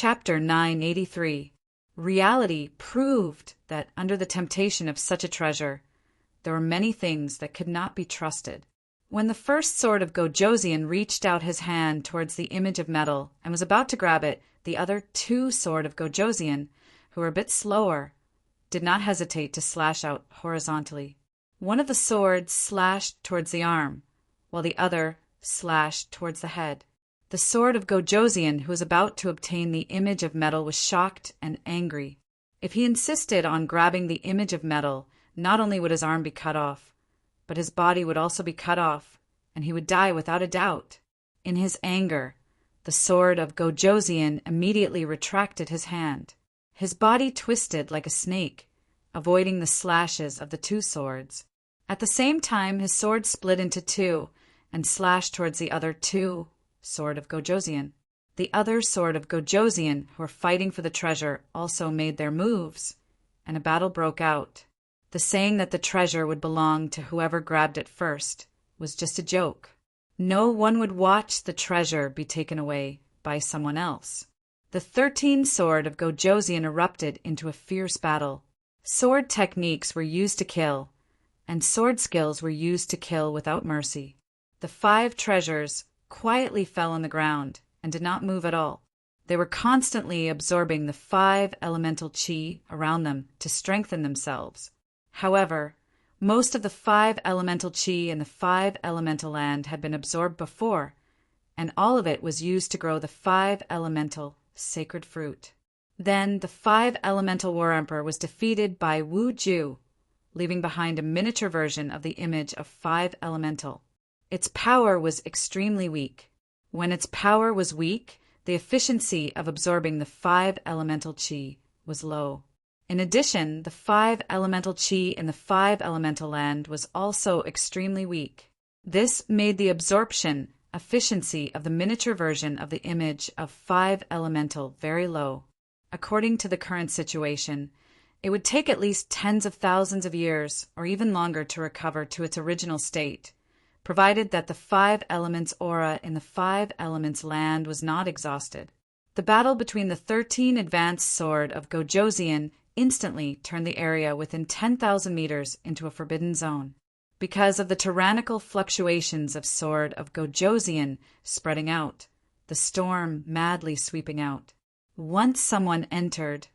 Chapter 983. Reality proved that under the temptation of such a treasure, there were many things that could not be trusted. When the first sword of Gojosian reached out his hand towards the image of metal and was about to grab it, the other two sword of Gojosian, who were a bit slower, did not hesitate to slash out horizontally. One of the swords slashed towards the arm, while the other slashed towards the head. The sword of Gojosian, who was about to obtain the image of metal, was shocked and angry. If he insisted on grabbing the image of metal, not only would his arm be cut off, but his body would also be cut off, and he would die without a doubt. In his anger, the sword of Gojosian immediately retracted his hand. His body twisted like a snake, avoiding the slashes of the two swords. At the same time, his sword split into two and slashed towards the other two sword of Gojosian. The other sword of Gojosian, who were fighting for the treasure, also made their moves, and a battle broke out. The saying that the treasure would belong to whoever grabbed it first was just a joke. No one would watch the treasure be taken away by someone else. The 13th sword of Gojosian erupted into a fierce battle. Sword techniques were used to kill, and sword skills were used to kill without mercy. The 5 treasures quietly fell on the ground and did not move at all. They were constantly absorbing the 5 elemental chi around them to strengthen themselves. However, most of the 5 elemental chi in the 5 elemental land had been absorbed before, and all of it was used to grow the 5 elemental sacred fruit. Then the 5 elemental war emperor was defeated by Wu Ju, leaving behind a miniature version of the image of 5 elemental. Its power was extremely weak. When its power was weak, the efficiency of absorbing the 5 elemental chi was low. In addition, the 5 elemental chi in the 5 elemental land was also extremely weak. This made the absorption efficiency of the miniature version of the image of 5 elemental very low. According to the current situation, it would take at least tens of thousands of years or even longer to recover to its original state, provided that the 5 elements aura in the 5 elements land was not exhausted. The battle between the 13 advanced sword of Gojosian instantly turned the area within 10,000 meters into a forbidden zone. Because of the tyrannical fluctuations of sword of Gojosian spreading out, the storm madly sweeping out. Once someone entered,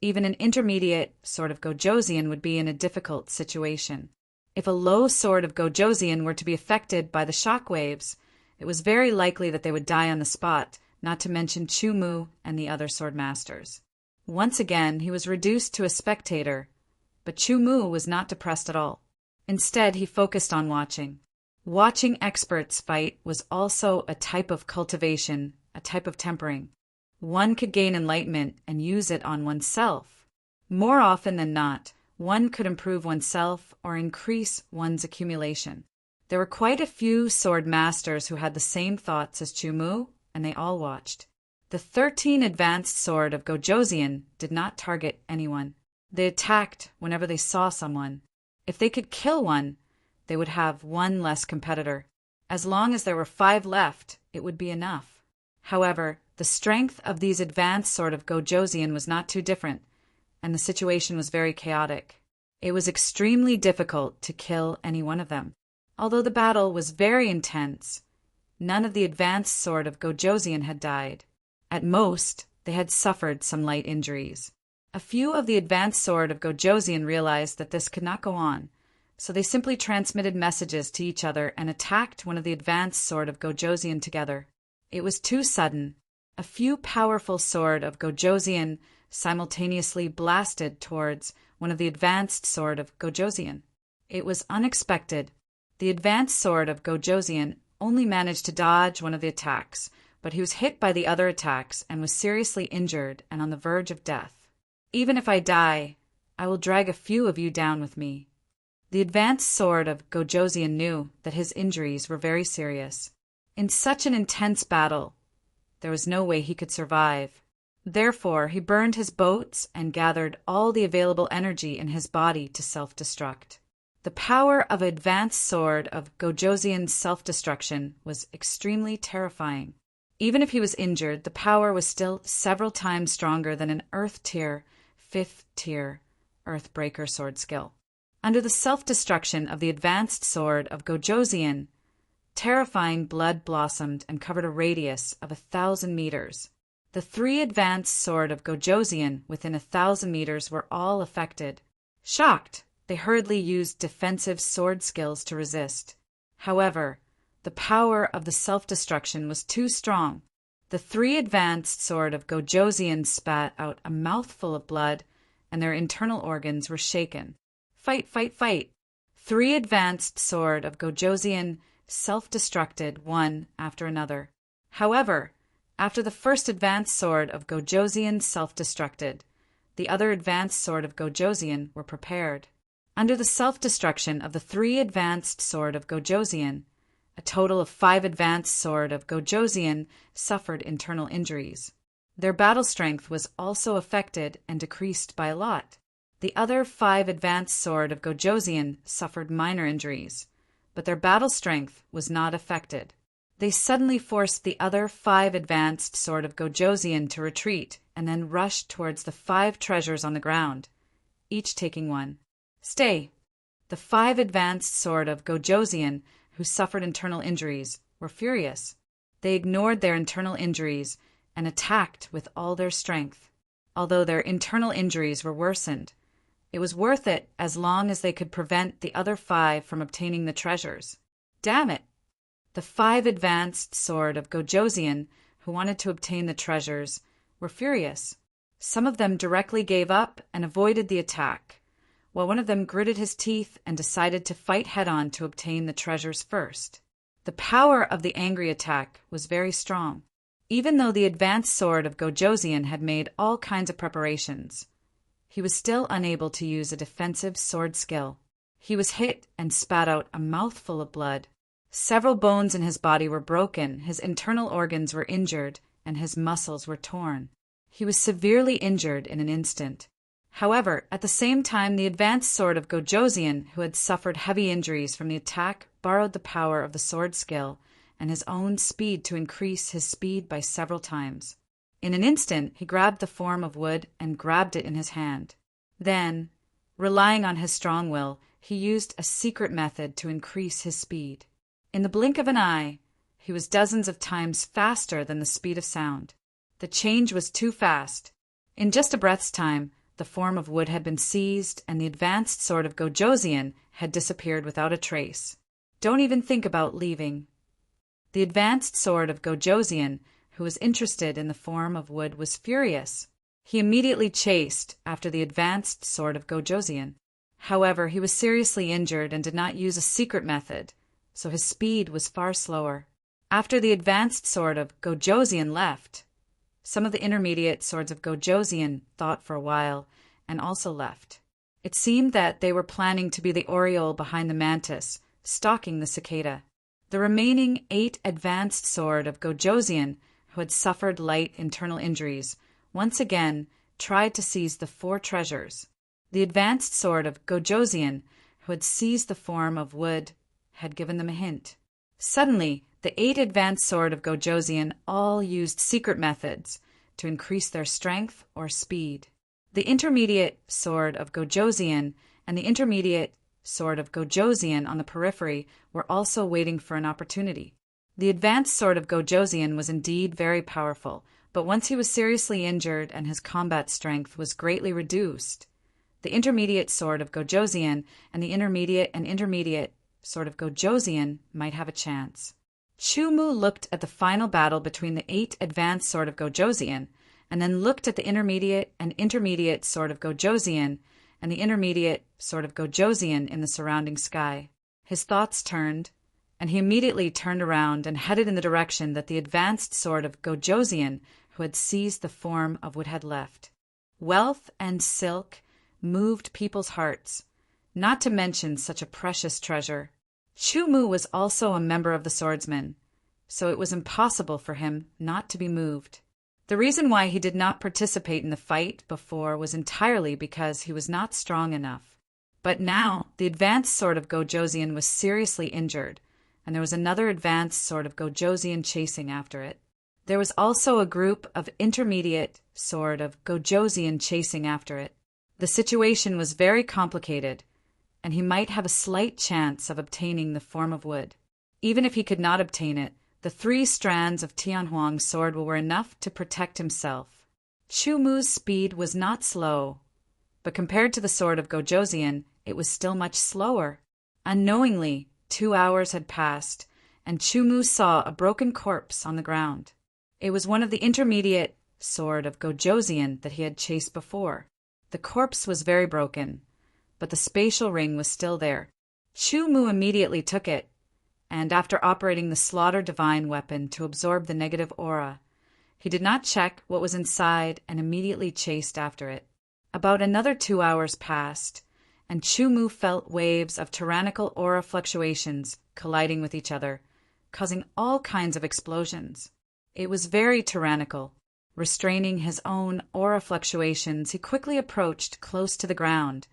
even an intermediate sword of Gojosian would be in a difficult situation. If a low sword of Gojosian were to be affected by the shock waves, it was very likely that they would die on the spot, not to mention Chu Mu and the other sword masters. Once again, he was reduced to a spectator, but Chu Mu was not depressed at all. Instead, he focused on watching. Watching experts fight was also a type of cultivation, a type of tempering. One could gain enlightenment and use it on oneself. More often than not, one could improve oneself or increase one's accumulation. There were quite a few sword masters who had the same thoughts as Chu Mu, and they all watched. The 13 advanced sword of Gojosian did not target anyone. They attacked whenever they saw someone. If they could kill one, they would have one less competitor. As long as there were 5 left, it would be enough. However, the strength of these advanced sword of Gojosian was not too different, and the situation was very chaotic. It was extremely difficult to kill any one of them. Although the battle was very intense, none of the advanced sword of Gojosian had died. At most, they had suffered some light injuries. A few of the advanced sword of Gojosian realized that this could not go on, so they simply transmitted messages to each other and attacked one of the advanced sword of Gojosian together. It was too sudden. A few powerful sword of Gojosian simultaneously blasted towards one of the advanced sword of Gojosian. It was unexpected. The advanced sword of Gojosian only managed to dodge one of the attacks, but he was hit by the other attacks and was seriously injured and on the verge of death. Even if I die, I will drag a few of you down with me. The advanced sword of Gojosian knew that his injuries were very serious. In such an intense battle, there was no way he could survive. Therefore, he burned his boats and gathered all the available energy in his body to self-destruct. The power of advanced sword of Gojosian's self-destruction was extremely terrifying. Even if he was injured, the power was still several times stronger than an Earth-tier, 5th-tier Earthbreaker sword skill. Under the self-destruction of the advanced sword of Gojoseon, terrifying blood blossomed and covered a radius of 1,000 meters. The 3 advanced sword of Gojoseon within 1,000 meters were all affected. Shocked, they hurriedly used defensive sword skills to resist. However, the power of the self-destruction was too strong. The 3 advanced sword of Gojoseon spat out a mouthful of blood, and their internal organs were shaken. Fight, fight, fight! 3 advanced sword of Gojoseon self-destructed one after another. However, after the first advanced sword of Gojoseon self-destructed, the other advanced sword of Gojoseon were prepared. Under the self-destruction of the 3 advanced sword of Gojoseon, a total of 5 advanced sword of Gojoseon suffered internal injuries. Their battle strength was also affected and decreased by a lot. The other 5 advanced sword of Gojoseon suffered minor injuries, but their battle strength was not affected. They suddenly forced the other 5 advanced sword of Gojoseon to retreat and then rushed towards the 5 treasures on the ground, each taking one. Stay! The 5 advanced sword of Gojoseon, who suffered internal injuries, were furious. They ignored their internal injuries and attacked with all their strength. Although their internal injuries were worsened, it was worth it as long as they could prevent the other 5 from obtaining the treasures. Damn it! The 5 advanced sword of Gojoseon, who wanted to obtain the treasures, were furious. Some of them directly gave up and avoided the attack, while one of them gritted his teeth and decided to fight head-on to obtain the treasures first. The power of the angry attack was very strong. Even though the advanced sword of Gojoseon had made all kinds of preparations, he was still unable to use a defensive sword skill. He was hit and spat out a mouthful of blood. Several bones in his body were broken, his internal organs were injured, and his muscles were torn. He was severely injured in an instant. However, at the same time, the advanced sword of Gojoseon, who had suffered heavy injuries from the attack, borrowed the power of the sword skill and his own speed to increase his speed by several times. In an instant, he grabbed the form of wood and grabbed it in his hand. Then, relying on his strong will, he used a secret method to increase his speed. In the blink of an eye, he was dozens of times faster than the speed of sound. The change was too fast. In just a breath's time, the form of wood had been seized, and the advanced sword of Gojoseon had disappeared without a trace. Don't even think about leaving. The advanced sword of Gojoseon, who was interested in the form of wood, was furious. He immediately chased after the advanced sword of Gojoseon. However, he was seriously injured and did not use a secret method, so his speed was far slower. After the advanced sword of Gojoseon left, some of the intermediate swords of Gojoseon thought for a while and also left. It seemed that they were planning to be the aureole behind the mantis, stalking the cicada. The remaining 8 advanced sword of Gojoseon, who had suffered light internal injuries, once again tried to seize the 4 treasures. The advanced sword of Gojoseon, who had seized the form of wood, had given them a hint. Suddenly, the 8 advanced sword of Gojoseon all used secret methods to increase their strength or speed. The intermediate sword of Gojoseon and the intermediate sword of Gojoseon on the periphery were also waiting for an opportunity. The advanced sword of Gojoseon was indeed very powerful, but once he was seriously injured and his combat strength was greatly reduced, the intermediate sword of Gojoseon and the intermediate sword of Gojoseon might have a chance. Chumu looked at the final battle between the 8 advanced sword of Gojoseon, and then looked at the intermediate sword of Gojoseon and the intermediate sword of Gojoseon in the surrounding sky. His thoughts turned, and he immediately turned around and headed in the direction that the advanced sword of Gojoseon, who had seized the form of wood, had left. Wealth and silk moved people's hearts, not to mention such a precious treasure. Chumu was also a member of the swordsmen, so it was impossible for him not to be moved. The reason why he did not participate in the fight before was entirely because he was not strong enough. But now the advanced sword of Gojoseon was seriously injured, and there was another advanced sword of Gojoseon chasing after it. There was also a group of intermediate sword of Gojosian chasing after it. The situation was very complicated, and he might have a slight chance of obtaining the form of wood. Even if he could not obtain it, the 3 strands of Tianhuang's sword were enough to protect himself. Chu Mu's speed was not slow, but compared to the sword of Gojosian, it was still much slower. Unknowingly, 2 hours had passed, and Chu Mu saw a broken corpse on the ground. It was one of the intermediate sword of Gojosian that he had chased before. The corpse was very broken, but the spatial ring was still there. Chu Mu immediately took it, and after operating the Slaughter Divine weapon to absorb the negative aura, he did not check what was inside and immediately chased after it. About another 2 hours passed, and Chu Mu felt waves of tyrannical aura fluctuations colliding with each other, causing all kinds of explosions. It was very tyrannical. Restraining his own aura fluctuations, he quickly approached close to the ground,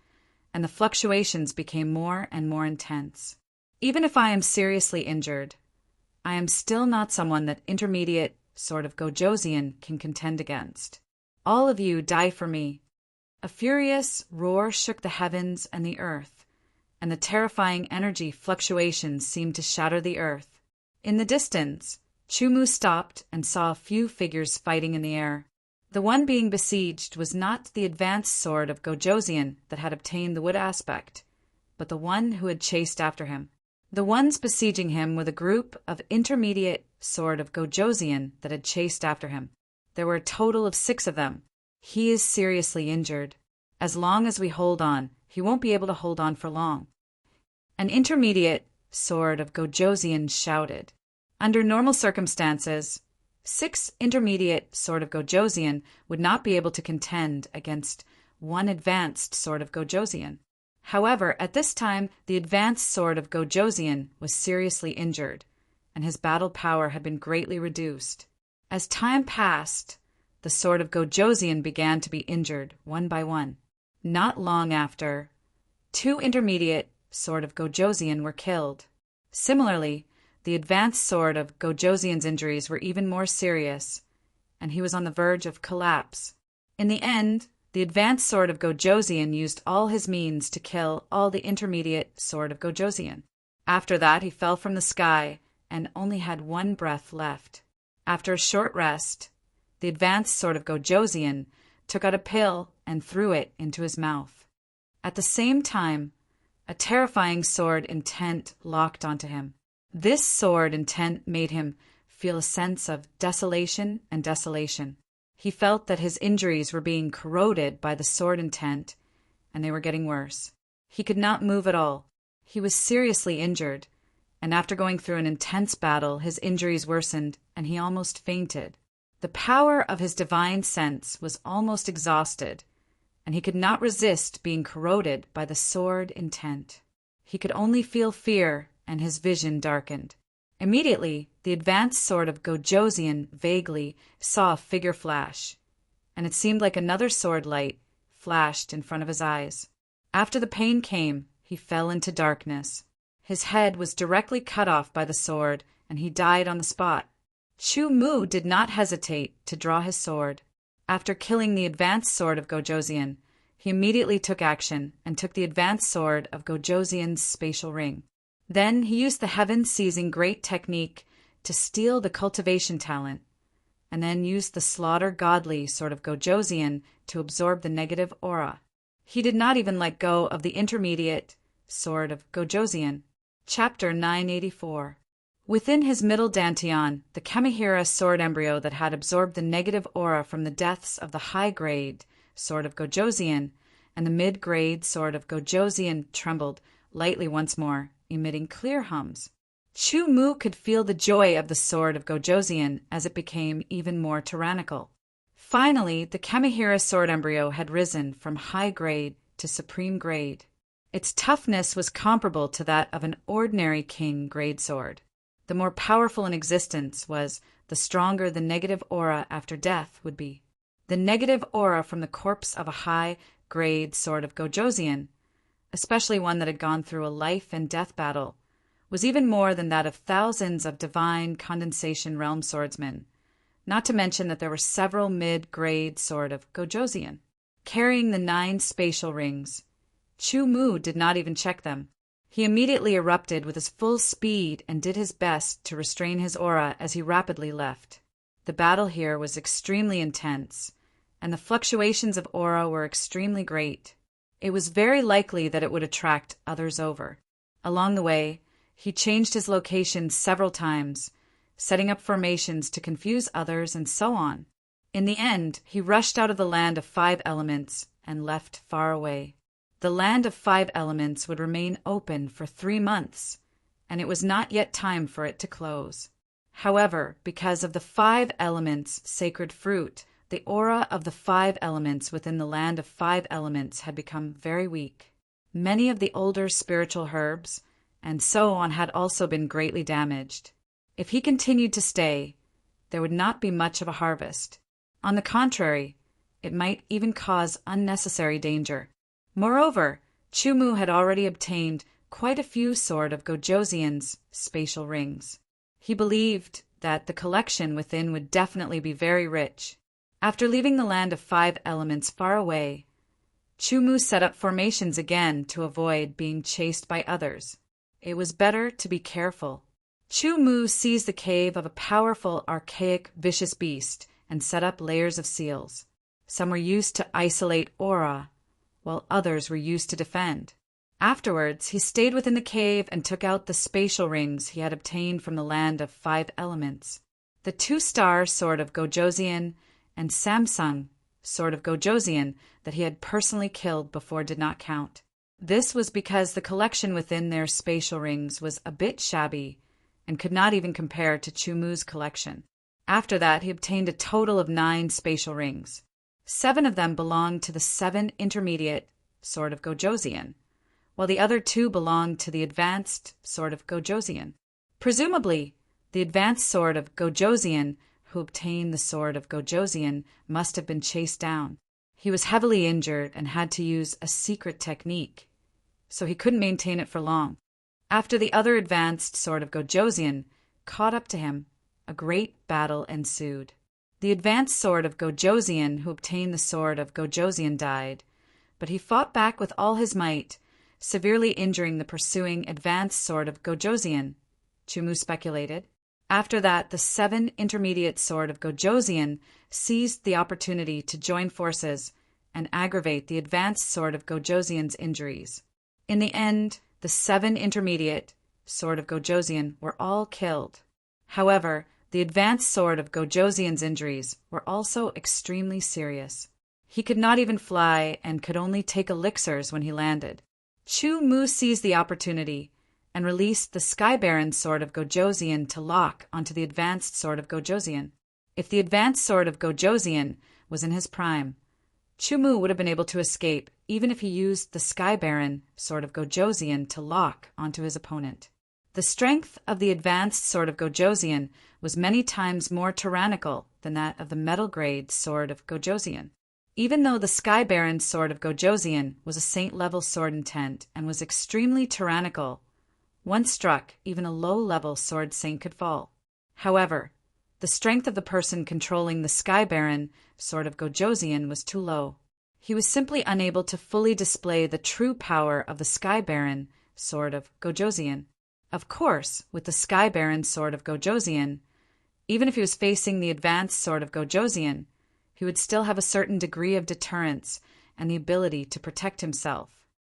and the fluctuations became more and more intense. Even if I am seriously injured, I am still not someone that intermediate sort of Gojosian can contend against. All of you die for me. A furious roar shook the heavens and the earth, and the terrifying energy fluctuations seemed to shatter the earth. In the distance, Chu Mu stopped and saw a few figures fighting in the air. The one being besieged was not the advanced sword of Gojosian that had obtained the wood aspect, but the one who had chased after him. The ones besieging him were the group of intermediate sword of Gojosian that had chased after him. There were a total of 6 of them. He is seriously injured. As long as we hold on, he won't be able to hold on for long. An intermediate sword of Gojosian shouted. Under normal circumstances, 6 intermediate sword of Gojosian would not be able to contend against 1 advanced sword of Gojosian. However, at this time, the advanced sword of Gojosian was seriously injured, and his battle power had been greatly reduced. As time passed, the sword of Gojosian began to be injured one by one. Not long after, 2 intermediate sword of Gojosian were killed. Similarly, the advanced sword of Gojosian's injuries were even more serious, and he was on the verge of collapse. In the end, the advanced sword of Gojosian used all his means to kill all the intermediate sword of Gojosian. After that, he fell from the sky and only had 1 breath left. After a short rest, the advanced sword of Gojosian took out a pill and threw it into his mouth. At the same time, a terrifying sword intent locked onto him. This sword intent made him feel a sense of desolation and desolation. He felt that his injuries were being corroded by the sword intent, and they were getting worse. He could not move at all. He was seriously injured, and after going through an intense battle, his injuries worsened, and he almost fainted. The power of his divine sense was almost exhausted, and he could not resist being corroded by the sword intent. He could only feel fear, and his vision darkened. Immediately, the advanced sword of Gojosian vaguely saw a figure flash, and it seemed like another sword light flashed in front of his eyes. After the pain came, he fell into darkness. His head was directly cut off by the sword, and he died on the spot. Chu Mu did not hesitate to draw his sword. After killing the advanced sword of Gojosian, he immediately took action and took the advanced sword of Gojosian's spatial ring. Then he used the heaven-seizing great technique to steal the cultivation talent, and then used the slaughter godly sword of Gojosian to absorb the negative aura. He did not even let go of the intermediate sword of Gojosian. Chapter 984. Within his middle dantian, the Kamihira sword embryo that had absorbed the negative aura from the deaths of the high-grade sword of Gojosian and the mid-grade sword of Gojosian trembled lightly once more, emitting clear hums. Chu Mu could feel the joy of the sword of Gojosian as it became even more tyrannical. Finally, the Kamihira sword embryo had risen from high grade to supreme grade. Its toughness was comparable to that of an ordinary king grade sword. The more powerful in existence was, the stronger the negative aura after death would be. The negative aura from the corpse of a high-grade sword of Gojosian, especially one that had gone through a life-and-death battle, was even more than that of thousands of divine condensation realm swordsmen. not to mention that there were several mid-grade sort of Gojosian. Carrying the 9 spatial rings, Chu Mu did not even check them. He immediately erupted with his full speed and did his best to restrain his aura as he rapidly left. The battle here was extremely intense, and the fluctuations of aura were extremely great. It was very likely that it would attract others over. Along the way, he changed his location several times, setting up formations to confuse others and so on. In the end, he rushed out of the land of 5 elements and left far away. The land of 5 elements would remain open for 3 months, and it was not yet time for it to close. However, because of the 5 elements' sacred fruit, the aura of the 5 elements within the land of 5 elements had become very weak. Many of the older spiritual herbs and so on had also been greatly damaged. If he continued to stay, there would not be much of a harvest. On the contrary, it might even cause unnecessary danger. Moreover, Chu Mu had already obtained quite a few sort of Gojosian's spatial rings. He believed that the collection within would definitely be very rich. After leaving the land of 5 elements far away, Chu Mu set up formations again to avoid being chased by others. It was better to be careful. Chu Mu seized the cave of a powerful, archaic, vicious beast and set up layers of seals. Some were used to isolate aura, while others were used to defend. Afterwards, he stayed within the cave and took out the spatial rings he had obtained from the land of 5 elements. The 2-star sword of Gojosian and Samsung sword of Gojosian that he had personally killed before did not count. This was because the collection within their spatial rings was a bit shabby and could not even compare to Chu Mu's collection. After that, he obtained a total of 9 spatial rings. 7 of them belonged to the 7 intermediate sword of Gojosian, while the other 2 belonged to the advanced sword of Gojosian. Presumably, the advanced sword of Gojosian who obtained the sword of Gojosian must have been chased down. He was heavily injured and had to use a secret technique, so he couldn't maintain it for long. After the other advanced sword of Gojosian caught up to him, a great battle ensued. The advanced sword of Gojosian who obtained the sword of Gojosian died, but he fought back with all his might, severely injuring the pursuing advanced sword of Gojosian, Chu Mu speculated. After that, the 7 intermediate sword of Gojosian seized the opportunity to join forces and aggravate the advanced sword of Gojosian's injuries. In the end, the 7 intermediate sword of Gojosian were all killed. However, the advanced sword of Gojosian's injuries were also extremely serious. He could not even fly and could only take elixirs when he landed. Chu Mu seized the opportunity and released the Sky Baron sword of Gojosian to lock onto the advanced sword of Gojosian. If the advanced sword of Gojosian was in his prime, Chu Mu would have been able to escape even if he used the Sky Baron sword of Gojosian to lock onto his opponent. The strength of the advanced sword of Gojosian was many times more tyrannical than that of the metal grade sword of Gojosian. Even though the Sky Baron sword of Gojosian was a saint-level sword intent and was extremely tyrannical, once struck, even a low-level sword saint could fall. However, the strength of the person controlling the Sky Baron sword of Gojosian was too low. He was simply unable to fully display the true power of the Sky Baron sword of Gojosian. Of course, with the Sky Baron sword of Gojosian, even if he was facing the advanced sword of Gojosian, he would still have a certain degree of deterrence and the ability to protect himself.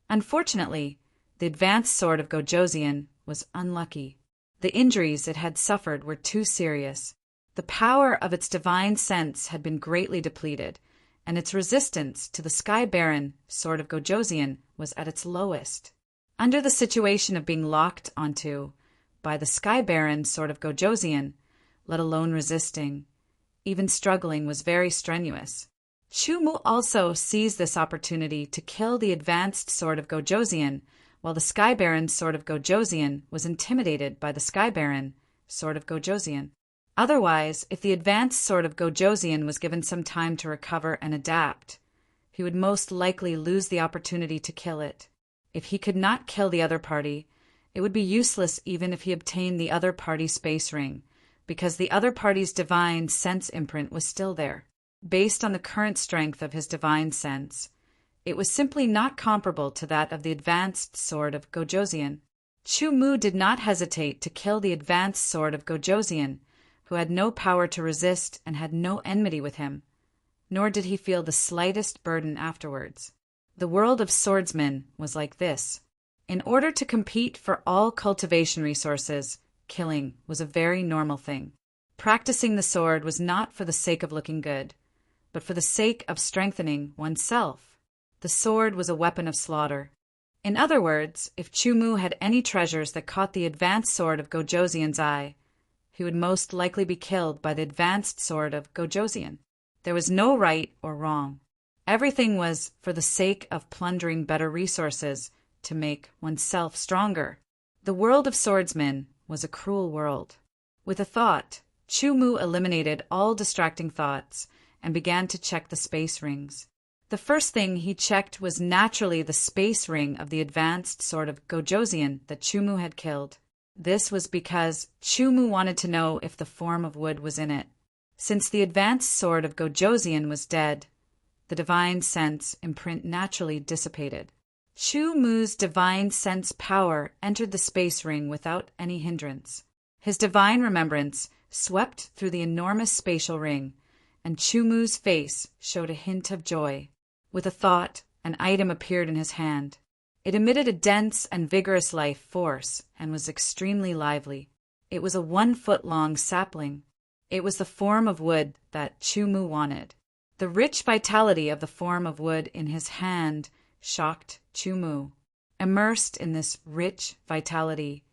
Unfortunately, the advanced sword of Gojosian was unlucky. The injuries it had suffered were too serious. The power of its divine sense had been greatly depleted, and its resistance to the Sky Baron sword of Gojosian was at its lowest. Under the situation of being locked onto by the Sky Baron sword of Gojosian, let alone resisting, even struggling was very strenuous. Chu Mu also seized this opportunity to kill the advanced sword of Gojosian, while the Sky Baron sword of Gojosian was intimidated by the Sky Baron sword of Gojosian. Otherwise, if the advanced sword of Gojosian was given some time to recover and adapt, he would most likely lose the opportunity to kill it. If he could not kill the other party, it would be useless even if he obtained the other party space ring, because the other party's divine sense imprint was still there. Based on the current strength of his divine sense, it was simply not comparable to that of the advanced sword of Gojosian. Chu Mu did not hesitate to kill the advanced sword of Gojosian, who had no power to resist and had no enmity with him, nor did he feel the slightest burden afterwards. The world of swordsmen was like this. In order to compete for all cultivation resources, killing was a very normal thing. Practicing the sword was not for the sake of looking good, but for the sake of strengthening oneself. The sword was a weapon of slaughter. In other words, if Chu Mu had any treasures that caught the advanced sword of Gojosian's eye, he would most likely be killed by the advanced sword of Gojosian. There was no right or wrong. Everything was for the sake of plundering better resources to make oneself stronger. The world of swordsmen was a cruel world. With a thought, Chu Mu eliminated all distracting thoughts and began to check the space rings. The first thing he checked was naturally the space ring of the advanced sword of Gojosian that Chu Mu had killed. This was because Chu Mu wanted to know if the form of wood was in it. Since the advanced sword of Gojosian was dead, the divine sense imprint naturally dissipated. Chu Mu's divine sense power entered the space ring without any hindrance. His divine remembrance swept through the enormous spatial ring, and Chu Mu's face showed a hint of joy. With a thought, an item appeared in his hand. It emitted a dense and vigorous life force and was extremely lively. It was a 1-foot-long sapling. It was the form of wood that Chu Mu wanted. The rich vitality of the form of wood in his hand shocked Chu Mu. Immersed in this rich vitality,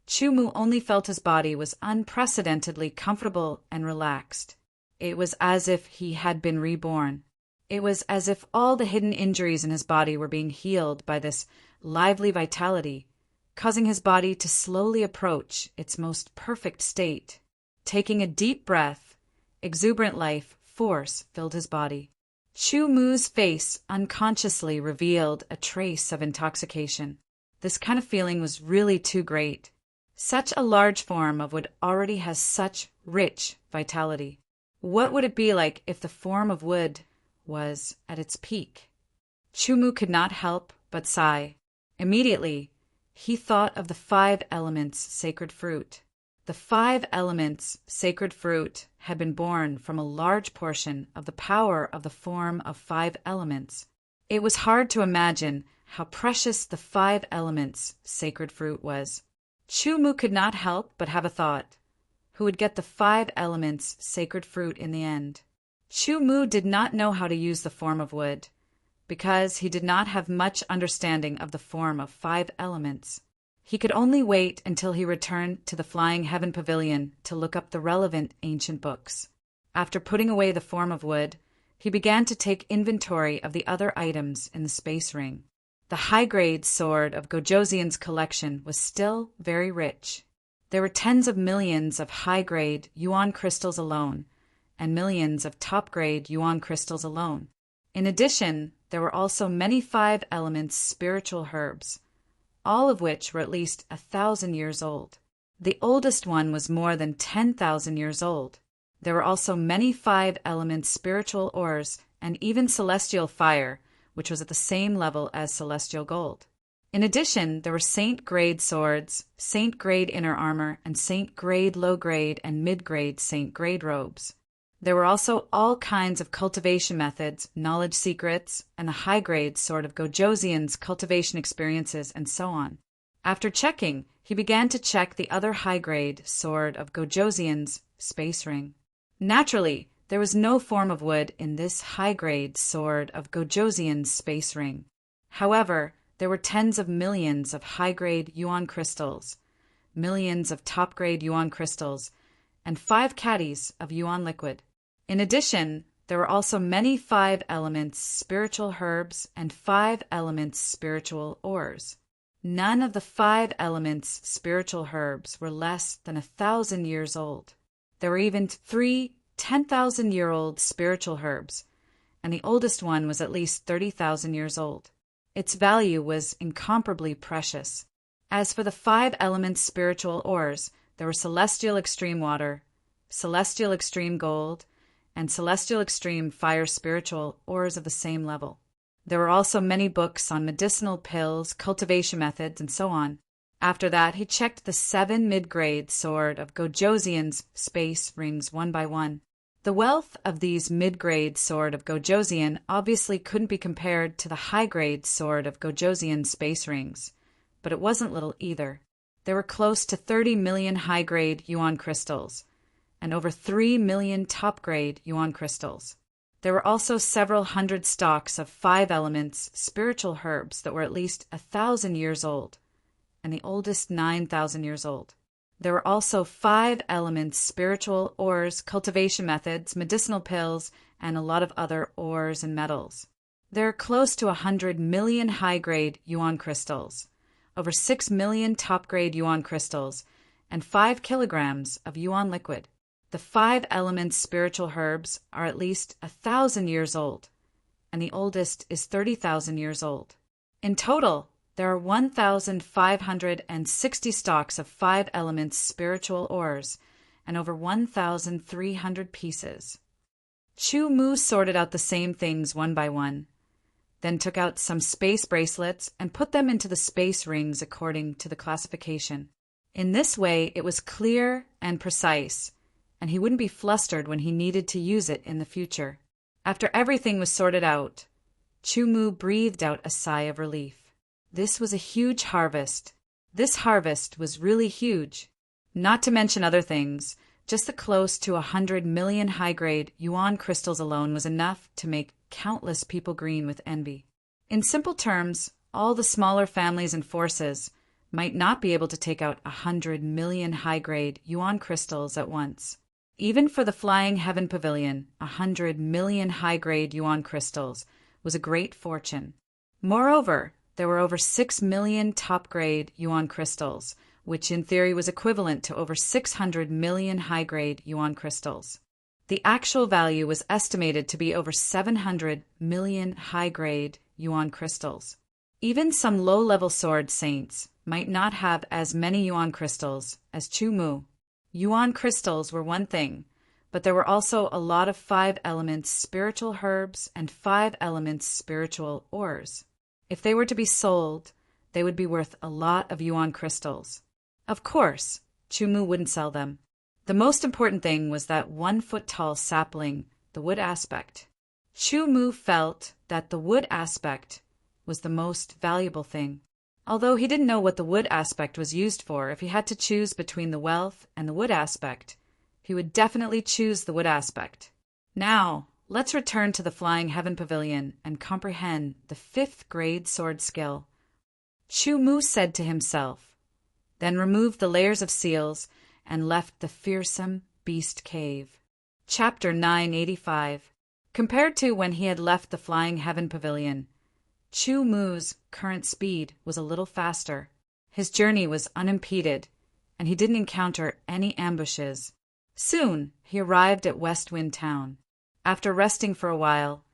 Chu Mu only felt his body was unprecedentedly comfortable and relaxed. It was as if he had been reborn. It was as if all the hidden injuries in his body were being healed by this lively vitality, causing his body to slowly approach its most perfect state. Taking a deep breath, exuberant life force filled his body. Chu Mu's face unconsciously revealed a trace of intoxication. This kind of feeling was really too great. Such a large form of wood already has such rich vitality. What would it be like if the form of wood was at its peak? Chu Mu could not help but sigh. Immediately, he thought of the 5 elements sacred fruit. The 5 elements sacred fruit had been born from a large portion of the power of the form of 5 elements. It was hard to imagine how precious the 5 elements sacred fruit was. Chu Mu could not help but have a thought. Who would get the 5 elements sacred fruit in the end? Chu Mu did not know how to use the form of wood, because he did not have much understanding of the form of 5 elements. He could only wait until he returned to the Flying Heaven Pavilion to look up the relevant ancient books. After putting away the form of wood, he began to take inventory of the other items in the space ring. The high-grade sword of Gojosian's collection was still very rich. There were tens of millions of high-grade yuan crystals alone, and millions of top-grade yuan crystals alone. In addition, there were also many 5 elements spiritual herbs, all of which were at least 1,000 years old. The oldest one was more than 10,000 years old. There were also many 5 elements spiritual ores and even celestial fire, which was at the same level as celestial gold. In addition, there were saint-grade swords, saint-grade inner armor, and saint-grade low-grade and mid-grade saint-grade robes. There were also all kinds of cultivation methods, knowledge secrets, and the high-grade sword of Gojosian's cultivation experiences, and so on. After checking, he began to check the other high-grade sword of Gojosian's space ring. Naturally, there was no form of wood in this high-grade sword of Gojosian's space ring. However, there were tens of millions of high-grade yuan crystals, millions of top-grade yuan crystals, and 5 caddies of yuan liquid. In addition, there were also many 5 elements spiritual herbs and 5 elements spiritual ores. None of the 5 elements spiritual herbs were less than 1,000 years old. There were even 3 10,000-year-old spiritual herbs, and the oldest one was at least 30,000 years old. Its value was incomparably precious. As for the 5 elements spiritual ores, there were celestial extreme water, celestial extreme gold, and celestial extreme fire spiritual ores of the same level. There were also many books on medicinal pills, cultivation methods, and so on. After that, he checked the 7 mid-grade sword of Gojosian's space rings one by one. The wealth of these mid-grade sword of Gojosian obviously couldn't be compared to the high-grade sword of Gojosian space rings, but it wasn't little either. There were close to 30 million high-grade yuan crystals, and over 3 million top-grade yuan crystals. There were also several hundred stalks of 5 elements spiritual herbs that were at least 1,000 years old, and the oldest 9,000 years old. There were also 5 elements spiritual ores, cultivation methods, medicinal pills, and a lot of other ores and metals. There are close to 100 million high-grade yuan crystals, over 6 million top-grade yuan crystals, and 5 kilograms of yuan liquid. The 5 elements spiritual herbs are at least 1,000 years old, and the oldest is 30,000 years old. In total, there are 1,560 stalks of 5 elements spiritual ores and over 1,300 pieces. Chu Mu sorted out the same things one by one, then took out some space bracelets and put them into the space rings according to the classification. In this way, it was clear and precise, and he wouldn't be flustered when he needed to use it in the future. After everything was sorted out, Chu Mu breathed out a sigh of relief. This was a huge harvest. This harvest was really huge. Not to mention other things, just the close to 100 million high-grade yuan crystals alone was enough to make countless people green with envy. In simple terms, all the smaller families and forces might not be able to take out 100 million high-grade yuan crystals at once. Even for the Flying Heaven Pavilion, 100 million high-grade yuan crystals was a great fortune. Moreover, there were over 6 million top-grade yuan crystals, which in theory was equivalent to over 600 million high-grade yuan crystals. The actual value was estimated to be over 700 million high-grade yuan crystals. Even some low-level sword saints might not have as many yuan crystals as Chu Mu. Yuan crystals were one thing, but there were also a lot of 5 elements spiritual herbs and 5 elements spiritual ores. If they were to be sold, they would be worth a lot of yuan crystals. Of course, Chu Mu wouldn't sell them. The most important thing was that 1-foot-tall sapling, the wood aspect. Chu Mu felt that the wood aspect was the most valuable thing. Although he didn't know what the wood aspect was used for, if he had to choose between the wealth and the wood aspect, he would definitely choose the wood aspect. Now, let's return to the Flying Heaven Pavilion and comprehend the 5th grade sword skill. Chu Mu said to himself, then removed the layers of seals and left the fearsome beast cave. Chapter 985. Compared to when he had left the Flying Heaven Pavilion, Chu Mu's current speed was a little faster. His journey was unimpeded, and he didn't encounter any ambushes. Soon, he arrived at West Wind Town. After resting for a while,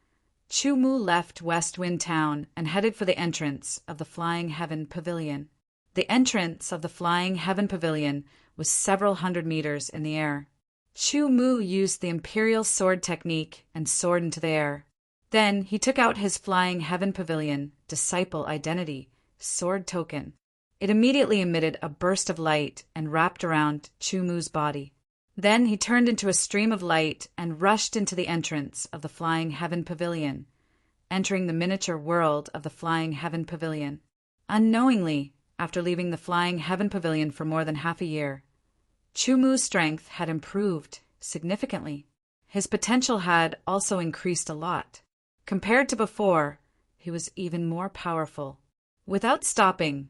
Chu Mu left West Wind Town and headed for the entrance of the Flying Heaven Pavilion. The entrance of the Flying Heaven Pavilion was several hundred meters in the air. Chu Mu used the imperial sword technique and soared into the air. Then he took out his Flying Heaven Pavilion disciple identity sword token. It immediately emitted a burst of light and wrapped around Chu Mu's body. Then he turned into a stream of light and rushed into the entrance of the Flying Heaven Pavilion, entering the miniature world of the Flying Heaven Pavilion. Unknowingly, after leaving the Flying Heaven Pavilion for more than half a year, Chu Mu's strength had improved significantly. His potential had also increased a lot. Compared to before, he was even more powerful. Without stopping,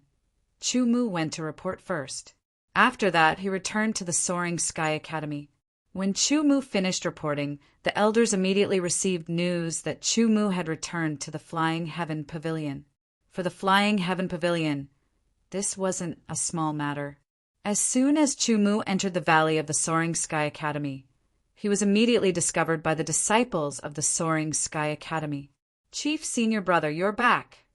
Chu Mu went to report first. After that, he returned to the Soaring Sky Academy. When Chu Mu finished reporting, the elders immediately received news that Chu Mu had returned to the Flying Heaven Pavilion. For the Flying Heaven Pavilion, this wasn't a small matter. As soon as Chu Mu entered the valley of the Soaring Sky Academy, he was immediately discovered by the disciples of the Soaring Sky Academy. "Chief Senior Brother, you're back!"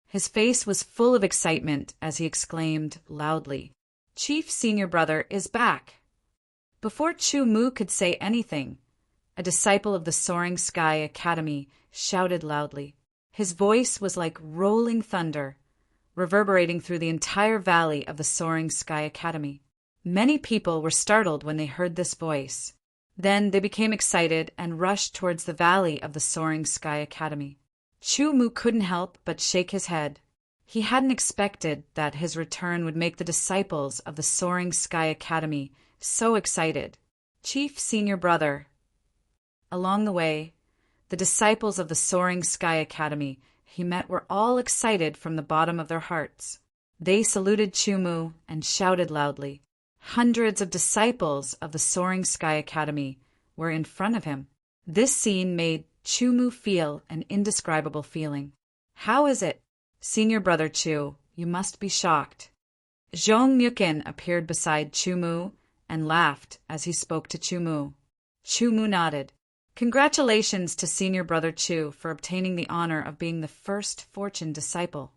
His face was full of excitement as he exclaimed loudly, "Chief Senior Brother is back!" Before Chu Mu could say anything, a disciple of the Soaring Sky Academy shouted loudly. His voice was like rolling thunder, reverberating through the entire valley of the Soaring Sky Academy. Many people were startled when they heard this voice. Then they became excited and rushed towards the valley of the Soaring Sky Academy. Chu Mu couldn't help but shake his head. He hadn't expected that his return would make the disciples of the Soaring Sky Academy so excited. Chief Senior Brother. Along the way, the disciples of the Soaring Sky Academy he met were all excited from the bottom of their hearts. They saluted Chu Mu and shouted loudly. Hundreds of disciples of the Soaring Sky Academy were in front of him. This scene made Chu Mu feel an indescribable feeling. How is it? Senior Brother Chu, you must be shocked. Zhong Mukin appeared beside Chu Mu and laughed as he spoke to Chu Mu. Chu Mu nodded. Congratulations to Senior Brother Chu for obtaining the honor of being the first fortune disciple.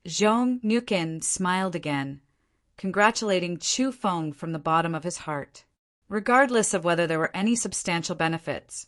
Zhong Mukin smiled again, congratulating Chu Feng from the bottom of his heart. Regardless of whether there were any substantial benefits,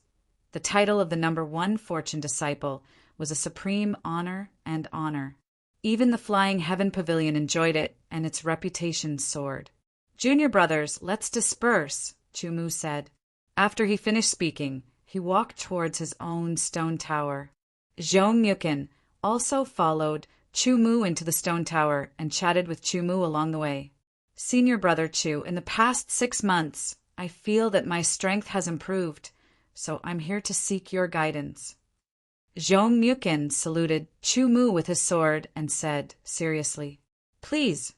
the title of the #1 fortune disciple was a supreme honor and honor. Even the Flying Heaven Pavilion enjoyed it, and its reputation soared. Junior brothers, let's disperse, Chu Mu said. After he finished speaking, he walked towards his own stone tower. Zhong Mukin also followed Chu Mu into the stone tower and chatted with Chu Mu along the way. Senior Brother Chu, in the past 6 months, I feel that my strength has improved, so I'm here to seek your guidance. Zhong Mukin saluted Chu Mu with his sword and said, seriously, please.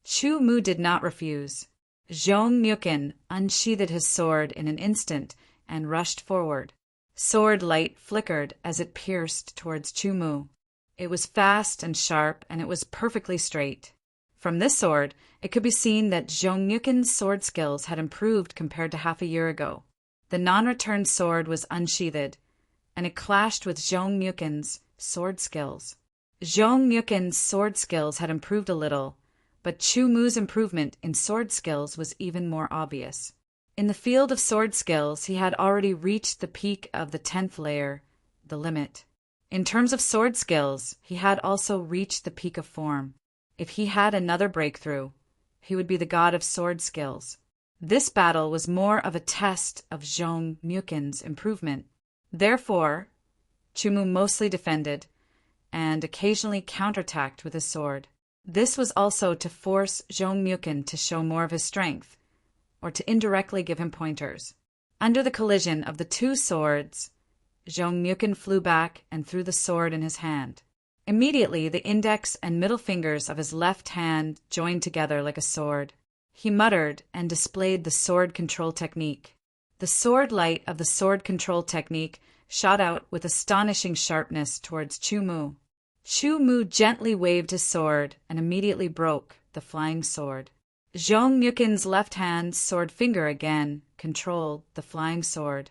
Chu Mu did not refuse. Zhong Mukin unsheathed his sword in an instant and rushed forward. Sword light flickered as it pierced towards Chu Mu. It was fast and sharp, and it was perfectly straight. From this sword, it could be seen that Zhong Mukin's sword skills had improved compared to half a year ago. The non-returned sword was unsheathed, and it clashed with Zhong Mukin's sword skills. Zhong Mukin's sword skills had improved a little, but Chu Mu's improvement in sword skills was even more obvious. In the field of sword skills, he had already reached the peak of the 10th layer, the limit. In terms of sword skills, he had also reached the peak of form. If he had another breakthrough, he would be the god of sword skills. This battle was more of a test of Zhong Mukin's improvement. Therefore, Chu Mu mostly defended and occasionally counterattacked with his sword. This was also to force Zhong Mukin to show more of his strength, or to indirectly give him pointers. Under the collision of the two swords, Zhong Mukin flew back and threw the sword in his hand. Immediately, the index and middle fingers of his left hand joined together like a sword. He muttered and displayed the sword control technique. The sword light of the sword control technique shot out with astonishing sharpness towards Chu Mu. Chu Mu gently waved his sword and immediately broke the flying sword. Zhong Mukin's left hand sword finger again controlled the flying sword,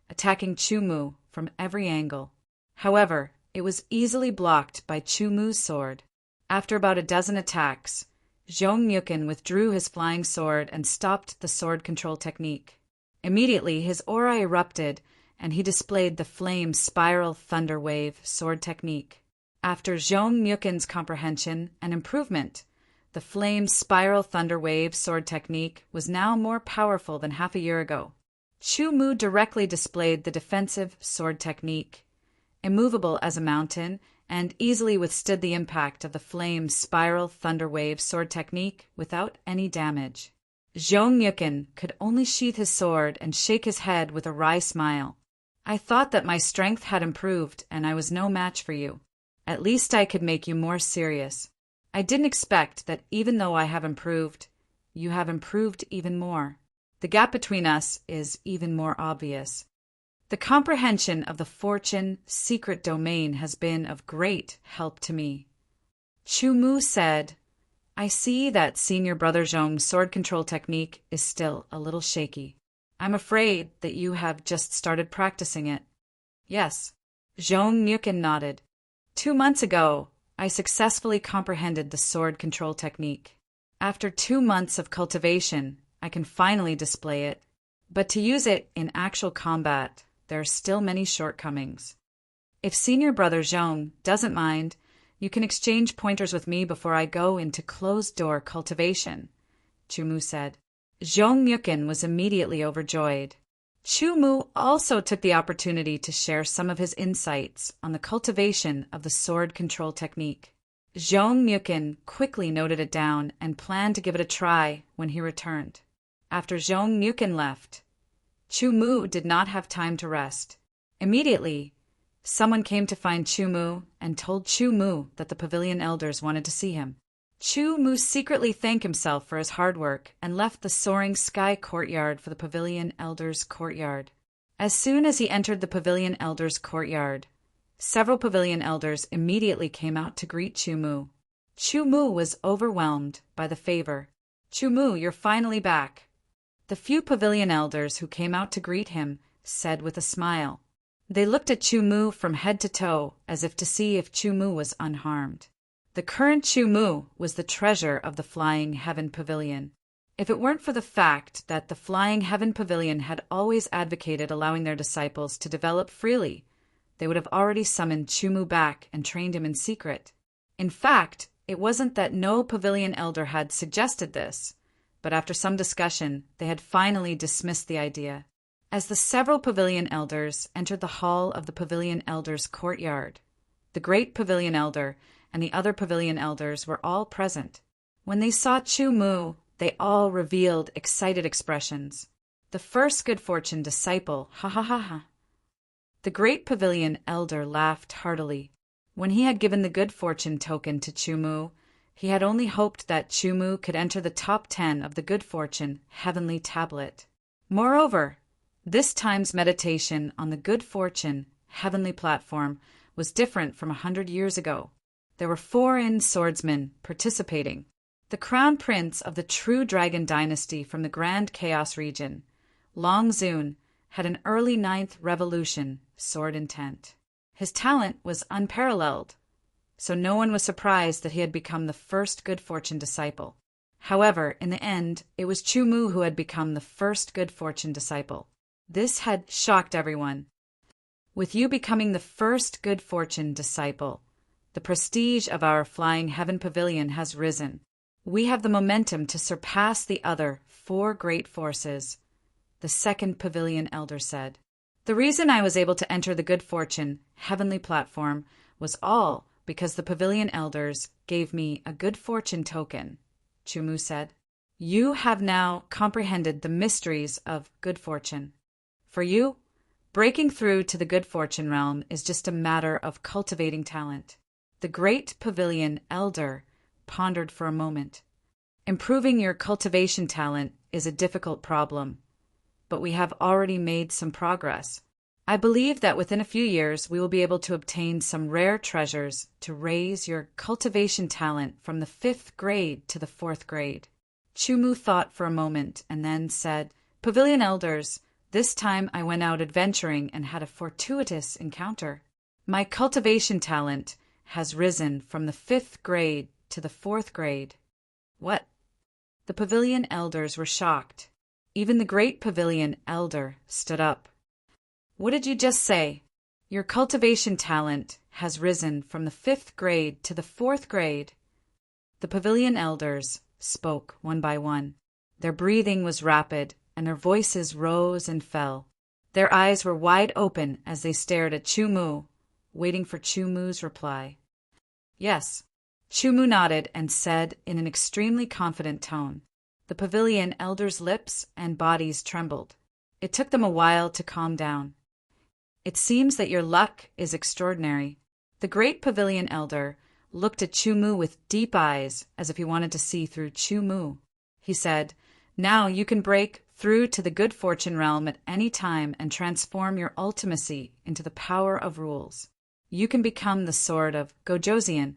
attacking Chu Mu from every angle. However, it was easily blocked by Chu Mu's sword. After about a dozen attacks, Zhong Mukin withdrew his flying sword and stopped the sword control technique. Immediately, his aura erupted, and he displayed the flame spiral thunder wave sword technique. After Zhong Mukin's comprehension and improvement, the flame spiral thunder wave sword technique was now more powerful than half a year ago. Chu Mu directly displayed the defensive sword technique. Immovable as a mountain, and easily withstood the impact of the flame spiral thunder wave sword technique without any damage. Zhong Mukin could only sheath his sword and shake his head with a wry smile. I thought that my strength had improved, and I was no match for you. At least I could make you more serious. I didn't expect that even though I have improved, you have improved even more. The gap between us is even more obvious. The comprehension of the fortune secret domain has been of great help to me. Chu Mu said, I see that Senior Brother Zhong's sword control technique is still a little shaky. I'm afraid that you have just started practicing it. Yes. Zhong Mukin nodded. 2 months ago, I successfully comprehended the sword control technique. After 2 months of cultivation I can finally display it. But to use it in actual combat, there are still many shortcomings. If senior brother Zhong doesn't mind, you can exchange pointers with me before I go into closed-door cultivation, Chu Mu said. Zhong Mukin was immediately overjoyed. Chu Mu also took the opportunity to share some of his insights on the cultivation of the sword control technique. Zhong Mukin quickly noted it down and planned to give it a try when he returned. After Zhong Mukin left, Chu Mu did not have time to rest. Immediately, someone came to find Chu Mu and told Chu Mu that the pavilion elders wanted to see him. Chu Mu secretly thanked himself for his hard work and left the soaring sky courtyard for the pavilion elders' courtyard. As soon as he entered the pavilion elders' courtyard, several pavilion elders immediately came out to greet Chu Mu. Chu Mu was overwhelmed by the favor. Chu Mu, you're finally back. The few pavilion elders who came out to greet him said with a smile. They looked at Chu Mu from head to toe as if to see if Chu Mu was unharmed. The current Chu Mu was the treasure of the Flying Heaven Pavilion. If it weren't for the fact that the Flying Heaven Pavilion had always advocated allowing their disciples to develop freely, they would have already summoned Chu Mu back and trained him in secret. In fact, it wasn't that no pavilion elder had suggested this, but after some discussion, they had finally dismissed the idea. As the several pavilion elders entered the hall of the pavilion elders' courtyard, the great pavilion elder and the other pavilion elders were all present. When they saw Chu Mu, they all revealed excited expressions. The first good fortune disciple, ha ha ha ha. The great pavilion elder laughed heartily. When he had given the good fortune token to Chu Mu, he had only hoped that Chu Mu could enter the top 10 of the good fortune heavenly tablet. Moreover, this time's meditation on the good fortune heavenly platform was different from 100 years ago. There were foreign swordsmen participating. The crown prince of the true dragon dynasty from the Grand Chaos region, Long Zun, had an early 9th revolution sword intent. His talent was unparalleled, so no one was surprised that he had become the first good fortune disciple. However, in the end, it was Chu Mu who had become the first good fortune disciple. This had shocked everyone. With you becoming the first good fortune disciple, the prestige of our Flying Heaven Pavilion has risen. We have the momentum to surpass the other 4 great forces, the second pavilion elder said. The reason I was able to enter the good fortune heavenly platform was all because the pavilion elders gave me a good fortune token, Chu Mu said. You have now comprehended the mysteries of good fortune. For you, breaking through to the good fortune realm is just a matter of cultivating talent. The great pavilion elder pondered for a moment. Improving your cultivation talent is a difficult problem, but we have already made some progress. I believe that within a few years we will be able to obtain some rare treasures to raise your cultivation talent from the 5th grade to the 4th grade. Chu Mu thought for a moment and then said, Pavilion elders, this time I went out adventuring and had a fortuitous encounter. My cultivation talent has risen from the 5th grade to the 4th grade. What? The pavilion elders were shocked. Even the great pavilion elder stood up. What did you just say? Your cultivation talent has risen from the 5th grade to the 4th grade. The pavilion elders spoke one by one. Their breathing was rapid, and their voices rose and fell. Their eyes were wide open as they stared at Chu Mu, waiting for Chu Mu's reply. Yes. Chu Mu nodded and said in an extremely confident tone. The pavilion elders' lips and bodies trembled. It took them a while to calm down. It seems that your luck is extraordinary. The great pavilion elder looked at Chu Mu with deep eyes as if he wanted to see through Chu Mu. He said, Now you can break through to the good fortune realm at any time and transform your ultimacy into the power of rules. You can become the sword of Gojosian.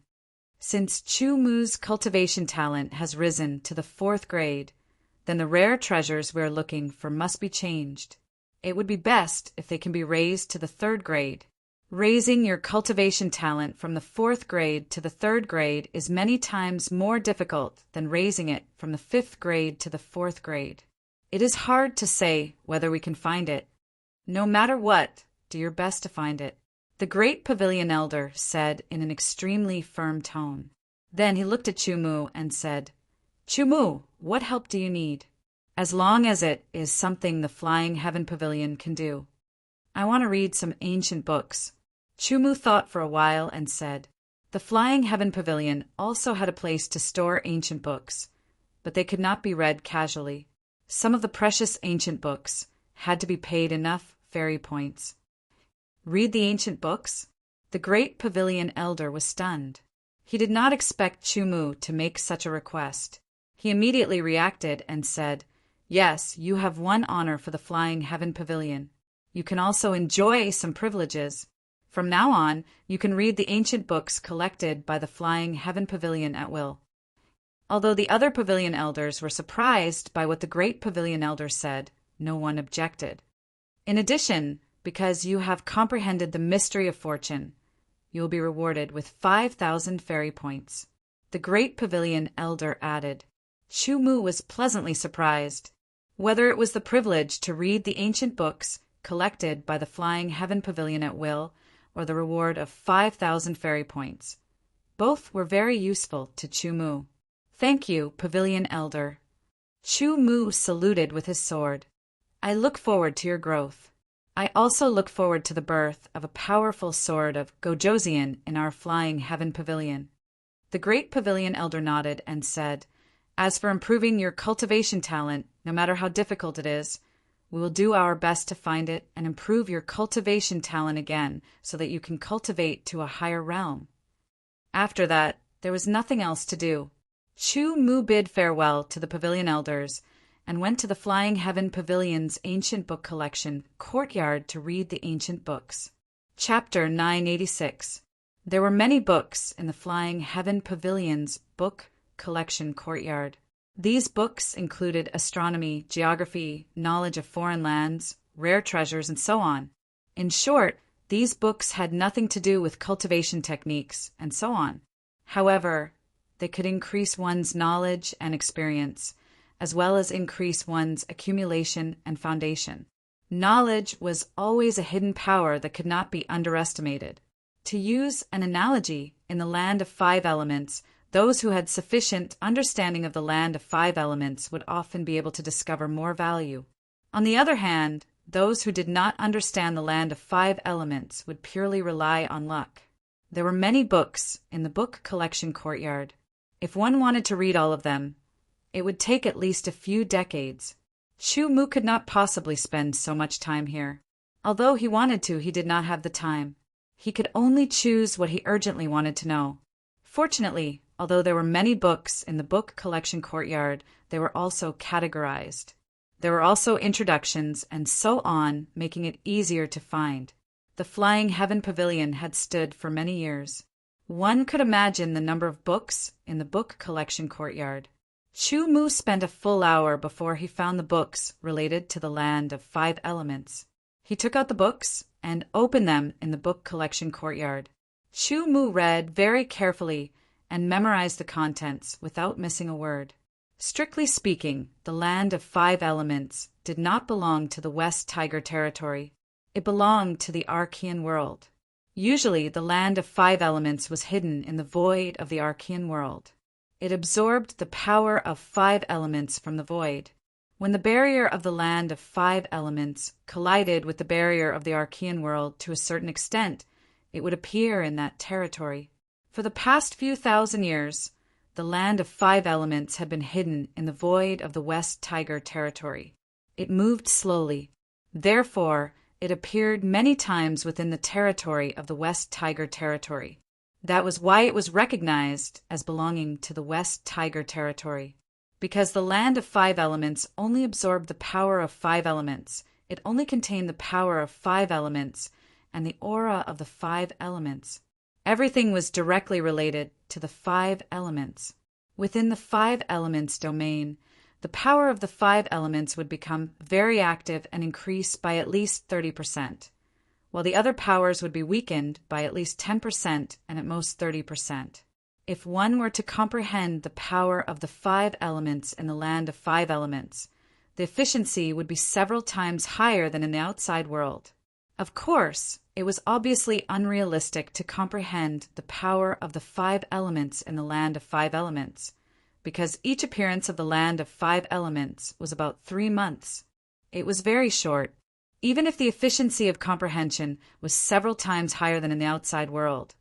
Since Chu Mu's cultivation talent has risen to the 4th grade, then the rare treasures we're looking for must be changed. It would be best if they can be raised to the 3rd grade. Raising your cultivation talent from the 4th grade to the 3rd grade is many times more difficult than raising it from the 5th grade to the 4th grade. It is hard to say whether we can find it. No matter what, do your best to find it," the great pavilion elder said in an extremely firm tone. Then he looked at Chumu and said, "Chumu, what help do you need? As long as it is something the Flying Heaven Pavilion can do. I want to read some ancient books." Chumu thought for a while and said, the Flying Heaven Pavilion also had a place to store ancient books, but they could not be read casually. Some of the precious ancient books had to be paid enough fairy points. Read the ancient books? The great pavilion elder was stunned. He did not expect Chumu to make such a request. He immediately reacted and said, "Yes, you have one honor for the Flying Heaven Pavilion. You can also enjoy some privileges. From now on, you can read the ancient books collected by the Flying Heaven Pavilion at will." Although the other pavilion elders were surprised by what the great pavilion elder said, no one objected. In addition, because you have comprehended the mystery of fortune, you will be rewarded with 5,000 fairy points, the great pavilion elder added. Chumu was pleasantly surprised. Whether it was the privilege to read the ancient books collected by the Flying Heaven Pavilion at will, or the reward of 5,000 fairy points, both were very useful to Chumu. "Thank you, pavilion elder." Chumu saluted with his sword. "I look forward to your growth. I also look forward to the birth of a powerful sword of Gojosian in our Flying Heaven Pavilion." The great pavilion elder nodded and said, "As for improving your cultivation talent, no matter how difficult it is, we will do our best to find it and improve your cultivation talent again so that you can cultivate to a higher realm." After that, there was nothing else to do. Chumu bid farewell to the pavilion elders and went to the Flying Heaven Pavilion's ancient book collection courtyard to read the ancient books. Chapter 986. There were many books in the Flying Heaven Pavilion's book collection courtyard. These books included astronomy, geography, knowledge of foreign lands, rare treasures, and so on. In short, these books had nothing to do with cultivation techniques, and so on. However, they could increase one's knowledge and experience, as well as increase one's accumulation and foundation. Knowledge was always a hidden power that could not be underestimated. To use an analogy, in the land of 5 elements, those who had sufficient understanding of the land of 5 elements would often be able to discover more value. On the other hand, those who did not understand the land of 5 elements would purely rely on luck. There were many books in the book collection courtyard. If one wanted to read all of them, it would take at least a few decades. Chumu could not possibly spend so much time here. Although he wanted to, he did not have the time. He could only choose what he urgently wanted to know. Fortunately, although there were many books in the book collection courtyard, they were also categorized. There were also introductions and so on, making it easier to find. The Flying Heaven Pavilion had stood for many years. One could imagine the number of books in the book collection courtyard. Chumu spent a full hour before he found the books related to the land of 5 elements. He took out the books and opened them in the book collection courtyard. Chumu read very carefully and memorized the contents without missing a word. Strictly speaking, the land of 5 elements did not belong to the West Tiger Territory. It belonged to the Archean world. Usually, the land of 5 elements was hidden in the void of the Archean world. It absorbed the power of 5 elements from the void. When the barrier of the land of 5 elements collided with the barrier of the Archean world to a certain extent, it would appear in that territory. For the past few thousand years, the land of 5 elements had been hidden in the void of the West Tiger Territory. It moved slowly. Therefore, it appeared many times within the territory of the West Tiger Territory. That was why it was recognized as belonging to the West Tiger Territory. Because the land of 5 elements only absorbed the power of 5 elements, it only contained the power of 5 elements and the aura of the 5 elements. Everything was directly related to the 5 elements. Within the 5 elements domain, the power of the 5 elements would become very active and increase by at least 30%, while the other powers would be weakened by at least 10% and at most 30%. If one were to comprehend the power of the 5 elements in the land of 5 elements, the efficiency would be several times higher than in the outside world. Of course, it was obviously unrealistic to comprehend the power of the 5 elements in the land of 5 elements, because each appearance of the land of 5 elements was about 3 months. It was very short. Even if the efficiency of comprehension was several times higher than in the outside world,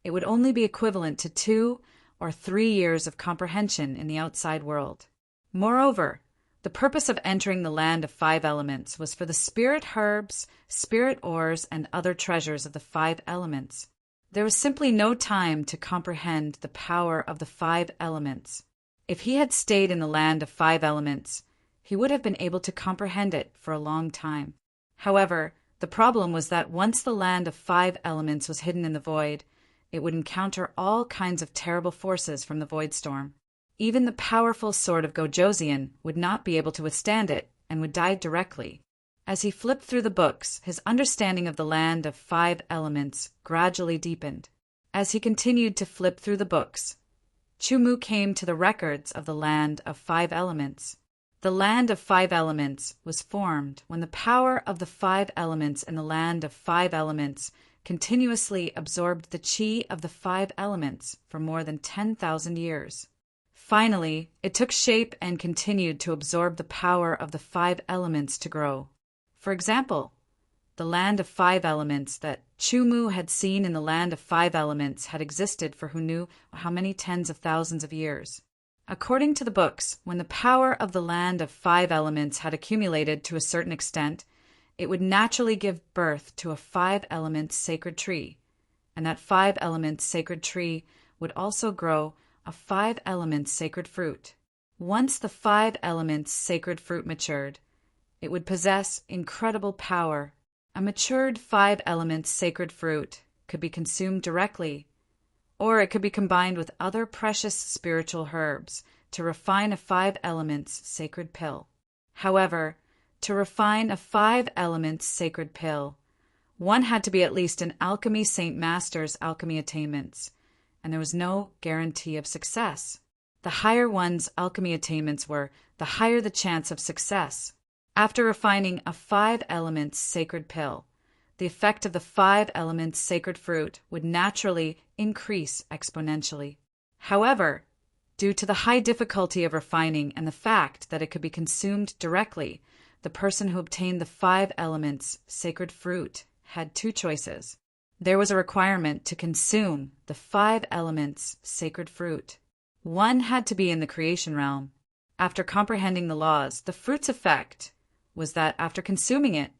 it would only be equivalent to 2 or 3 years of comprehension in the outside world. Moreover, the purpose of entering the land of 5 elements was for the spirit herbs, spirit ores, and other treasures of the 5 elements. There was simply no time to comprehend the power of the 5 elements. If he had stayed in the land of 5 elements, he would have been able to comprehend it for a long time. However, the problem was that once the land of 5 elements was hidden in the void, it would encounter all kinds of terrible forces from the void storm. Even the powerful sword of Gojoseon would not be able to withstand it and would die directly. As he flipped through the books, his understanding of the land of 5 elements gradually deepened. As he continued to flip through the books, Chumu came to the records of the land of 5 elements. The land of 5 elements was formed when the power of the 5 elements in the land of 5 elements continuously absorbed the chi of the 5 elements for more than 10,000 years. Finally, it took shape and continued to absorb the power of the 5 elements to grow. For example, the land of 5 elements that Chumu had seen in the land of 5 elements had existed for who knew how many tens of thousands of years. According to the books, when the power of the land of 5 elements had accumulated to a certain extent, it would naturally give birth to a 5 elements sacred tree, and that 5 elements sacred tree would also grow a 5 elements sacred fruit. Once the 5 elements sacred fruit matured, it would possess incredible power. A matured 5 elements sacred fruit could be consumed directly, or it could be combined with other precious spiritual herbs to refine a 5 elements sacred pill. However, to refine a 5 elements sacred pill, one had to be at least an alchemy Saint Master's alchemy attainments, and there was no guarantee of success. The higher one's alchemy attainments were, the higher the chance of success. After refining a 5 elements sacred pill, the effect of the 5 elements sacred fruit would naturally increase exponentially. However, due to the high difficulty of refining and the fact that it could be consumed directly, the person who obtained the 5 elements sacred fruit had 2 choices. There was a requirement to consume the 5 elements sacred fruit. One had to be in the creation realm. After comprehending the laws, the fruit's effect was that after consuming it,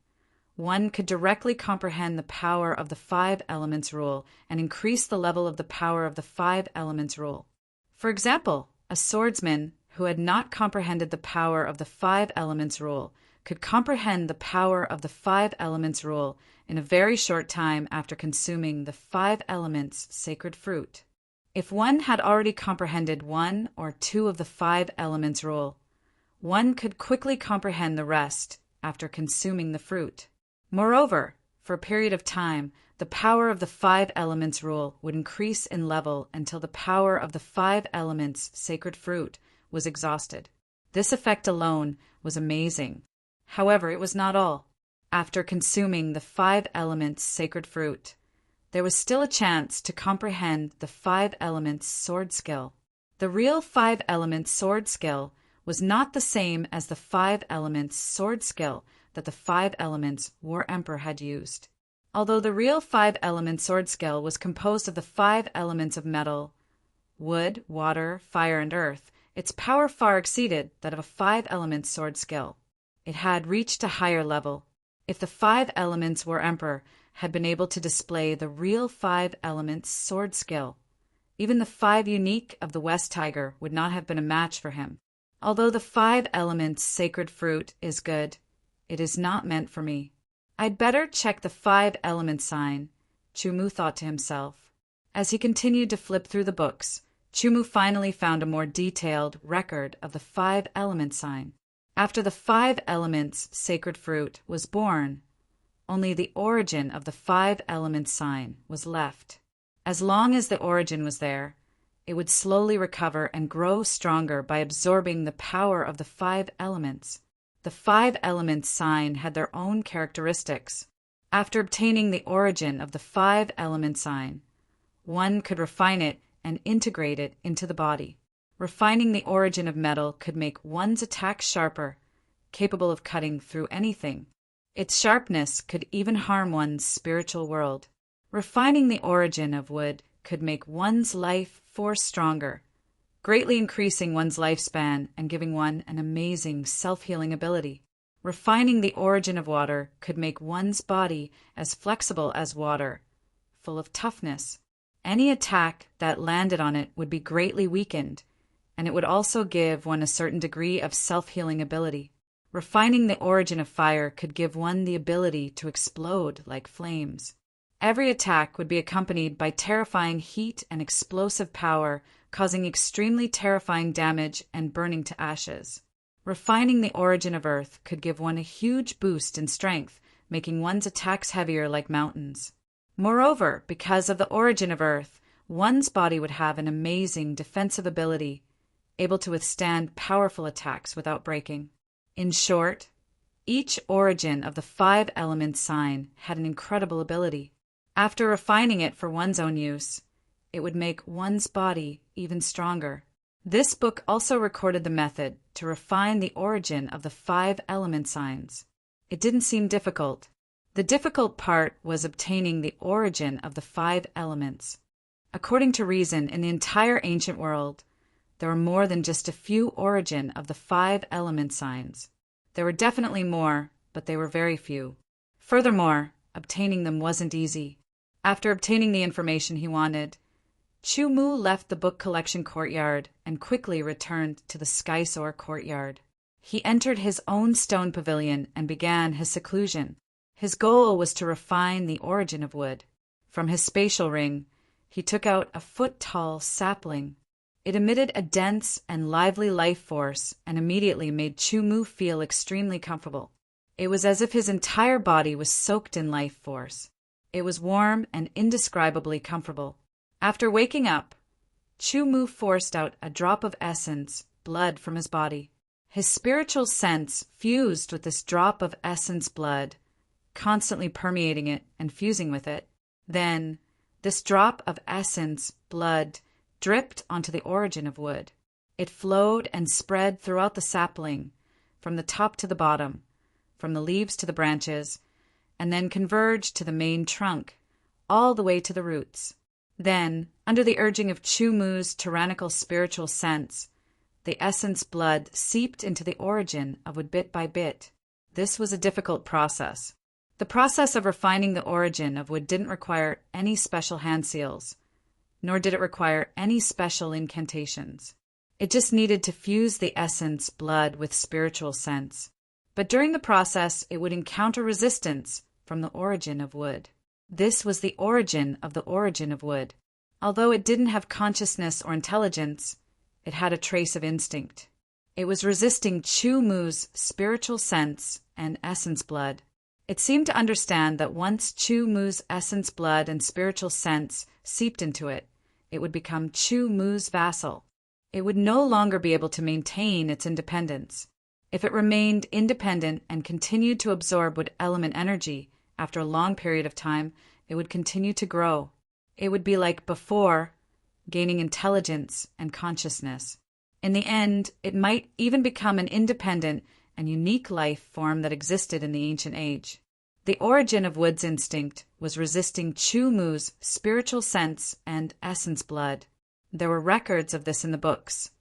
one could directly comprehend the power of the 5 elements rule and increase the level of the power of the 5 elements rule. For example, a swordsman who had not comprehended the power of the 5 elements rule could comprehend the power of the 5 elements rule in a very short time after consuming the 5 elements sacred fruit. If one had already comprehended 1 or 2 of the 5 elements rule, one could quickly comprehend the rest after consuming the fruit. Moreover, for a period of time, the power of the 5 elements rule would increase in level until the power of the 5 elements sacred fruit was exhausted. This effect alone was amazing. However, it was not all. After consuming the 5 elements sacred fruit, there was still a chance to comprehend the 5 elements sword skill. The real 5 elements sword skill was not the same as the 5 elements sword skill that the 5 elements War Emperor had used. Although the real 5 elements sword skill was composed of the 5 elements of metal, wood, water, fire, and earth, its power far exceeded that of a 5 elements sword skill. It had reached a higher level. If the 5 elements War Emperor had been able to display the real 5 elements sword skill, even the 5 unique of the West Tiger would not have been a match for him. Although the 5 elements sacred fruit is good, it is not meant for me. I'd better check the 5 element sign, Chumu thought to himself. As he continued to flip through the books, Chumu finally found a more detailed record of the 5 element sign. After the 5 elements sacred fruit was born, only the origin of the 5 element sign was left. As long as the origin was there, it would slowly recover and grow stronger by absorbing the power of the 5 elements. The 5 elements sign had their own characteristics. After obtaining the origin of the 5-element sign, one could refine it and integrate it into the body. Refining the origin of metal could make one's attack sharper, capable of cutting through anything. Its sharpness could even harm one's spiritual world. Refining the origin of wood could make one's life force stronger, greatly increasing one's lifespan and giving one an amazing self-healing ability. Refining the origin of water could make one's body as flexible as water, full of toughness. Any attack that landed on it would be greatly weakened, and it would also give one a certain degree of self-healing ability. Refining the origin of fire could give one the ability to explode like flames. Every attack would be accompanied by terrifying heat and explosive power, causing extremely terrifying damage and burning to ashes. Refining the origin of earth could give one a huge boost in strength, making one's attacks heavier like mountains. Moreover, because of the origin of earth, one's body would have an amazing defensive ability, able to withstand powerful attacks without breaking. In short, each origin of the 5-element sign had an incredible ability. After refining it for one's own use, it would make one's body even stronger. This book also recorded the method to refine the origin of the 5-element signs. It didn't seem difficult. The difficult part was obtaining the origin of the 5 elements. According to reason, in the entire ancient world, there were more than just a few origin of the 5-element signs. There were definitely more, but they were very few. Furthermore, obtaining them wasn't easy. After obtaining the information he wanted, Chu Mu left the book collection courtyard and quickly returned to the Skysoar courtyard. He entered his own stone pavilion and began his seclusion. His goal was to refine the origin of wood. From his spatial ring, he took out a foot-tall sapling. It emitted a dense and lively life force and immediately made Chu Mu feel extremely comfortable. It was as if his entire body was soaked in life force. It was warm and indescribably comfortable. After waking up, Chu Mu forced out a drop of essence, blood, from his body. His spiritual sense fused with this drop of essence blood, constantly permeating it and fusing with it. Then, this drop of essence blood dripped onto the origin of wood. It flowed and spread throughout the sapling, from the top to the bottom, from the leaves to the branches, and then converged to the main trunk, all the way to the roots. Then, under the urging of Chu Mu's tyrannical spiritual sense, the essence blood seeped into the origin of wood bit by bit. This was a difficult process. The process of refining the origin of wood didn't require any special hand seals, nor did it require any special incantations. It just needed to fuse the essence blood with spiritual sense. But during the process, it would encounter resistance from the origin of wood. This was the origin of wood. Although it didn't have consciousness or intelligence, it had a trace of instinct. It was resisting Chu Mu's spiritual sense and essence blood. It seemed to understand that once Chu Mu's essence blood and spiritual sense seeped into it, it would become Chu Mu's vassal. It would no longer be able to maintain its independence. If it remained independent and continued to absorb wood element energy, after a long period of time, it would continue to grow. It would be like before, gaining intelligence and consciousness. In the end, it might even become an independent and unique life form that existed in the ancient age. The origin of wood's instinct was resisting Chu Mu's spiritual sense and essence blood. There were records of this in the books,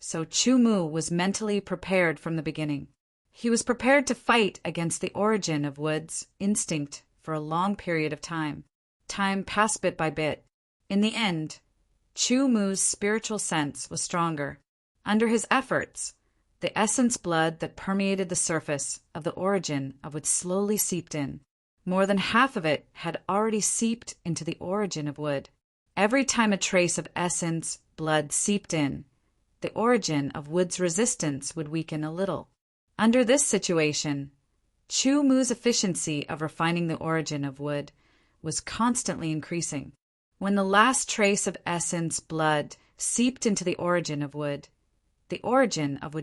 so Chu Mu was mentally prepared from the beginning. He was prepared to fight against the origin of wood's instinct for a long period of time. Time passed bit by bit. In the end, Chu Mu's spiritual sense was stronger. Under his efforts, the essence blood that permeated the surface of the origin of wood slowly seeped in. More than half of it had already seeped into the origin of wood. Every time a trace of essence blood seeped in, the origin of wood's resistance would weaken a little. Under this situation, Chu Mu's efficiency of refining the origin of wood was constantly increasing. When the last trace of essence blood seeped into the origin of wood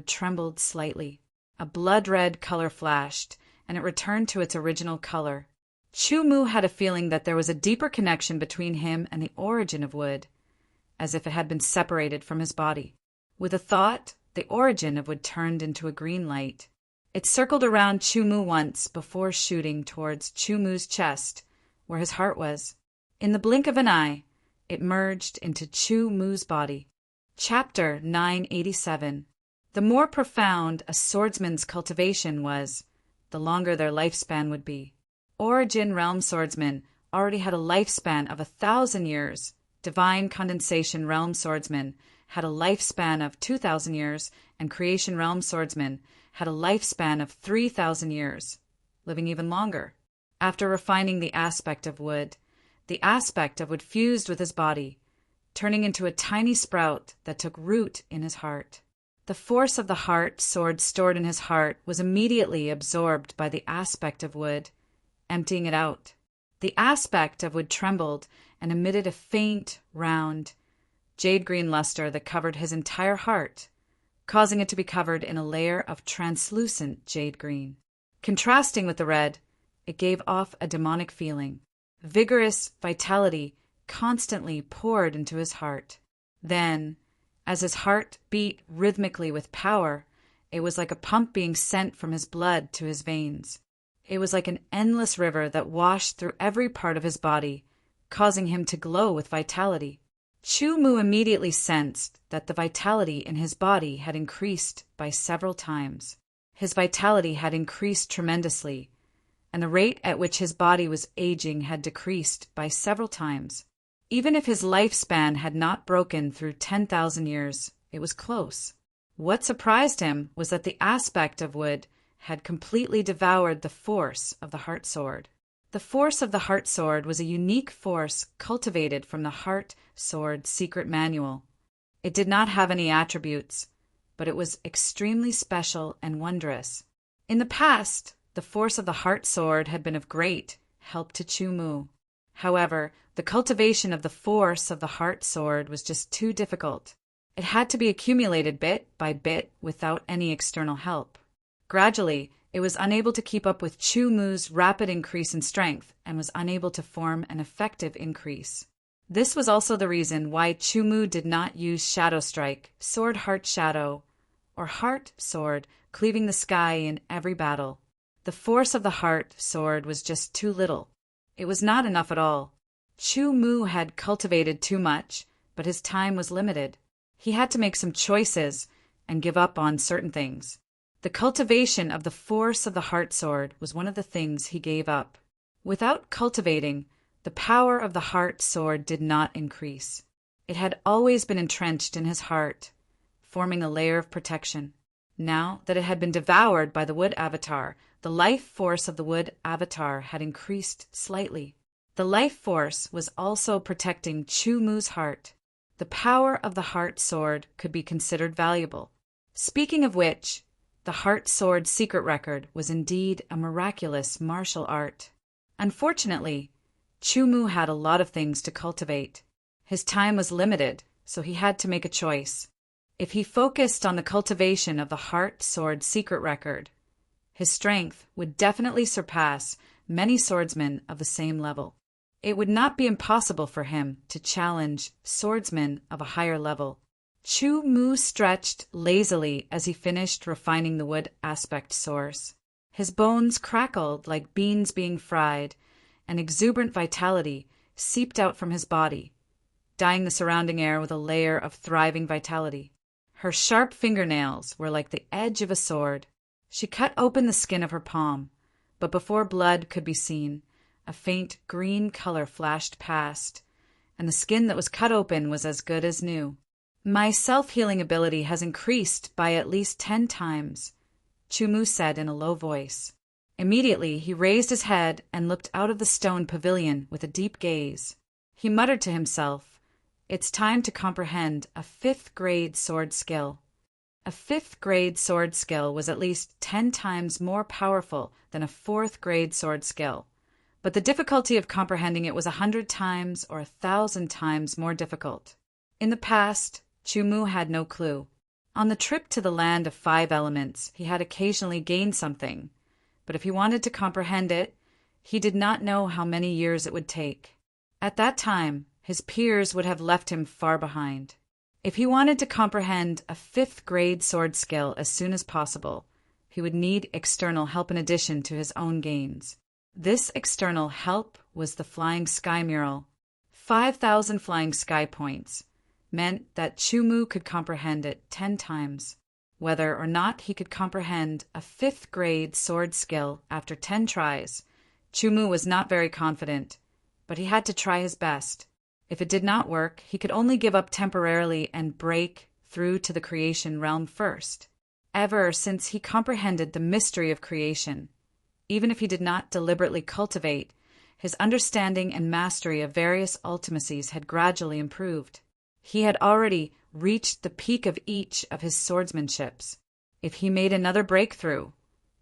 trembled slightly. A blood-red color flashed, and it returned to its original color. Chu Mu had a feeling that there was a deeper connection between him and the origin of wood, as if it had been separated from his body. With a thought, the origin of wood turned into a green light. It circled around Chu Mu once before shooting towards Chu Mu's chest, where his heart was. In the blink of an eye, it merged into Chu Mu's body. Chapter 987. The more profound a swordsman's cultivation was, the longer their lifespan would be. Origin Realm Swordsman already had a lifespan of 1,000 years. Divine Condensation Realm Swordsman had a lifespan of 2,000 years, and Creation Realm Swordsman had a lifespan of 3,000 years, living even longer. After refining the aspect of wood fused with his body, turning into a tiny sprout that took root in his heart. The force of the heart sword stored in his heart was immediately absorbed by the aspect of wood, emptying it out. The aspect of wood trembled and emitted a faint, round, jade-green luster that covered his entire heart, causing it to be covered in a layer of translucent jade-green. Contrasting with the red, it gave off a demonic feeling. Vigorous vitality constantly poured into his heart. Then, as his heart beat rhythmically with power, it was like a pump being sent from his blood to his veins. It was like an endless river that washed through every part of his body, causing him to glow with vitality. Chu Mu immediately sensed that the vitality in his body had increased by several times. His vitality had increased tremendously, and the rate at which his body was aging had decreased by several times. Even if his lifespan had not broken through 10,000 years, it was close. What surprised him was that the aspect of wood had completely devoured the force of the heart sword. The force of the heart sword was a unique force cultivated from the heart sword secret manual. It did not have any attributes, but it was extremely special and wondrous. In the past, the force of the heart sword had been of great help to Chu Mu. However, the cultivation of the force of the heart sword was just too difficult. It had to be accumulated bit by bit without any external help. Gradually, it was unable to keep up with Chu Mu's rapid increase in strength and was unable to form an effective increase. This was also the reason why Chu Mu did not use Shadow Strike, Sword Heart Shadow, or Heart Sword, cleaving the sky in every battle. The force of the heart sword was just too little. It was not enough at all. Chu Mu had cultivated too much, but his time was limited. He had to make some choices and give up on certain things. The cultivation of the force of the heart sword was one of the things he gave up. Without cultivating, the power of the heart sword did not increase. It had always been entrenched in his heart, forming a layer of protection. Now that it had been devoured by the wood avatar, the life force of the wood avatar had increased slightly. The life force was also protecting Chu Mu's heart. The power of the heart sword could be considered valuable. Speaking of which, the heart sword secret record was indeed a miraculous martial art. Unfortunately, Chu Mu had a lot of things to cultivate. His time was limited, so he had to make a choice. If he focused on the cultivation of the heart sword secret record, his strength would definitely surpass many swordsmen of the same level. It would not be impossible for him to challenge swordsmen of a higher level. Chu Mu stretched lazily as he finished refining the wood aspect source. His bones crackled like beans being fried, and exuberant vitality seeped out from his body, dyeing the surrounding air with a layer of thriving vitality. Her sharp fingernails were like the edge of a sword. She cut open the skin of her palm, but before blood could be seen, a faint green color flashed past, and the skin that was cut open was as good as new. My self-healing ability has increased by at least 10 times, Chu Mu said in a low voice. Immediately, he raised his head and looked out of the stone pavilion with a deep gaze. He muttered to himself, "It's time to comprehend a 5th grade sword skill." A 5th grade sword skill was at least 10 times more powerful than a 4th grade sword skill, but the difficulty of comprehending it was 100 times or 1,000 times more difficult. In the past, Chu Mu had no clue. On the trip to the land of 5 elements, he had occasionally gained something, but if he wanted to comprehend it, he did not know how many years it would take. At that time, his peers would have left him far behind. If he wanted to comprehend a 5th-grade sword skill as soon as possible, he would need external help in addition to his own gains. This external help was the Flying Sky Mural. 5,000 flying sky points meant that Chumu could comprehend it 10 times. Whether or not he could comprehend a 5th-grade sword skill after 10 tries, Chumu was not very confident, but he had to try his best. If it did not work, he could only give up temporarily and break through to the creation realm first. Ever since he comprehended the mystery of creation, even if he did not deliberately cultivate, his understanding and mastery of various ultimacies had gradually improved. He had already reached the peak of each of his swordsmanships. If he made another breakthrough,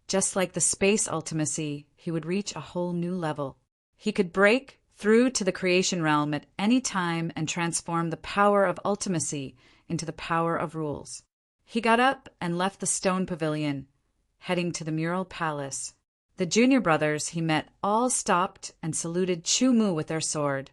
just like the space ultimacy, he would reach a whole new level. He could break through to the creation realm at any time and transform the power of ultimacy into the power of rules. He got up and left the stone pavilion, heading to the mural palace. The junior brothers he met all stopped and saluted Chumu with their sword,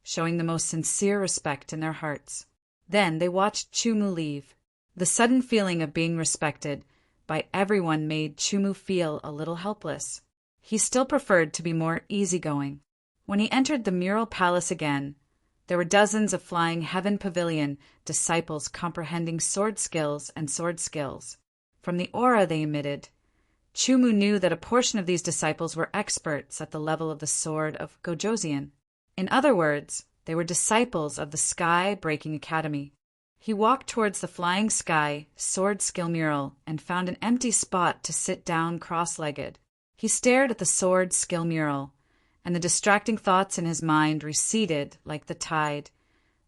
showing the most sincere respect in their hearts. Then they watched Chumu leave. The sudden feeling of being respected by everyone made Chumu feel a little helpless. He still preferred to be more easygoing. When he entered the mural palace again, there were dozens of flying heaven pavilion disciples comprehending sword skills and sword skills. From the aura they emitted, Chumu knew that a portion of these disciples were experts at the level of the sword of Gojosian. In other words, they were disciples of the Sky Breaking Academy. He walked towards the flying sky sword skill mural and found an empty spot to sit down cross-legged. He stared at the sword skill mural, and the distracting thoughts in his mind receded like the tide,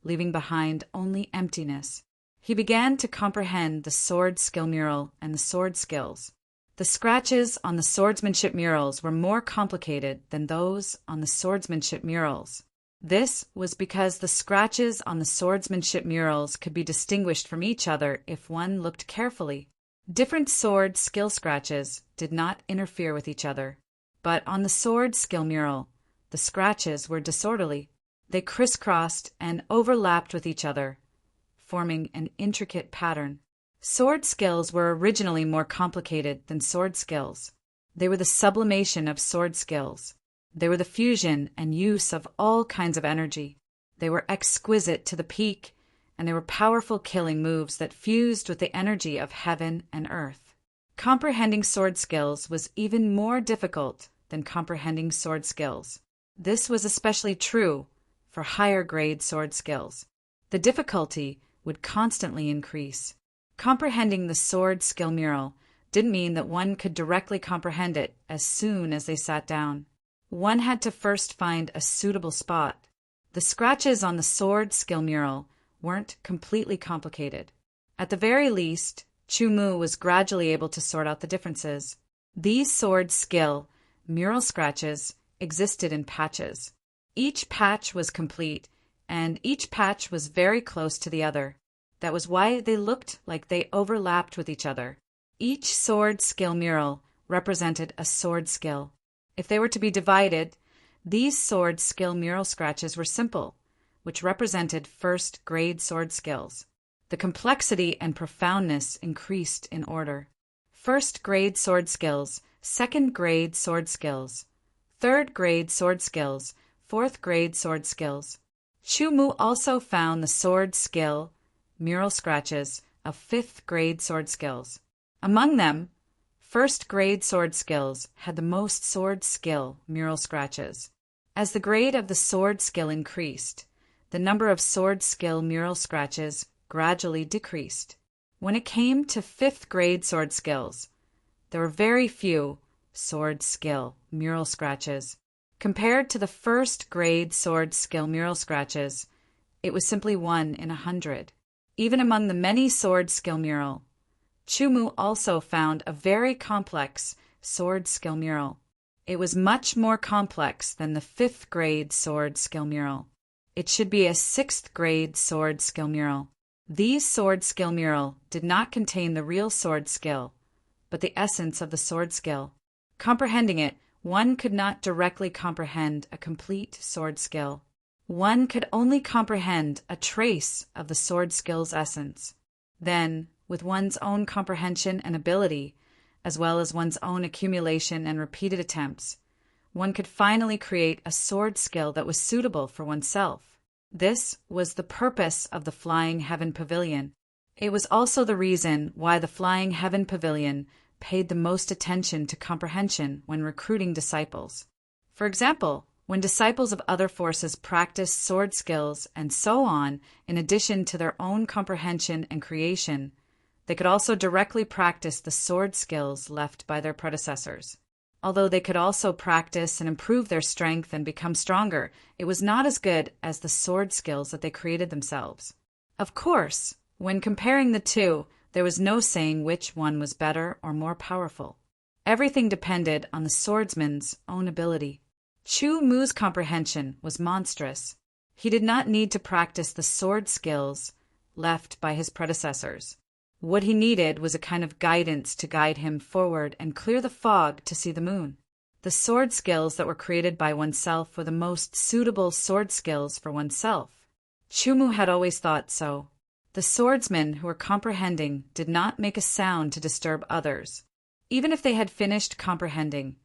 leaving behind only emptiness. He began to comprehend the sword skill mural and the sword skills. The scratches on the swordsmanship murals were more complicated than those on the swordsmanship murals. This was because the scratches on the swordsmanship murals could be distinguished from each other if one looked carefully. Different sword skill scratches did not interfere with each other, but on the sword skill mural, the scratches were disorderly. They crisscrossed and overlapped with each other, forming an intricate pattern. Sword skills were originally more complicated than sword skills. They were the sublimation of sword skills. They were the fusion and use of all kinds of energy. They were exquisite to the peak, and they were powerful killing moves that fused with the energy of heaven and earth. Comprehending sword skills was even more difficult than comprehending sword skills. This was especially true for higher grade sword skills. The difficulty would constantly increase. Comprehending the sword skill mural didn't mean that one could directly comprehend it as soon as they sat down. One had to first find a suitable spot. The scratches on the sword skill mural weren't completely complicated. At the very least, Chumu was gradually able to sort out the differences. These sword skill mural scratches existed in patches. Each patch was complete, and each patch was very close to the other. That was why they looked like they overlapped with each other. Each sword skill mural represented a sword skill. If they were to be divided, these sword skill mural scratches were simple, which represented first-grade sword skills. The complexity and profoundness increased in order. First-grade sword skills, second-grade sword skills, third-grade sword skills, fourth-grade sword skills. Chumu also found the sword skill mural scratches of fifth-grade sword skills. Among them, first-grade sword skills had the most sword skill mural scratches. As the grade of the sword skill increased, the number of sword skill mural scratches gradually decreased. When it came to fifth-grade sword skills, there were very few sword skill mural scratches. Compared to the first-grade sword skill mural scratches, it was simply 1 in 100. Even among the many sword skill mural, Chumu also found a very complex sword skill mural. It was much more complex than the fifth-grade sword skill mural. It should be a sixth-grade sword skill mural. These sword skill mural did not contain the real sword skill, but the essence of the sword skill. Comprehending it, one could not directly comprehend a complete sword skill. One could only comprehend a trace of the sword skill's essence. Then, with one's own comprehension and ability, as well as one's own accumulation and repeated attempts, one could finally create a sword skill that was suitable for oneself. This was the purpose of the Flying Heaven Pavilion. It was also the reason why the Flying Heaven Pavilion paid the most attention to comprehension when recruiting disciples. For example, when disciples of other forces practiced sword skills and so on, in addition to their own comprehension and creation, they could also directly practice the sword skills left by their predecessors. Although they could also practice and improve their strength and become stronger, it was not as good as the sword skills that they created themselves. Of course, when comparing the two, there was no saying which one was better or more powerful. Everything depended on the swordsman's own ability. Chu Mu's comprehension was monstrous. He did not need to practice the sword skills left by his predecessors. What he needed was a kind of guidance to guide him forward and clear the fog to see the moon. The sword skills that were created by oneself were the most suitable sword skills for oneself. Chu Mu had always thought so. The swordsmen who were comprehending did not make a sound to disturb others. Even if they had finished comprehending,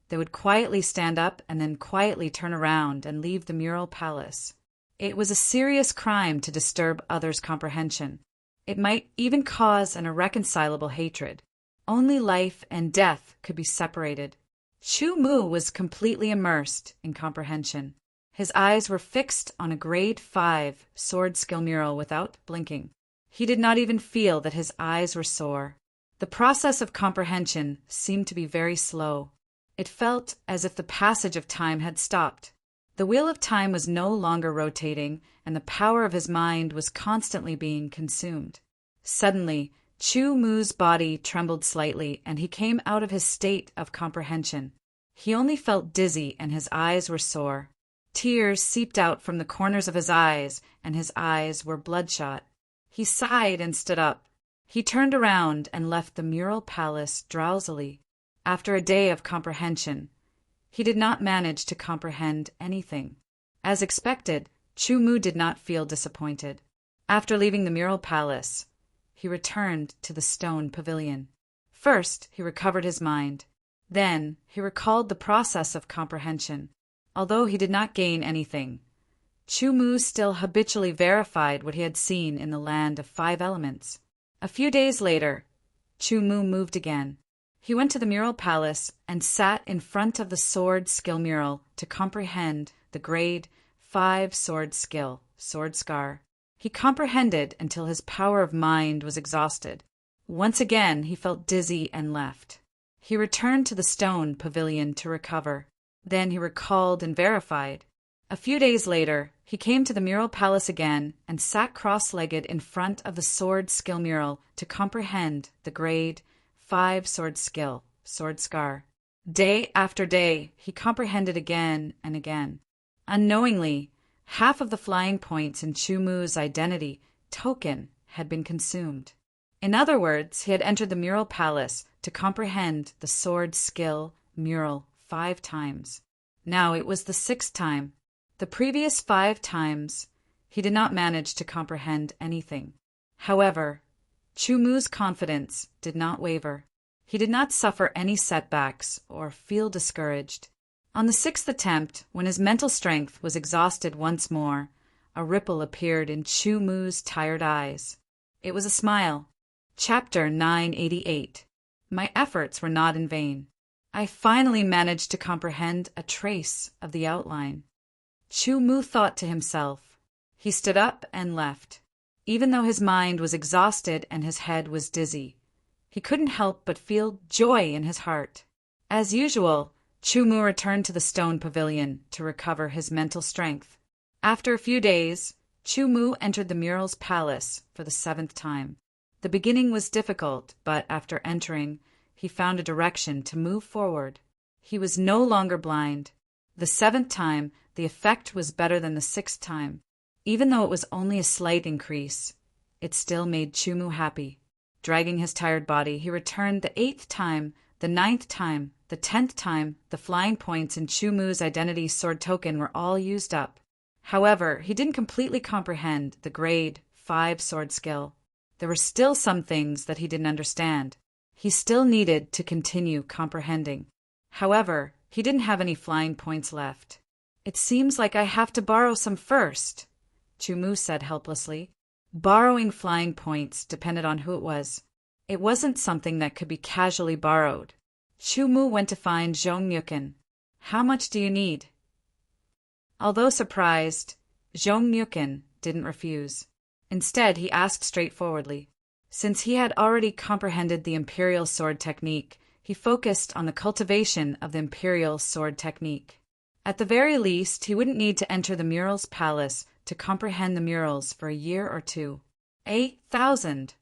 they would quietly stand up and then quietly turn around and leave the mural palace. It was a serious crime to disturb others' comprehension. It might even cause an irreconcilable hatred. Only life and death could be separated. Chu Mu was completely immersed in comprehension. His eyes were fixed on a grade 5 sword skill mural without blinking. He did not even feel that his eyes were sore. The process of comprehension seemed to be very slow. It felt as if the passage of time had stopped. The wheel of time was no longer rotating, and the power of his mind was constantly being consumed. Suddenly, Chu Mu's body trembled slightly, and he came out of his state of comprehension. He only felt dizzy, and his eyes were sore. Tears seeped out from the corners of his eyes, and his eyes were bloodshot. He sighed and stood up. He turned around and left the mural palace drowsily. After a day of comprehension, he did not manage to comprehend anything. As expected, Chu Mu did not feel disappointed. After leaving the mural palace, he returned to the stone pavilion. First, he recovered his mind. Then, he recalled the process of comprehension. Although he did not gain anything, Chu Mu still habitually verified what he had seen in the land of 5 elements. A few days later, Chu Mu moved again. He went to the mural palace and sat in front of the sword skill mural to comprehend the grade 5 sword skill, sword scar. He comprehended until his power of mind was exhausted. Once again, he felt dizzy and left. He returned to the stone pavilion to recover. Then he recalled and verified. A few days later, he came to the mural palace again and sat cross-legged in front of the sword skill mural to comprehend the grade 5 sword skill, sword scar. Day after day, he comprehended again and again. Unknowingly, half of the flying points in Chu Mu's identity token had been consumed. In other words, he had entered the mural palace to comprehend the sword skill mural 5 times. Now it was the 6th time. The previous 5 times, he did not manage to comprehend anything. However, Chu Mu's confidence did not waver. He did not suffer any setbacks or feel discouraged. On the 6th attempt, when his mental strength was exhausted once more, a ripple appeared in Chu Mu's tired eyes. It was a smile. Chapter 988. My efforts were not in vain. I finally managed to comprehend a trace of the outline. Chu Mu thought to himself. He stood up and left. Even though his mind was exhausted and his head was dizzy, he couldn't help but feel joy in his heart. As usual, Chu Mu returned to the stone pavilion to recover his mental strength. After a few days, Chu Mu entered the mural's palace for the 7th time. The beginning was difficult, but after entering, he found a direction to move forward. He was no longer blind. The 7th time, the effect was better than the 6th time. Even though it was only a slight increase, It still made Chumu happy. Dragging his tired body, he returned the 8th time, the 9th time, the 10th time. The flying points in Chumu's identity sword token were all used up. However, he didn't completely comprehend the grade 5 sword skill. There were still some things that he didn't understand. He still needed to continue comprehending. However, he didn't have any flying points left. "It seems like I have to borrow some first," Chumu said helplessly. Borrowing flying points depended on who it was. It wasn't something that could be casually borrowed. Chumu went to find Zhongyukin. "How much do you need?" Although surprised, Zhongyukin didn't refuse. Instead, he asked straightforwardly. Since he had already comprehended the imperial sword technique, he focused on the cultivation of the imperial sword technique. At the very least, he wouldn't need to enter the mural's palace to comprehend the murals for a year or two. 1,000,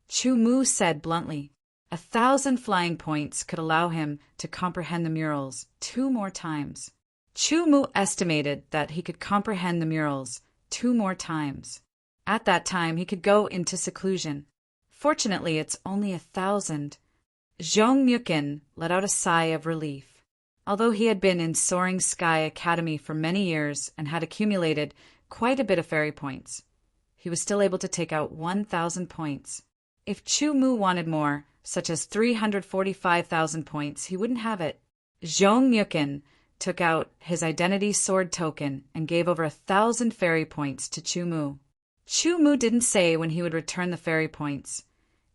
Chumu said bluntly. 1,000 flying points could allow him to comprehend the murals 2 more times. Chumu estimated that he could comprehend the murals 2 more times. At that time, he could go into seclusion. Fortunately, it's only 1,000. Zhongyukin let out a sigh of relief. Although he had been in Soaring Sky Academy for many years and had accumulated quite a bit of fairy points, he was still able to take out 1,000 points. If Chumu wanted more, such as 345,000 points, he wouldn't have it. Zhongyukin took out his identity sword token and gave over 1,000 fairy points to Chumu. Chumu didn't say when he would return the fairy points,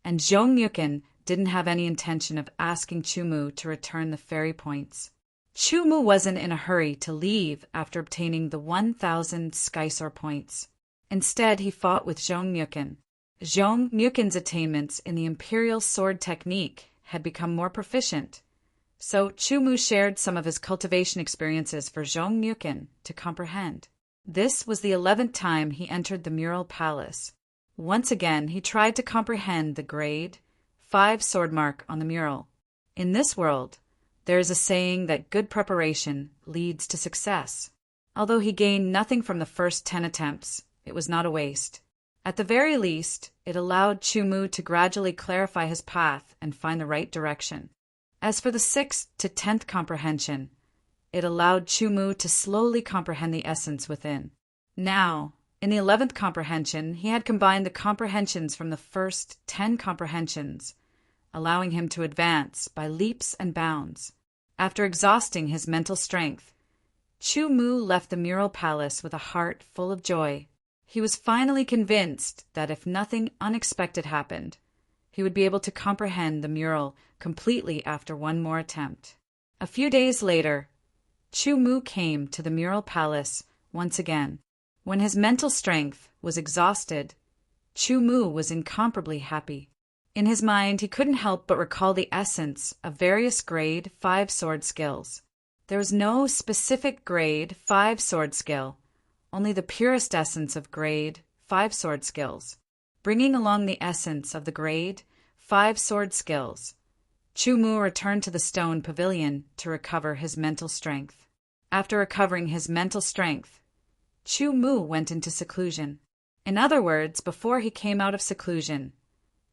and Zhongyukin didn't have any intention of asking Chumu to return the fairy points. Chumu wasn't in a hurry to leave after obtaining the 1,000 Skysor points. Instead, he fought with Zhongyukin. Zhongyukin's attainments in the imperial sword technique had become more proficient, so Chumu shared some of his cultivation experiences for Zhongyukin to comprehend. This was the 11th time he entered the mural palace. Once again, he tried to comprehend the grade 5 sword mark on the mural. In this world, there is a saying that good preparation leads to success. Although he gained nothing from the first 10 attempts, it was not a waste. At the very least, it allowed Chumu to gradually clarify his path and find the right direction. As for the 6th to 10th comprehension, it allowed Chumu to slowly comprehend the essence within. Now, in the 11th comprehension, he had combined the comprehensions from the first 10 comprehensions, allowing him to advance by leaps and bounds. After exhausting his mental strength, Chumu left the mural palace with a heart full of joy. He was finally convinced that if nothing unexpected happened, he would be able to comprehend the mural completely after one more attempt. A few days later, Chumu came to the mural palace once again. When his mental strength was exhausted, Chumu was incomparably happy. In his mind, he couldn't help but recall the essence of various grade 5 sword skills. There was no specific grade 5 sword skill, only the purest essence of grade 5 sword skills. Bringing along the essence of the grade 5 sword skills, Chumu returned to the stone pavilion to recover his mental strength. After recovering his mental strength, Chumu went into seclusion. In other words, before he came out of seclusion,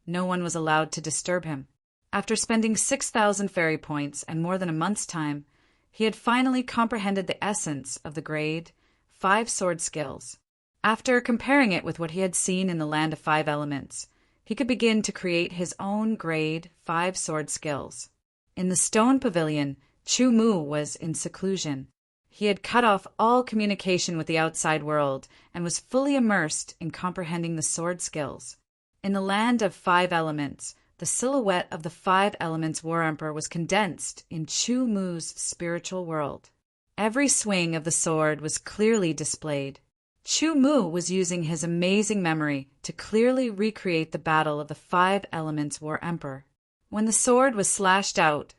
no one was allowed to disturb him. After spending 6,000 fairy points and more than a month's time, he had finally comprehended the essence of the grade 5 sword skills. After comparing it with what he had seen in the Land of 5 Elements, he could begin to create his own grade 5 sword skills. In the stone pavilion, Chumu was in seclusion. He had cut off all communication with the outside world and was fully immersed in comprehending the sword skills. In the Land of 5 Elements, the silhouette of the 5 Elements War Emperor was condensed in Chumu's spiritual world. Every swing of the sword was clearly displayed. Chumu was using his amazing memory to clearly recreate the battle of the 5 Elements War Emperor. When the sword was slashed out,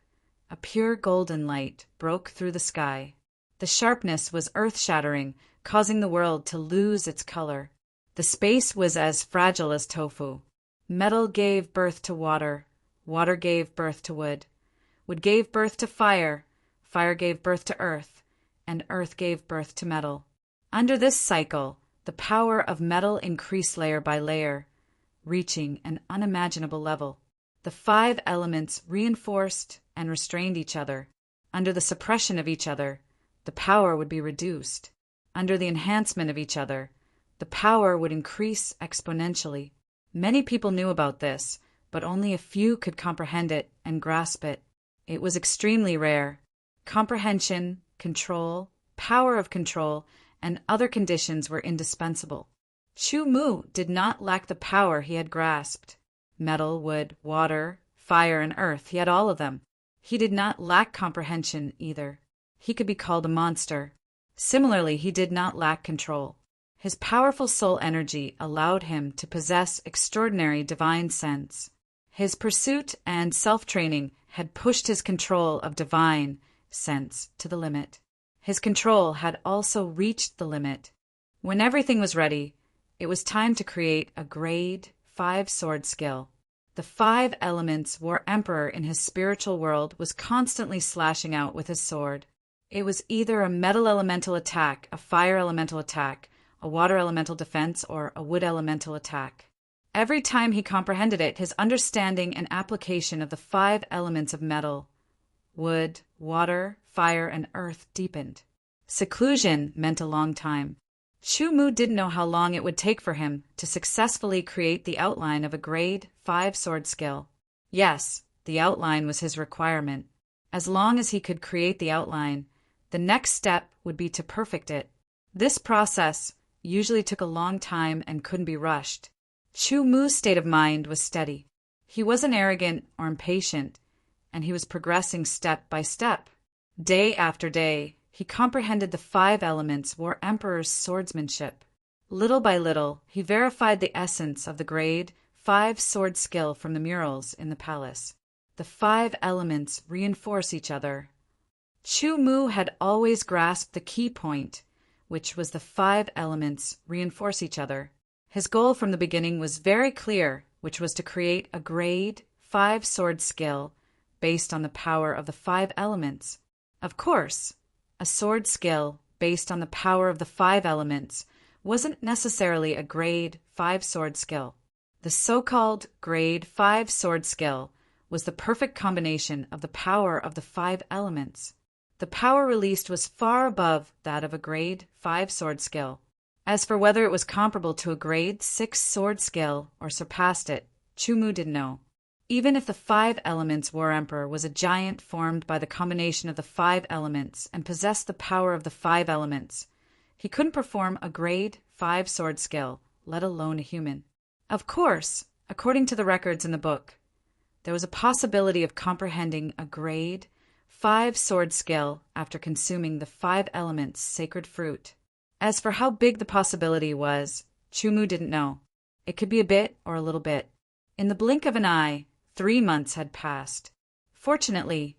a pure golden light broke through the sky. The sharpness was earth-shattering, causing the world to lose its color. The space was as fragile as tofu. Metal gave birth to water, water gave birth to wood, wood gave birth to fire, fire gave birth to earth, and earth gave birth to metal. Under this cycle, the power of metal increased layer by layer. reaching an unimaginable level. The 5 elements reinforced and restrained each other. Under the suppression of each other, the power would be reduced. Under the enhancement of each other, the power would increase exponentially. Many people knew about this, but only a few could comprehend it and grasp it. It was extremely rare. Comprehension, control, power of control, and other conditions were indispensable. Chu Mu did not lack the power he had grasped. Metal, wood, water, fire, and earth, he had all of them. He did not lack comprehension either. He could be called a monster. Similarly, he did not lack control. His powerful soul energy allowed him to possess extraordinary divine sense. His pursuit and self-training had pushed his control of divine sense to the limit. His control had also reached the limit. When everything was ready, it was time to create a grade 5 sword skill. The 5 elements war emperor in his spiritual world was constantly slashing out with his sword. It was either a metal elemental attack, a fire elemental attack, a water elemental defense, or a wood elemental attack. Every time he comprehended it, his understanding and application of the 5 elements of metal, wood, water, fire, and earth deepened. Seclusion meant a long time. Chu Mu didn't know how long it would take for him to successfully create the outline of a grade 5 sword skill. Yes, the outline was his requirement. As long as he could create the outline, the next step would be to perfect it. This process usually took a long time and couldn't be rushed. Chu Mu's state of mind was steady. He wasn't arrogant or impatient, and he was progressing step by step. Day after day, he comprehended the 5 elements war emperor's swordsmanship. Little by little, he verified the essence of the grade 5 sword skill from the murals in the palace. The 5 elements reinforce each other. Chu Mu had always grasped the key point, which was the 5 elements reinforce each other. His goal from the beginning was very clear, which was to create a grade 5 sword skill based on the power of the 5 elements. Of course, a sword skill based on the power of the 5 elements wasn't necessarily a grade 5 sword skill. The so-called grade 5 sword skill was the perfect combination of the power of the 5 elements. The power released was far above that of a grade 5 sword skill. As for whether it was comparable to a grade 6 sword skill or surpassed it, Chu Mu didn't know. Even if the 5 elements war emperor was a giant formed by the combination of the 5 elements and possessed the power of the 5 elements, he couldn't perform a grade 5 sword skill, let alone a human. Of course, according to the records in the book, there was a possibility of comprehending a grade 5 sword skill after consuming the 5 elements sacred fruit. As for how big the possibility was, Chu Mu didn't know. It could be a bit or a little bit. In the blink of an eye, 3 months had passed. Fortunately,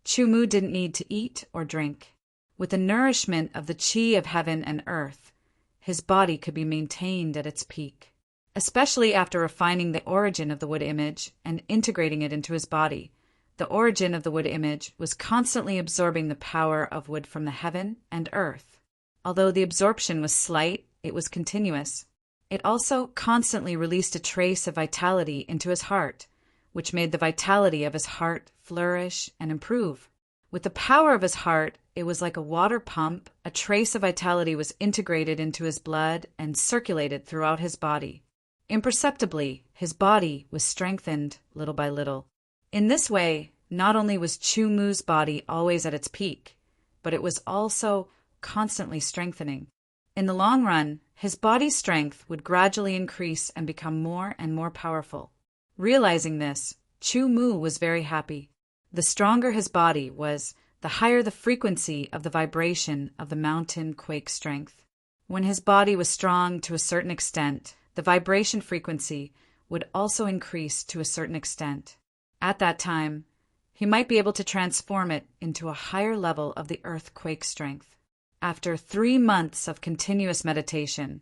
Chu Mu didn't need to eat or drink. With the nourishment of the qi of heaven and earth, his body could be maintained at its peak. Especially after refining the origin of the wood image and integrating it into his body, the origin of the wood image was constantly absorbing the power of wood from the heaven and earth. Although the absorption was slight, it was continuous. It also constantly released a trace of vitality into his heart, which made the vitality of his heart flourish and improve. With the power of his heart, it was like a water pump. A trace of vitality was integrated into his blood and circulated throughout his body. Imperceptibly, his body was strengthened little by little. In this way, not only was Chu Mu's body always at its peak, but it was also constantly strengthening. In the long run, his body's strength would gradually increase and become more and more powerful. Realizing this, Chu Mu was very happy. The stronger his body was, the higher the frequency of the vibration of the mountain quake strength. When his body was strong to a certain extent, the vibration frequency would also increase to a certain extent. At that time, he might be able to transform it into a higher level of the earthquake strength. After 3 months of continuous meditation,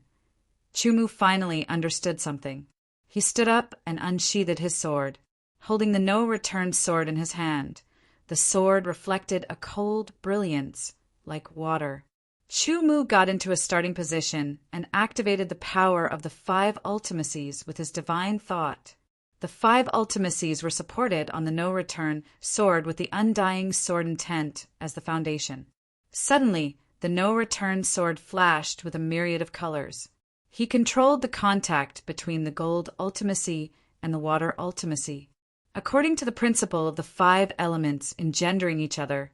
Chu Mu finally understood something. He stood up and unsheathed his sword. Holding the no-return sword in his hand, the sword reflected a cold brilliance like water. Chu Mu got into a starting position and activated the power of the 5 ultimacies with his divine thought. The 5 ultimacies were supported on the no-return sword with the undying sword intent as the foundation. Suddenly, the no-return sword flashed with a myriad of colors. He controlled the contact between the gold ultimacy and the water ultimacy. According to the principle of the 5 elements engendering each other,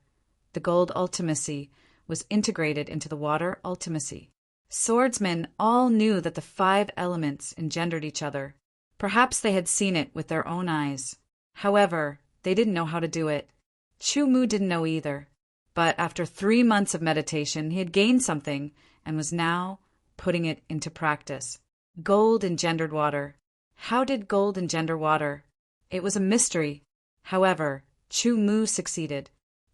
the gold ultimacy was integrated into the water ultimacy. Swordsmen all knew that the 5 elements engendered each other. Perhaps they had seen it with their own eyes. However, they didn't know how to do it. Chu Mu didn't know either. But after 3 months of meditation, he had gained something and was now putting it into practice. Gold engendered water. How did gold engender water? It was a mystery. However, Chu Mu succeeded.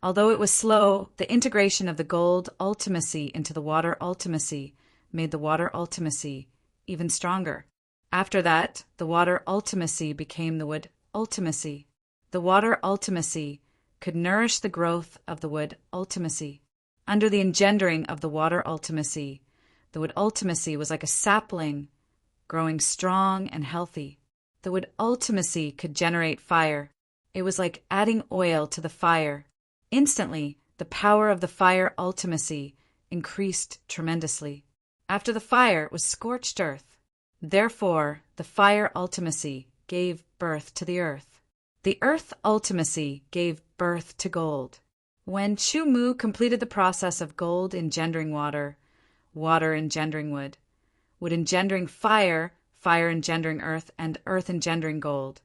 Although it was slow, the integration of the gold ultimacy into the water ultimacy made the water ultimacy even stronger. After that, the water ultimacy became the wood ultimacy. The water ultimacy could nourish the growth of the wood ultimacy. Under the engendering of the water ultimacy, the wood ultimacy was like a sapling, growing strong and healthy. The wood ultimacy could generate fire. It was like adding oil to the fire. Instantly, the power of the fire ultimacy increased tremendously. After the fire was scorched earth. Therefore, the fire ultimacy gave birth to the earth. The earth ultimacy gave birth to gold. When Chu Mu completed the process of gold engendering water, water engendering wood, wood engendering fire, fire engendering earth, and earth engendering gold,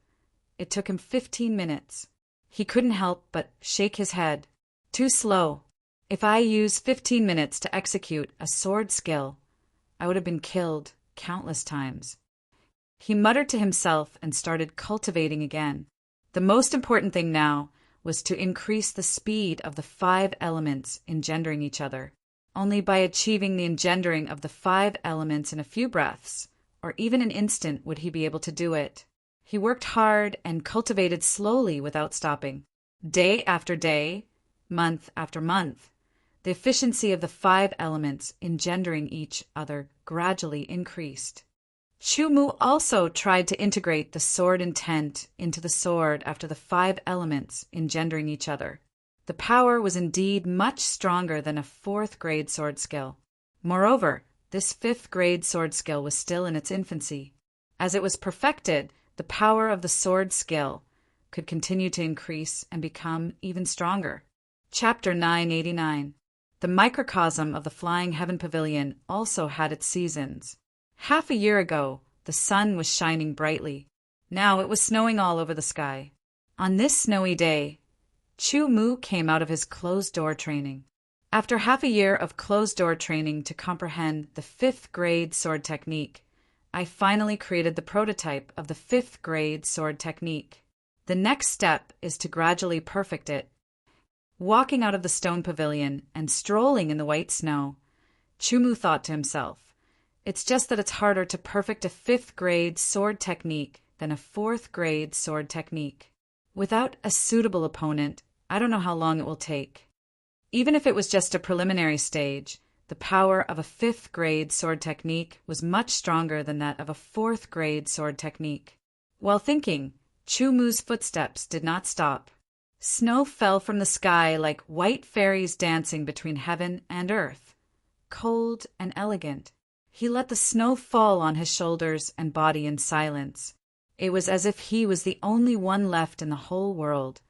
it took him 15 minutes. He couldn't help but shake his head. Too slow. If I used 15 minutes to execute a sword skill, I would have been killed countless times. He muttered to himself and started cultivating again. The most important thing now was to increase the speed of the 5 elements engendering each other. Only by achieving the engendering of the 5 elements in a few breaths, or even an instant, would he be able to do it. He worked hard and cultivated slowly without stopping. Day after day, month after month, the efficiency of the 5 elements engendering each other gradually increased. Chu Mu also tried to integrate the sword intent into the sword after the 5 elements engendering each other. The power was indeed much stronger than a 4th grade sword skill. Moreover, this 5th grade sword skill was still in its infancy. As it was perfected, the power of the sword skill could continue to increase and become even stronger. Chapter 989. The microcosm of the Flying Heaven Pavilion also had its seasons. Half a year ago, the sun was shining brightly. Now it was snowing all over the sky. On this snowy day, Chu Mu came out of his closed-door training. After half a year of closed-door training to comprehend the 5th grade sword technique, I finally created the prototype of the 5th grade sword technique. The next step is to gradually perfect it. Walking out of the stone pavilion and strolling in the white snow, Chu Mu thought to himself, it's just that it's harder to perfect a 5th grade sword technique than a 4th grade sword technique. Without a suitable opponent, I don't know how long it will take. Even if it was just a preliminary stage, the power of a 5th grade sword technique was much stronger than that of a 4th grade sword technique. While thinking, Chu Mu's footsteps did not stop. Snow fell from the sky like white fairies dancing between heaven and earth, cold and elegant. He let the snow fall on his shoulders and body in silence. It was as if he was the only one left in the whole world,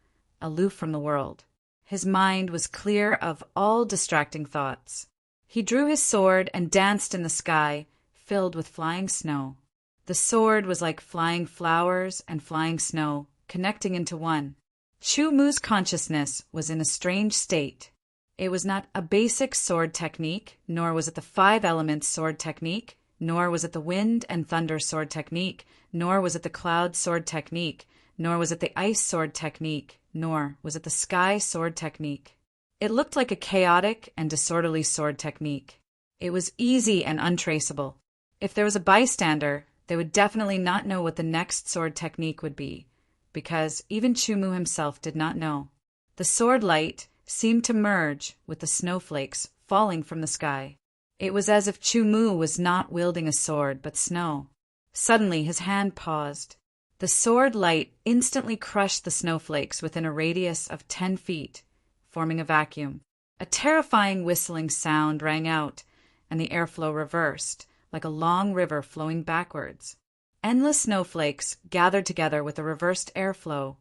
aloof from the world. His mind was clear of all distracting thoughts. He drew his sword and danced in the sky, filled with flying snow. The sword was like flying flowers and flying snow, connecting into one. Chu Mu's consciousness was in a strange state. It was not a basic sword technique, nor was it the 5 elements sword technique, nor was it the wind and thunder sword technique, nor was it the cloud sword technique, nor was it the ice sword technique, nor was it the sky sword technique. It looked like a chaotic and disorderly sword technique. It was easy and untraceable. If there was a bystander, they would definitely not know what the next sword technique would be, because even Chu Mu himself did not know. The sword light seemed to merge with the snowflakes falling from the sky. It was as if Chu Mu was not wielding a sword, but snow. Suddenly, his hand paused. The sword light instantly crushed the snowflakes within a radius of 10 feet, forming a vacuum. A terrifying whistling sound rang out, and the airflow reversed, like a long river flowing backwards. Endless snowflakes gathered together with a reversed airflow,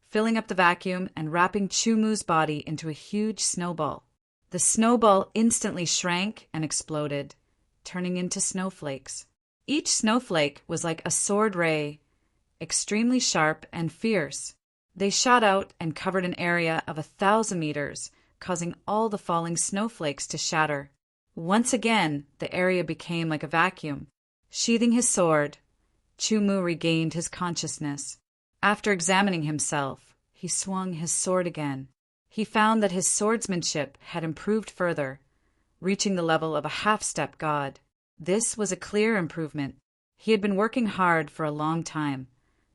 filling up the vacuum and wrapping Chu Mu's body into a huge snowball. The snowball instantly shrank and exploded, turning into snowflakes. Each snowflake was like a sword ray, extremely sharp and fierce. They shot out and covered an area of 1,000 meters, causing all the falling snowflakes to shatter. Once again, the area became like a vacuum. Sheathing his sword, Chu Mu regained his consciousness. After examining himself, he swung his sword again. He found that his swordsmanship had improved further, reaching the level of a half-step god. This was a clear improvement. He had been working hard for a long time,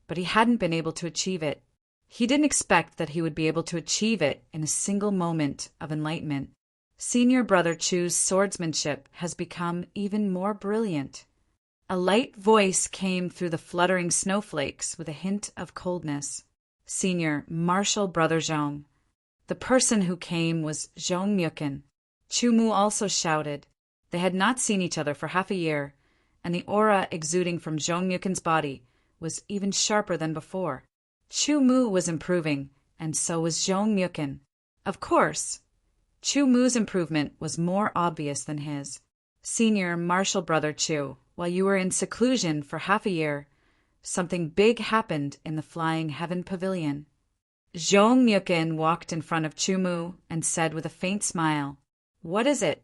but he hadn't been able to achieve it. He didn't expect that he would be able to achieve it in a single moment of enlightenment. Senior brother Chu's swordsmanship has become even more brilliant. A light voice came through the fluttering snowflakes with a hint of coldness. Senior Martial Brother Zhong. The person who came was Zhong Myukin. Chu Mu also shouted. They had not seen each other for half a year, and the aura exuding from Zhong Myukin's body was even sharper than before. Chu Mu was improving, and so was Zhong Myukin. Of course, Chu Mu's improvement was more obvious than his. Senior Martial Brother Chu, while you were in seclusion for half a year, something big happened in the Flying Heaven Pavilion. Zhong Myukin walked in front of Chu Mu and said with a faint smile, "What is it?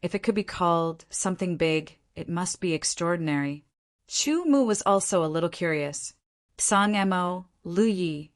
If it could be called something big, it must be extraordinary." Chu Mu was also a little curious. Tsang Mo, Lu Yi,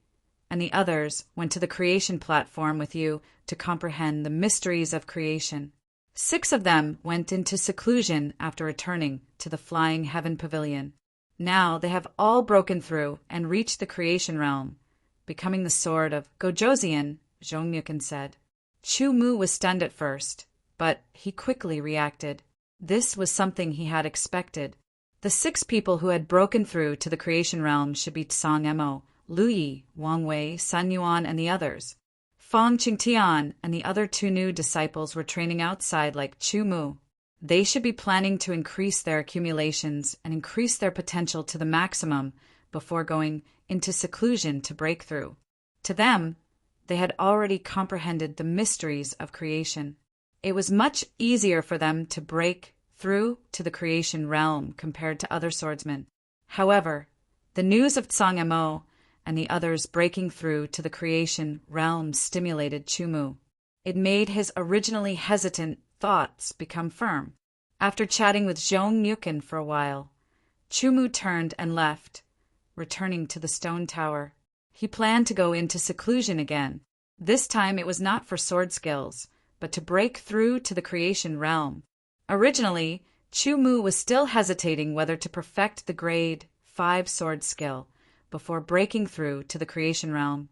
and the others went to the creation platform with you to comprehend the mysteries of creation. 6 of them went into seclusion after returning to the Flying Heaven Pavilion. Now they have all broken through and reached the creation realm, becoming the sword of Gojoseon, Zhong Myukin said. Chu Mu was stunned at first, but he quickly reacted. This was something he had expected. The 6 people who had broken through to the creation realm should be Tsang Mo, Lu Yi, Wang Wei, Sun Yuan, and the others. Fang Qingtian and the other 2 new disciples were training outside like Chu Mu. They should be planning to increase their accumulations and increase their potential to the maximum before going into seclusion to break through. To them, they had already comprehended the mysteries of creation. It was much easier for them to break through to the creation realm compared to other swordsmen. However, the news of Tsang Mo and the others breaking through to the creation realm stimulated Chu Mu. It made his originally hesitant thoughts become firm. After chatting with Zhong Myukin for a while, Chu Mu turned and left, returning to the stone tower. He planned to go into seclusion again. This time it was not for sword skills, but to break through to the creation realm. Originally, Chu Mu was still hesitating whether to perfect the grade 5 sword skill before breaking through to the creation realm,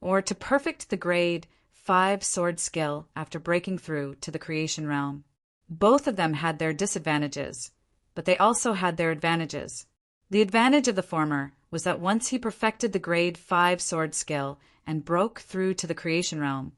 or to perfect the grade 5 sword skill after breaking through to the creation realm. Both of them had their disadvantages, but they also had their advantages. The advantage of the former was that once he perfected the grade 5 sword skill and broke through to the creation realm,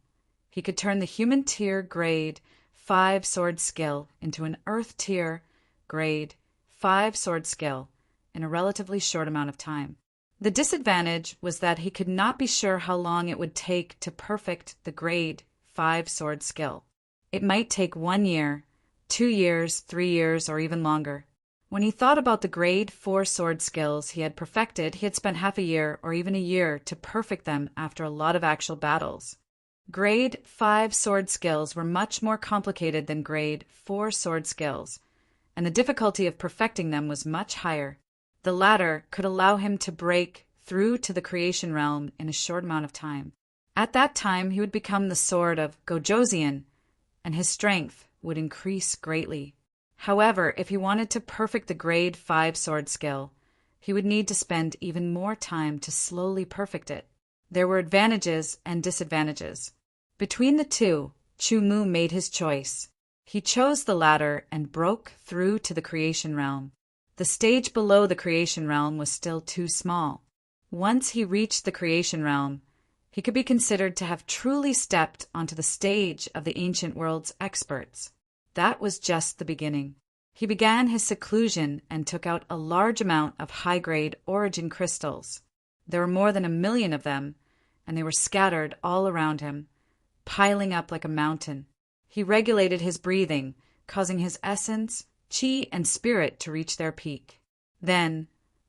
he could turn the human tier grade 5 sword skill into an earth tier grade 5 sword skill in a relatively short amount of time. The disadvantage was that he could not be sure how long it would take to perfect the grade 5 sword skill. It might take 1 year, 2 years, 3 years, or even longer. When he thought about the grade 4 sword skills he had perfected, he had spent half a year or even a year to perfect them after a lot of actual battles. Grade 5 sword skills were much more complicated than grade 4 sword skills, and the difficulty of perfecting them was much higher. The latter could allow him to break through to the creation realm in a short amount of time. At that time, he would become the sword of Gojoseon, and his strength would increase greatly. However, if he wanted to perfect the grade 5 sword skill, he would need to spend even more time to slowly perfect it. There were advantages and disadvantages. Between the two, Chu-mu made his choice. He chose the latter and broke through to the creation realm. The stage below the creation realm was still too small. Once he reached the creation realm, he could be considered to have truly stepped onto the stage of the ancient world's experts. That was just the beginning. He began his seclusion and took out a large amount of high-grade origin crystals. There were more than 1 million of them, and they were scattered all around him, piling up like a mountain. He regulated his breathing, causing his essence, chi, and spirit to reach their peak. Then,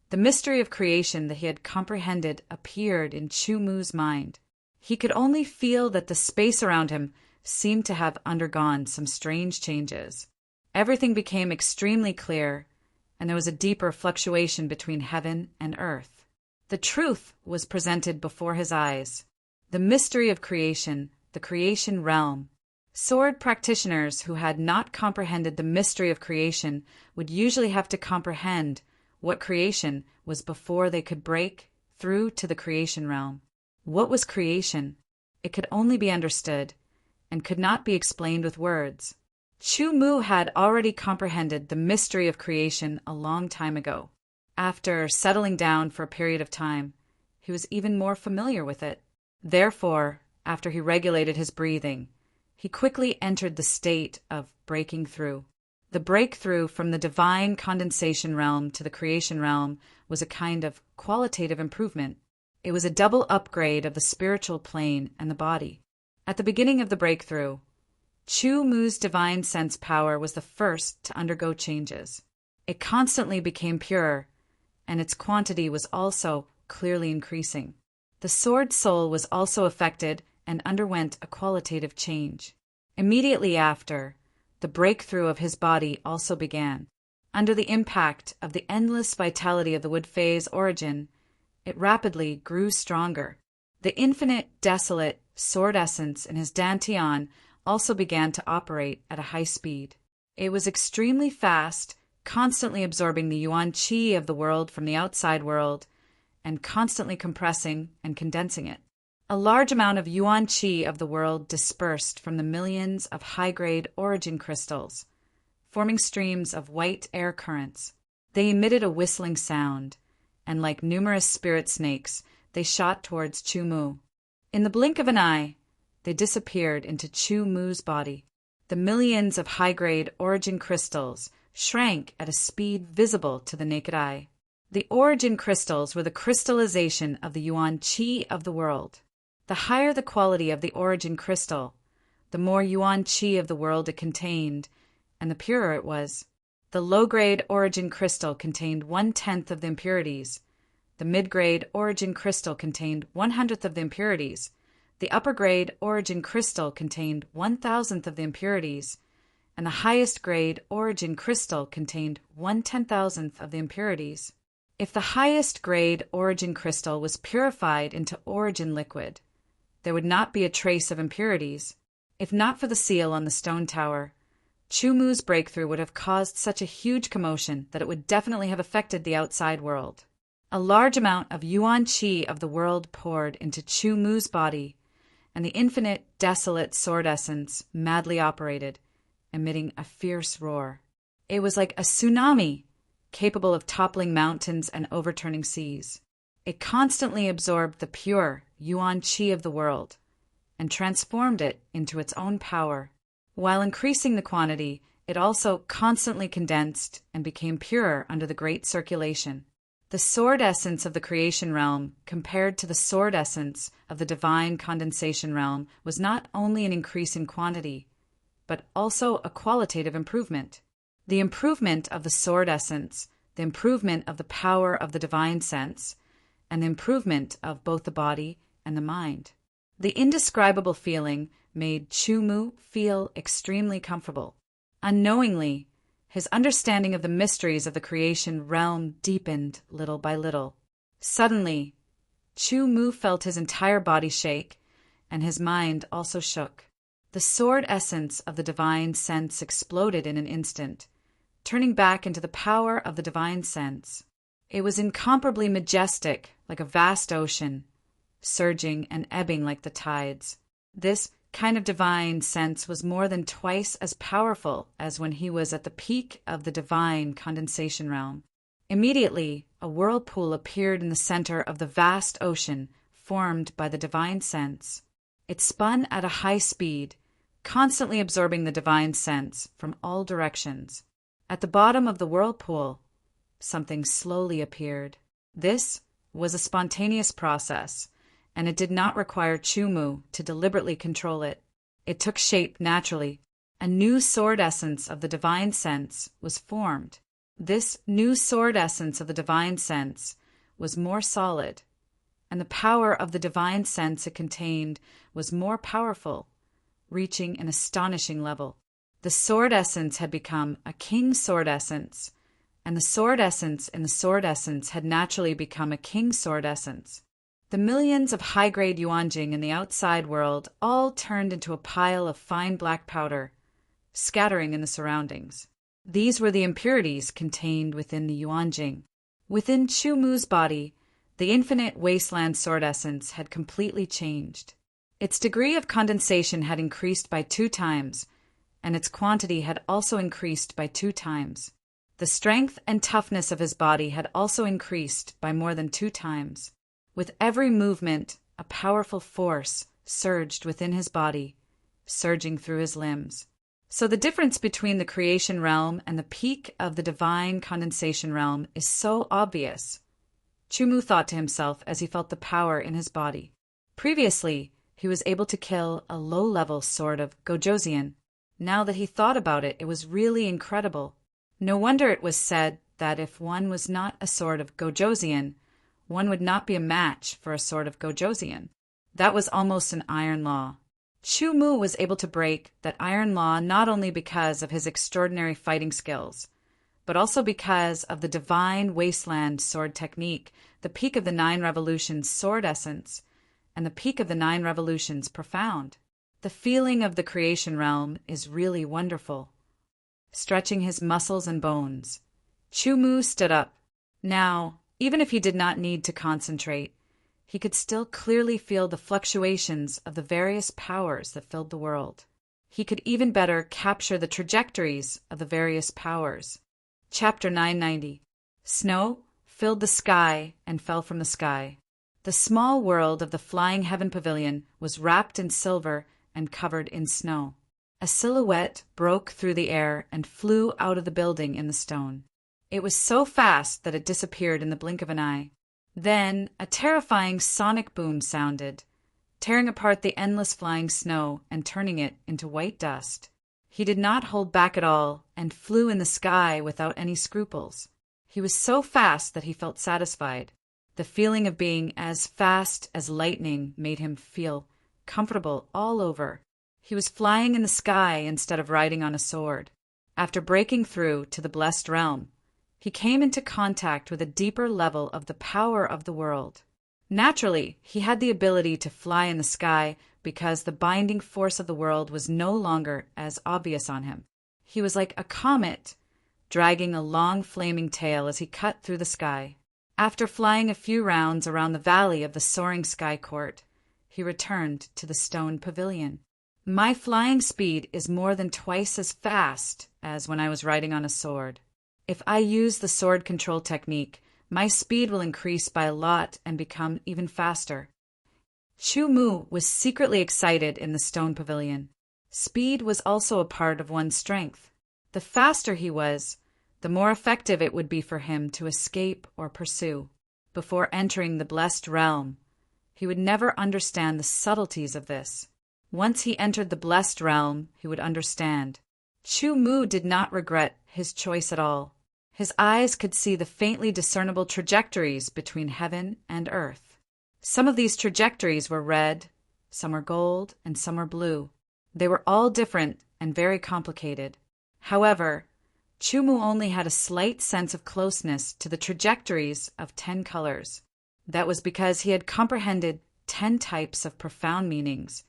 the mystery of creation that he had comprehended appeared in Chu-mu's mind. He could only feel that the space around him seemed to have undergone some strange changes. Everything became extremely clear, and there was a deeper fluctuation between heaven and earth. The truth was presented before his eyes. The mystery of creation, the creation realm. Sword practitioners who had not comprehended the mystery of creation would usually have to comprehend what creation was before they could break through to the creation realm. What was creation? It could only be understood, and could not be explained with words. Chu-mu had already comprehended the mystery of creation a long time ago. After settling down for a period of time, he was even more familiar with it. Therefore, after he regulated his breathing, he quickly entered the state of breaking through. The breakthrough from the divine condensation realm to the creation realm was a kind of qualitative improvement. It was a double upgrade of the spiritual plane and the body. At the beginning of the breakthrough, Chu-mu's divine sense power was the first to undergo changes. It constantly became purer, and its quantity was also clearly increasing. The sword soul was also affected and underwent a qualitative change. Immediately after, the breakthrough of his body also began. Under the impact of the endless vitality of the wood phase origin, it rapidly grew stronger. The infinite, desolate sword essence in his dantian also began to operate at a high speed. It was extremely fast, constantly absorbing the yuan qi of the world from the outside world, and constantly compressing and condensing it. A large amount of yuan qi of the world dispersed from the millions of high-grade origin crystals, forming streams of white air currents. They emitted a whistling sound, and like numerous spirit snakes, they shot towards Chu-mu. In the blink of an eye, they disappeared into Chu-mu's body. The millions of high-grade origin crystals shrank at a speed visible to the naked eye. The origin crystals were the crystallization of the yuan qi of the world. The higher the quality of the origin crystal, the more yuan qi of the world it contained, and the purer it was. The low-grade origin crystal contained 1/10 of the impurities. The mid-grade origin crystal contained 1/100th of the impurities. The upper-grade origin crystal contained 1/1000th of the impurities, and the highest-grade origin crystal contained 1/10,000th of the impurities. If the highest-grade origin crystal was purified into origin liquid, there would not be a trace of impurities. If not for the seal on the stone tower, Chu-mu's breakthrough would have caused such a huge commotion that it would definitely have affected the outside world. A large amount of yuan qi of the world poured into Chu-mu's body, and the infinite, desolate sword essence madly operated, emitting a fierce roar. It was like a tsunami, capable of toppling mountains and overturning seas. It constantly absorbed the pure yuan qi of the world and transformed it into its own power. While increasing the quantity, it also constantly condensed and became purer under the great circulation. The sword essence of the creation realm, compared to the sword essence of the divine condensation realm, was not only an increase in quantity, but also a qualitative improvement. The improvement of the sword essence, the improvement of the power of the divine sense, and the improvement of both the body and the mind. The indescribable feeling made Chu-mu feel extremely comfortable. Unknowingly, his understanding of the mysteries of the creation realm deepened little by little. Suddenly, Chu-mu felt his entire body shake, and his mind also shook. The sword essence of the divine sense exploded in an instant, turning back into the power of the divine sense. It was incomparably majestic, like a vast ocean, surging and ebbing like the tides. This kind of divine sense was more than twice as powerful as when he was at the peak of the divine condensation realm. Immediately, a whirlpool appeared in the center of the vast ocean formed by the divine sense. It spun at a high speed, constantly absorbing the divine sense from all directions. At the bottom of the whirlpool, something slowly appeared. This was a spontaneous process, and it did not require Chumu to deliberately control it. It took shape naturally. A new sword essence of the divine sense was formed. This new sword essence of the divine sense was more solid, and the power of the divine sense it contained was more powerful, reaching an astonishing level. The sword essence had become a king sword essence, and the sword essence in the sword essence had naturally become a king sword essence. The millions of high-grade yuanjing in the outside world all turned into a pile of fine black powder, scattering in the surroundings. These were the impurities contained within the yuanjing. Within Chumu's body, the infinite wasteland sword essence had completely changed. Its degree of condensation had increased by 2 times, and its quantity had also increased by 2 times. The strength and toughness of his body had also increased by more than 2 times. With every movement, a powerful force surged within his body, surging through his limbs. So the difference between the creation realm and the peak of the divine condensation realm is so obvious, Chumu thought to himself as he felt the power in his body. Previously, he was able to kill a low-level sort of Gojosian. Now that he thought about it, it was really incredible. No wonder it was said that if one was not a sort of Gojosian, one would not be a match for a sort of Gojosian. That was almost an iron law. Chumu was able to break that iron law not only because of his extraordinary fighting skills, but also because of the divine wasteland sword technique, the peak of the 9 revolutions sword essence, and the peak of the 9 revolutions profound. The feeling of the creation realm is really wonderful. Stretching his muscles and bones, Chumu stood up. Now, even if he did not need to concentrate, he could still clearly feel the fluctuations of the various powers that filled the world. He could even better capture the trajectories of the various powers. Chapter 990. Snow filled the sky and fell from the sky. The small world of the Flying Heaven Pavilion was wrapped in silver and covered in snow. A silhouette broke through the air and flew out of the building in the stone. It was so fast that it disappeared in the blink of an eye. Then a terrifying sonic boom sounded, tearing apart the endless flying snow and turning it into white dust. He did not hold back at all and flew in the sky without any scruples. He was so fast that he felt satisfied. The feeling of being as fast as lightning made him feel comfortable all over. He was flying in the sky instead of riding on a sword. After breaking through to the blessed realm, he came into contact with a deeper level of the power of the world. Naturally, he had the ability to fly in the sky because the binding force of the world was no longer as obvious on him. He was like a comet, dragging a long flaming tail as he cut through the sky. After flying a few rounds around the valley of the soaring sky court, he returned to the stone pavilion. My flying speed is more than twice as fast as when I was riding on a sword. If I use the sword control technique, my speed will increase by a lot and become even faster. Chumu was secretly excited in the stone pavilion. Speed was also a part of one's strength. The faster he was, the more effective it would be for him to escape or pursue. Before entering the blessed realm, he would never understand the subtleties of this. Once he entered the blessed realm, he would understand. Chumu did not regret his choice at all. His eyes could see the faintly discernible trajectories between heaven and earth. Some of these trajectories were red, some were gold, and some were blue. They were all different and very complicated. However, Chumu only had a slight sense of closeness to the trajectories of 10 colors. That was because he had comprehended 10 types of profound meanings,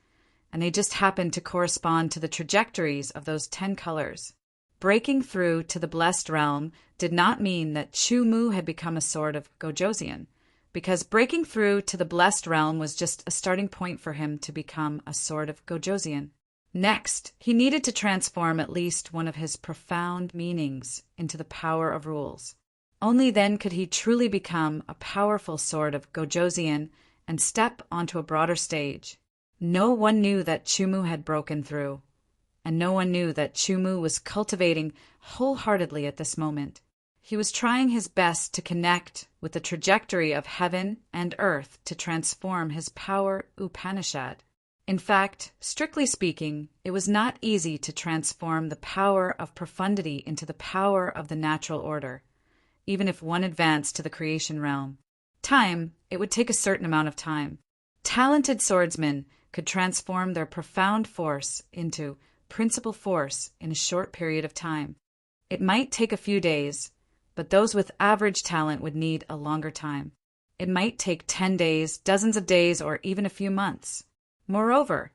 and they just happened to correspond to the trajectories of those 10 colors. Breaking through to the blessed realm did not mean that Chumu had become a sort of Gojosian, because breaking through to the blessed realm was just a starting point for him to become a Sword of Gojosian. Next, he needed to transform at least one of his profound meanings into the power of rules. Only then could he truly become a powerful Sword of Gojosian and step onto a broader stage. No one knew that Chumu had broken through, and no one knew that Chumu was cultivating wholeheartedly at this moment. He was trying his best to connect with the trajectory of heaven and earth to transform his power Upanishad. In fact, strictly speaking, it was not easy to transform the power of profundity into the power of the natural order, even if one advanced to the creation realm. It would take a certain amount of time. Talented swordsmen could transform their profound force into principal force in a short period of time. It might take a few days, but those with average talent would need a longer time. It might take 10 days, dozens of days, or even a few months. Moreover,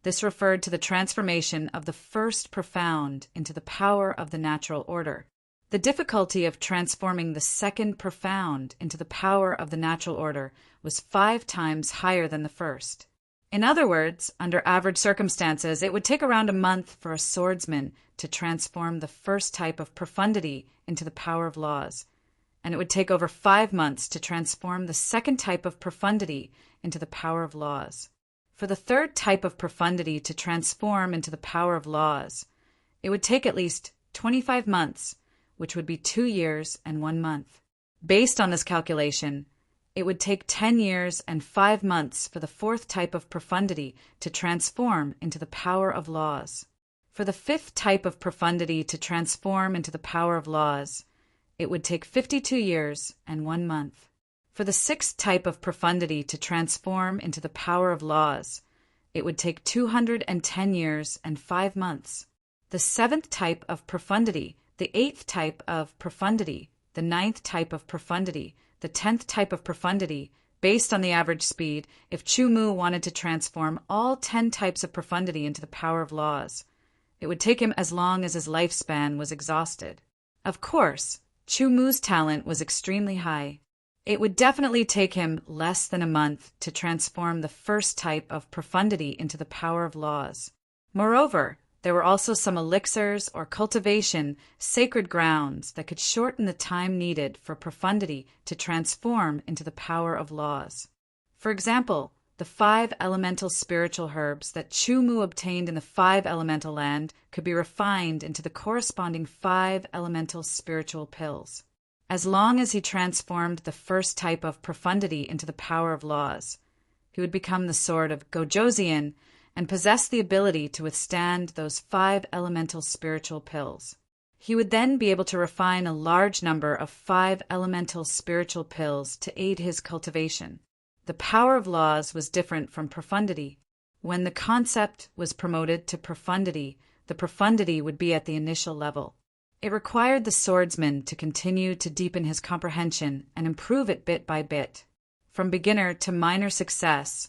this referred to the transformation of the first profound into the power of the natural order. The difficulty of transforming the second profound into the power of the natural order was 5 times higher than the first. In other words, under average circumstances, it would take around a month for a swordsman to transform the first type of profundity into the power of laws, and it would take over 5 months to transform the second type of profundity into the power of laws. For the third type of profundity to transform into the power of laws, it would take at least 25 months, which would be 2 years and 1 month. Based on this calculation, it would take 10 years and 5 months for the fourth type of profundity to transform into the power of laws. For the fifth type of profundity to transform into the power of laws, it would take 52 years and 1 month. For the sixth type of profundity to transform into the power of laws, it would take 210 years and 5 months. The seventh type of profundity, the eighth type of profundity, the ninth type of profundity, the 10th type of profundity, based on the average speed, if Chumu wanted to transform all 10 types of profundity into the power of laws, it would take him as long as his lifespan was exhausted. Of course, Chumu's talent was extremely high. It would definitely take him less than a month to transform the first type of profundity into the power of laws. Moreover, there were also some elixirs or cultivation, sacred grounds that could shorten the time needed for profundity to transform into the power of laws. For example, the 5 elemental spiritual herbs that Chumu obtained in the 5 elemental land could be refined into the corresponding 5 elemental spiritual pills. As long as he transformed the first type of profundity into the power of laws, he would become the Sword of Gojosian and possess the ability to withstand those 5 elemental spiritual pills. He would then be able to refine a large number of 5 elemental spiritual pills to aid his cultivation. The power of laws was different from profundity. When the concept was promoted to profundity, the profundity would be at the initial level. It required the swordsman to continue to deepen his comprehension and improve it bit by bit, from beginner to minor success,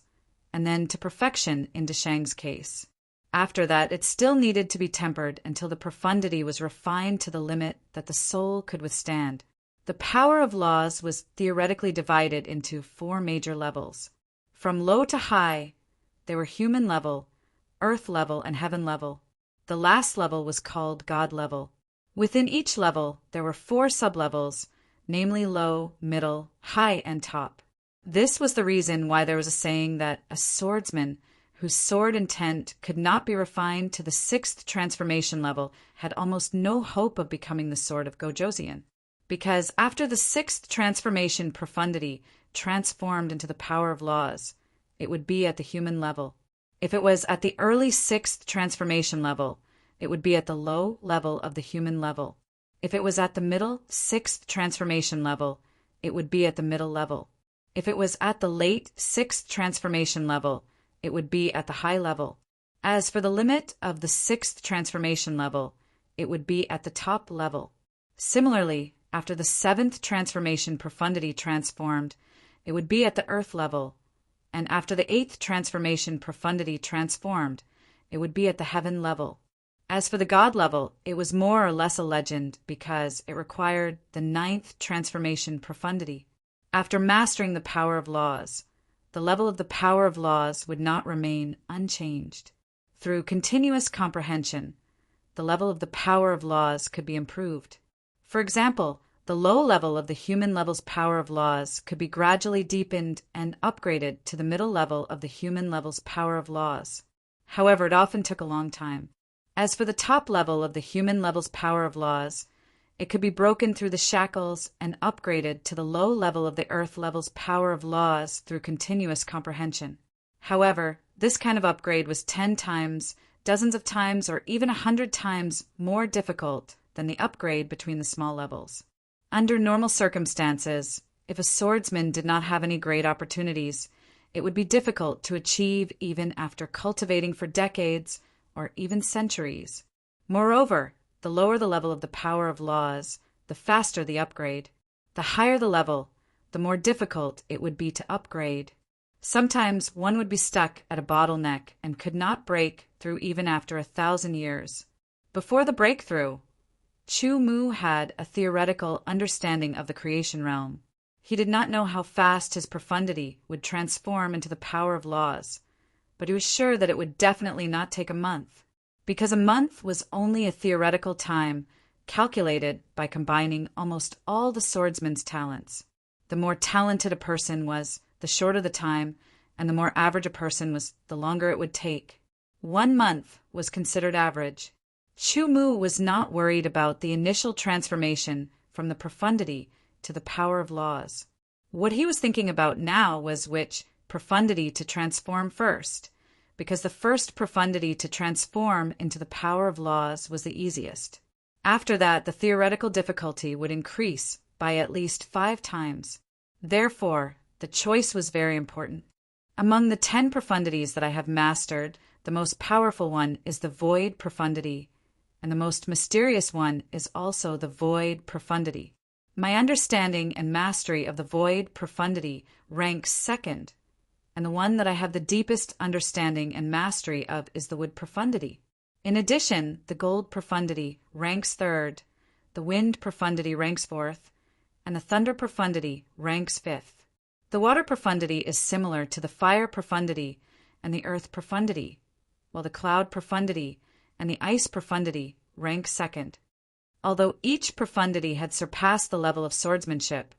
and then to perfection in Deshang's case. After that, it still needed to be tempered until the profundity was refined to the limit that the soul could withstand. The power of laws was theoretically divided into 4 major levels. From low to high, there were human level, earth level, and heaven level. The last level was called God level. Within each level, there were 4 sublevels, namely low, middle, high, and top. This was the reason why there was a saying that a swordsman whose sword intent could not be refined to the 6th transformation level had almost no hope of becoming the Sword of Gojosian. Because after the 6th transformation profundity transformed into the power of laws, it would be at the human level. If it was at the early 6th transformation level, it would be at the low level of the human level. If it was at the middle 6th transformation level, it would be at the middle level. If it was at the late 6th transformation level, it would be at the high level. As for the limit of the 6th transformation level, it would be at the top level. Similarly, after the 7th transformation profundity transformed, it would be at the earth level, and after the 8th transformation profundity transformed, it would be at the heaven level. As for the God level, it was more or less a legend because it required the 9th transformation profundity. After mastering the power of laws, the level of the power of laws would not remain unchanged. Through continuous comprehension, the level of the power of laws could be improved. For example, the low level of the human level's power of laws could be gradually deepened and upgraded to the middle level of the human level's power of laws. However, it often took a long time. As for the top level of the human level's power of laws, it could be broken through the shackles and upgraded to the low level of the earth level's power of laws through continuous comprehension. However, this kind of upgrade was 10 times, dozens of times, or even 100 times more difficult than the upgrade between the small levels. Under normal circumstances, if a swordsman did not have any great opportunities, it would be difficult to achieve even after cultivating for decades or even centuries. Moreover, the lower the level of the power of laws, the faster the upgrade. The higher the level, the more difficult it would be to upgrade. Sometimes one would be stuck at a bottleneck and could not break through even after 1,000 years. Before the breakthrough, Chu Mu had a theoretical understanding of the creation realm. He did not know how fast his profundity would transform into the power of laws, but he was sure that it would definitely not take a month, because a month was only a theoretical time calculated by combining almost all the swordsman's talents. The more talented a person was, the shorter the time, and the more average a person was, the longer it would take. 1 month was considered average. Chu Mu was not worried about the initial transformation from the profundity to the power of laws. What he was thinking about now was which profundity to transform first, because the first profundity to transform into the power of laws was the easiest. After that, the theoretical difficulty would increase by at least 5 times. Therefore, the choice was very important. Among the 10 profundities that I have mastered, the most powerful one is the void profundity, and the most mysterious one is also the void profundity. My understanding and mastery of the void profundity ranks second, and the one that I have the deepest understanding and mastery of is the wood profundity. In addition, the gold profundity ranks third, the wind profundity ranks fourth, and the thunder profundity ranks fifth. The water profundity is similar to the fire profundity and the earth profundity, while the cloud profundity and the ice profundity rank second. Although each profundity had surpassed the level of swordsmanship,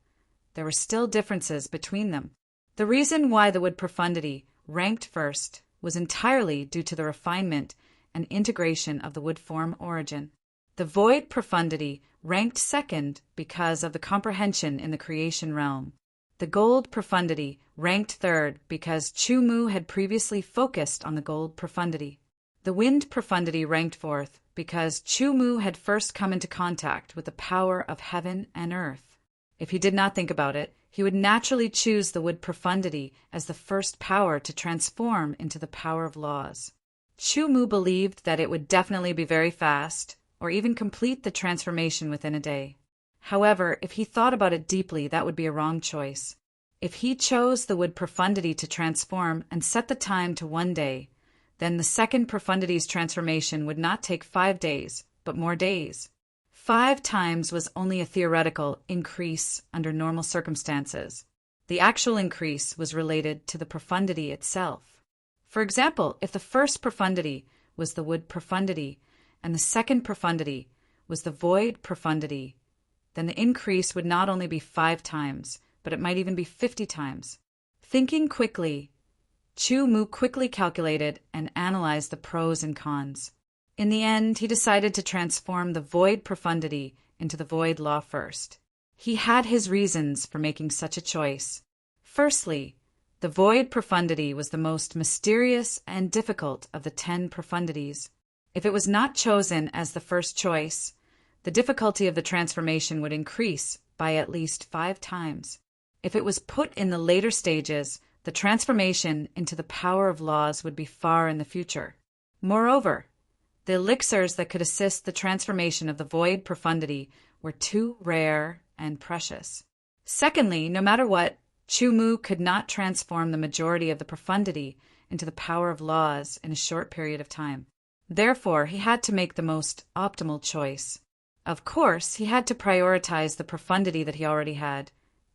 there were still differences between them. The reason why the wood profundity ranked first was entirely due to the refinement and integration of the wood form origin. The void profundity ranked second because of the comprehension in the creation realm. The gold profundity ranked third because Chu Mu had previously focused on the gold profundity. The wind profundity ranked fourth because Chu Mu had first come into contact with the power of heaven and earth. If he did not think about it, he would naturally choose the wood profundity as the first power to transform into the power of laws. Chu Mu believed that it would definitely be very fast, or even complete the transformation within a day. However, if he thought about it deeply, that would be a wrong choice. If he chose the wood profundity to transform and set the time to 1 day, then the second profundity's transformation would not take 5 days, but more days. 5 times was only a theoretical increase under normal circumstances. The actual increase was related to the profundity itself. For example, if the first profundity was the wood profundity and the second profundity was the void profundity, then the increase would not only be 5 times, but it might even be 50 times. Thinking quickly, Chu Mu quickly calculated and analyzed the pros and cons. In the end, he decided to transform the void profundity into the void law first. He had his reasons for making such a choice. Firstly, the void profundity was the most mysterious and difficult of the 10 profundities. If it was not chosen as the first choice, the difficulty of the transformation would increase by at least 5 times. If it was put in the later stages, the transformation into the power of laws would be far in the future. Moreover, the elixirs that could assist the transformation of the void profundity were too rare and precious. Secondly, no matter what, Chu Mu could not transform the majority of the profundity into the power of laws in a short period of time. Therefore, he had to make the most optimal choice. Of course, he had to prioritize the profundity that he already had,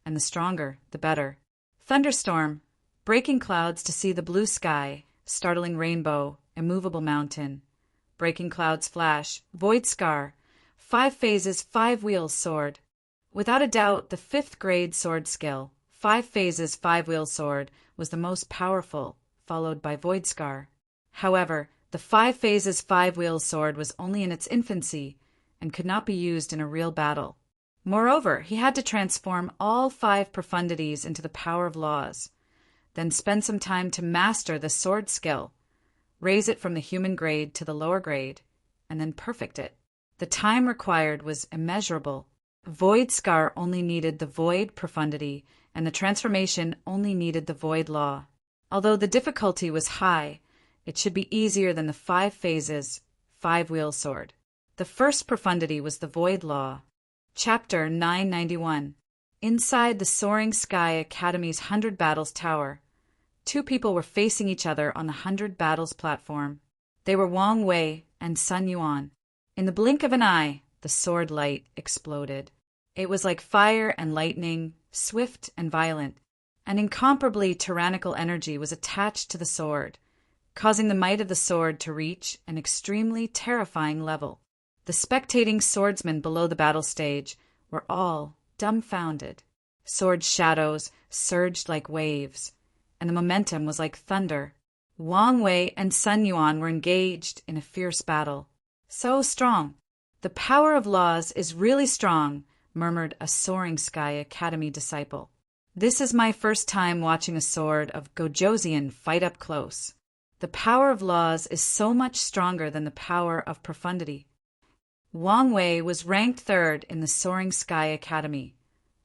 and the stronger, the better. Thunderstorm, breaking clouds to see the blue sky, startling rainbow, immovable mountain. Breaking clouds flash, void scar, 5 phases, 5 wheels sword. Without a doubt, the 5th grade sword skill, 5 phases, 5 wheels sword, was the most powerful, followed by void scar. However, the 5 phases, 5 wheels sword was only in its infancy and could not be used in a real battle. Moreover, he had to transform all 5 profundities into the power of laws, then spend some time to master the sword skill, raise it from the human grade to the lower grade, and then perfect it. The time required was immeasurable. Void scar only needed the void profundity, and the transformation only needed the void law. Although the difficulty was high, it should be easier than the 5 phases, 5 wheel sword. The first profundity was the void law. Chapter 991. Inside the Soaring Sky Academy's 100 Battles Tower, 2 people were facing each other on the 100 Battles platform. They were Wang Wei and Sun Yuan. In the blink of an eye, the sword light exploded. It was like fire and lightning, swift and violent. An incomparably tyrannical energy was attached to the sword, causing the might of the sword to reach an extremely terrifying level. The spectating swordsmen below the battle stage were all dumbfounded. Sword shadows surged like waves, and the momentum was like thunder. Wang Wei and Sun Yuan were engaged in a fierce battle. So strong. The power of laws is really strong, murmured a Soaring Sky Academy disciple. This is my first time watching a sword of Gojosian fight up close. The power of laws is so much stronger than the power of profundity. Wang Wei was ranked 3rd in the Soaring Sky Academy,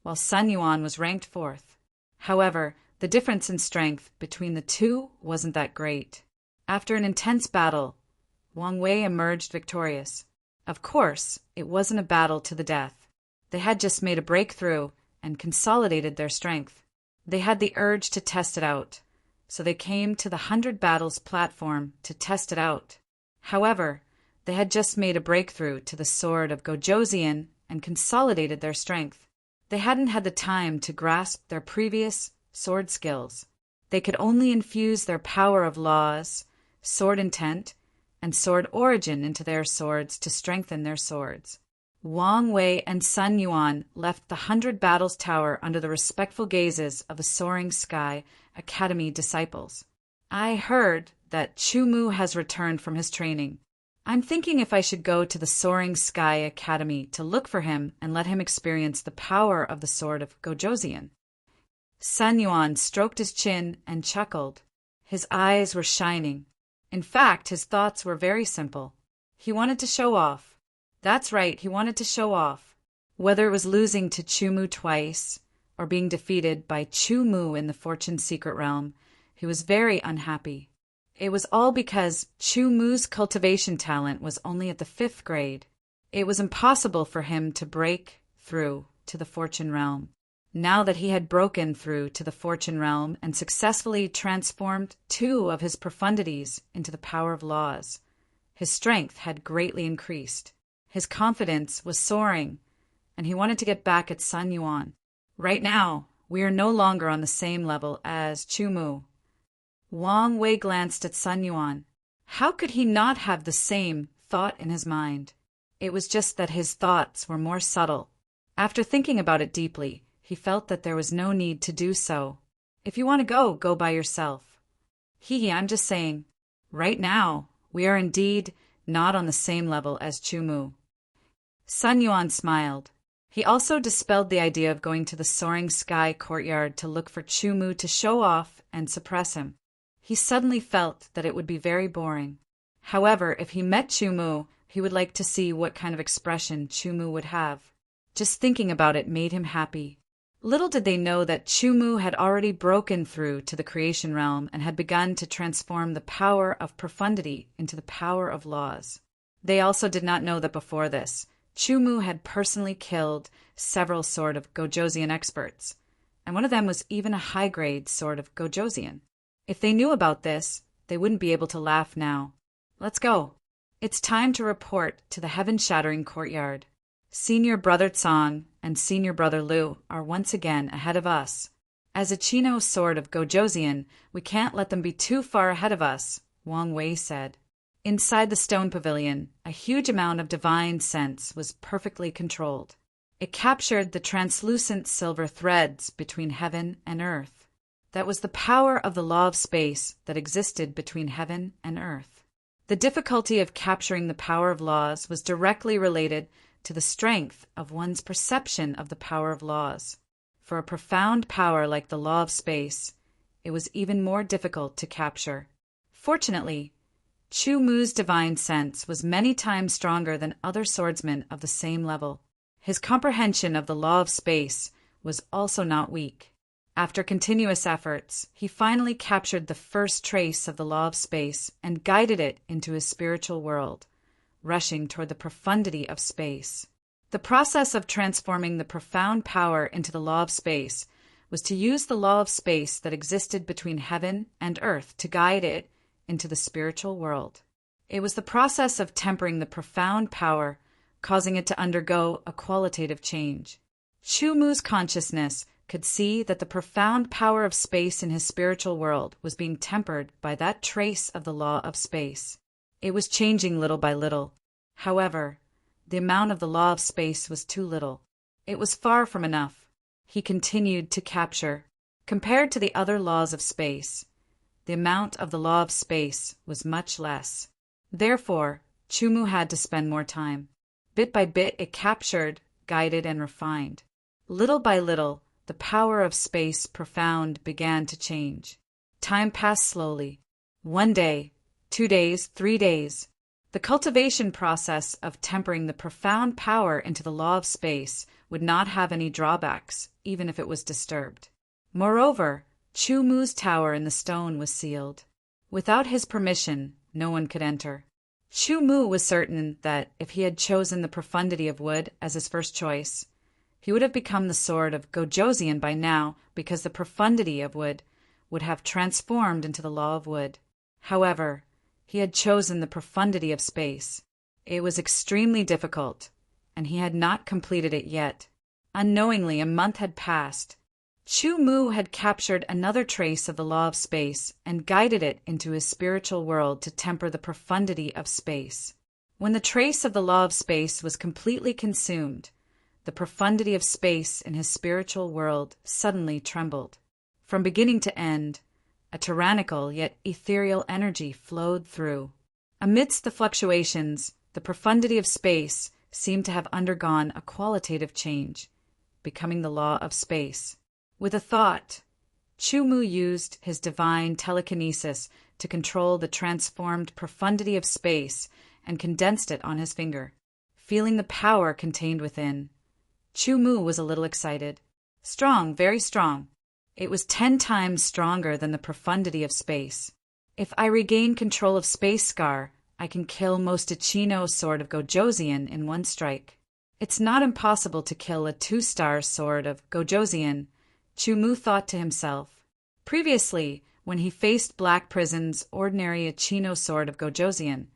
while Sun Yuan was ranked 4th. However, the difference in strength between the two wasn't that great. After an intense battle, Wang Wei emerged victorious. Of course, it wasn't a battle to the death. They had just made a breakthrough and consolidated their strength. They had the urge to test it out, so they came to the 100 Battles platform to test it out. However, they had just made a breakthrough to the sword of Gojosian and consolidated their strength. They hadn't had the time to grasp their previous sword skills. They could only infuse their power of laws, sword intent, and sword origin into their swords to strengthen their swords. Wang Wei and Sun Yuan left the 100 Battles Tower under the respectful gazes of the Soaring Sky Academy disciples. I heard that Chu Mu has returned from his training. I'm thinking if I should go to the Soaring Sky Academy to look for him and let him experience the power of the sword of Gojosian. Sun Yuan stroked his chin and chuckled. His eyes were shining. In fact, his thoughts were very simple. He wanted to show off. That's right, he wanted to show off. Whether it was losing to Chu Mu twice, or being defeated by Chu Mu in the Fortune Secret Realm, he was very unhappy. It was all because Chu Mu's cultivation talent was only at the 5th grade. It was impossible for him to break through to the Fortune Realm. Now that he had broken through to the Fortune Realm and successfully transformed 2 of his profundities into the power of laws, his strength had greatly increased. His confidence was soaring, and he wanted to get back at Sun Yuan. Right now, we are no longer on the same level as Chu Mu. Wang Wei glanced at Sun Yuan. How could he not have the same thought in his mind? It was just that his thoughts were more subtle. After thinking about it deeply, he felt that there was no need to do so. If you want to go, go by yourself. I'm just saying, right now, we are indeed not on the same level as Chu Mu. Sun Yuan smiled. He also dispelled the idea of going to the Soaring Sky courtyard to look for Chu Mu to show off and suppress him. He suddenly felt that it would be very boring. However, if he met Chu Mu, he would like to see what kind of expression Chu Mu would have. Just thinking about it made him happy. Little did they know that Chu Mu had already broken through to the creation realm and had begun to transform the power of profundity into the power of laws. They also did not know that before this, Chu Mu had personally killed several sword of Gojosian experts, and one of them was even a high-grade sword of Gojosian. If they knew about this, they wouldn't be able to laugh now. Let's go. It's time to report to the heaven-shattering courtyard. Senior Brother Tsang and senior brother Liu are once again ahead of us. As a Chino sword of Gojosian, we can't let them be too far ahead of us, Wang Wei said. Inside the stone pavilion, a huge amount of divine sense was perfectly controlled. It captured the translucent silver threads between heaven and earth. That was the power of the law of space that existed between heaven and earth. The difficulty of capturing the power of laws was directly related to the strength of one's perception of the power of laws. For a profound power like the law of space, it was even more difficult to capture. Fortunately, Chu Mu's divine sense was many times stronger than other swordsmen of the same level. His comprehension of the law of space was also not weak. After continuous efforts, he finally captured the first trace of the law of space and guided it into his spiritual world, rushing toward the profundity of space. The process of transforming the profound power into the law of space was to use the law of space that existed between heaven and earth to guide it into the spiritual world. It was the process of tempering the profound power, causing it to undergo a qualitative change. Chu Mu's consciousness could see that the profound power of space in his spiritual world was being tempered by that trace of the law of space. It was changing little by little. However, the amount of the law of space was too little. It was far from enough. He continued to capture. Compared to the other laws of space, the amount of the law of space was much less. Therefore, Chu Mu had to spend more time. Bit by bit it captured, guided, and refined. Little by little, the power of space profound began to change. Time passed slowly. 1 day, 2 days, 3 days. The cultivation process of tempering the profound power into the law of space would not have any drawbacks, even if it was disturbed. Moreover, Chu Mu's tower in the stone was sealed. Without his permission, no one could enter. Chu Mu was certain that if he had chosen the profundity of wood as his first choice, he would have become the sword of Gojosian by now, because the profundity of wood would have transformed into the law of wood. However, he had chosen the profundity of space. It was extremely difficult, and he had not completed it yet. Unknowingly, a month had passed. Chu Mu had captured another trace of the law of space and guided it into his spiritual world to temper the profundity of space. When the trace of the law of space was completely consumed, the profundity of space in his spiritual world suddenly trembled. From beginning to end, a tyrannical yet ethereal energy flowed through. Amidst the fluctuations, the profundity of space seemed to have undergone a qualitative change, becoming the law of space. With a thought, Chu Mu used his divine telekinesis to control the transformed profundity of space and condensed it on his finger. Feeling the power contained within, Chu Mu was a little excited. Strong, very strong. It was 10 times stronger than the profundity of space. If I regain control of Space Scar, I can kill most Ichino sword of Gojosian in 1 strike. It's not impossible to kill a 2-star sword of Gojosian, Chu Mu thought to himself. Previously, when he faced Black Prison's ordinary Ichino sword of Gojosian,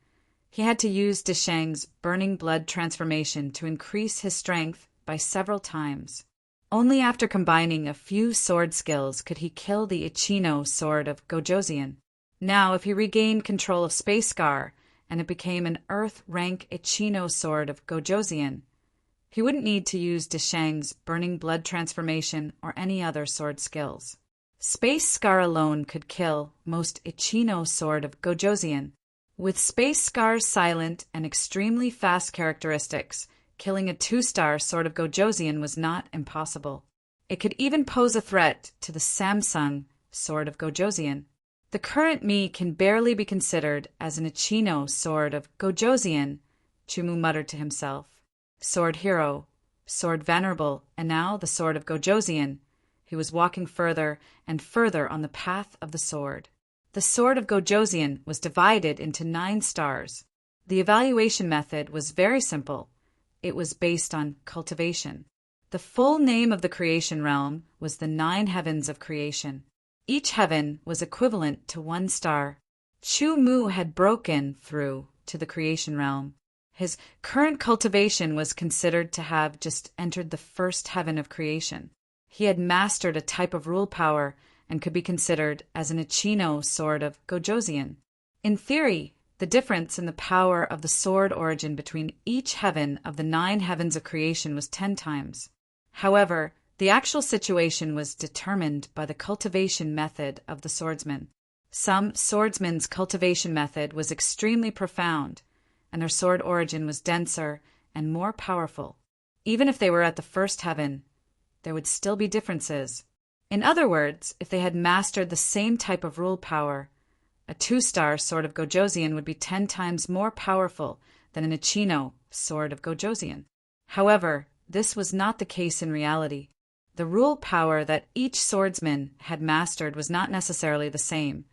he had to use Desheng's burning blood transformation to increase his strength by several times. Only after combining a few sword skills could he kill the Ichino sword of Gojosian. Now, if he regained control of Space Scar and it became an Earth-rank Ichino sword of Gojosian, he wouldn't need to use Desheng's burning blood transformation or any other sword skills. Space Scar alone could kill most Ichino sword of Gojosian. With Space Scar's silent and extremely fast characteristics, killing a 2-star sword of Gojosian was not impossible. It could even pose a threat to the Samsung sword of Gojosian. The current me can barely be considered as an Ichino sword of Gojosian, Chu Mu muttered to himself. Sword hero, sword venerable, and now the sword of Gojosian. He was walking further and further on the path of the sword. The sword of Gojosian was divided into 9 stars. The evaluation method was very simple. It was based on cultivation. The full name of the creation realm was the 9 heavens of creation. Each heaven was equivalent to 1 star. Chu Mu had broken through to the creation realm. His current cultivation was considered to have just entered the first heaven of creation. He had mastered a type of rule power and could be considered as an Ichino sword of Gojoseon. In theory, the difference in the power of the sword origin between each heaven of the 9 heavens of creation was 10 times. However, the actual situation was determined by the cultivation method of the swordsman. Some swordsmen's cultivation method was extremely profound, and their sword origin was denser and more powerful. Even if they were at the first heaven, there would still be differences. In other words, if they had mastered the same type of rule power, a 2-star sword of Gojoseon would be 10 times more powerful than an Ichino sword of Gojoseon. However, this was not the case in reality. The rule power that each swordsman had mastered was not necessarily the same,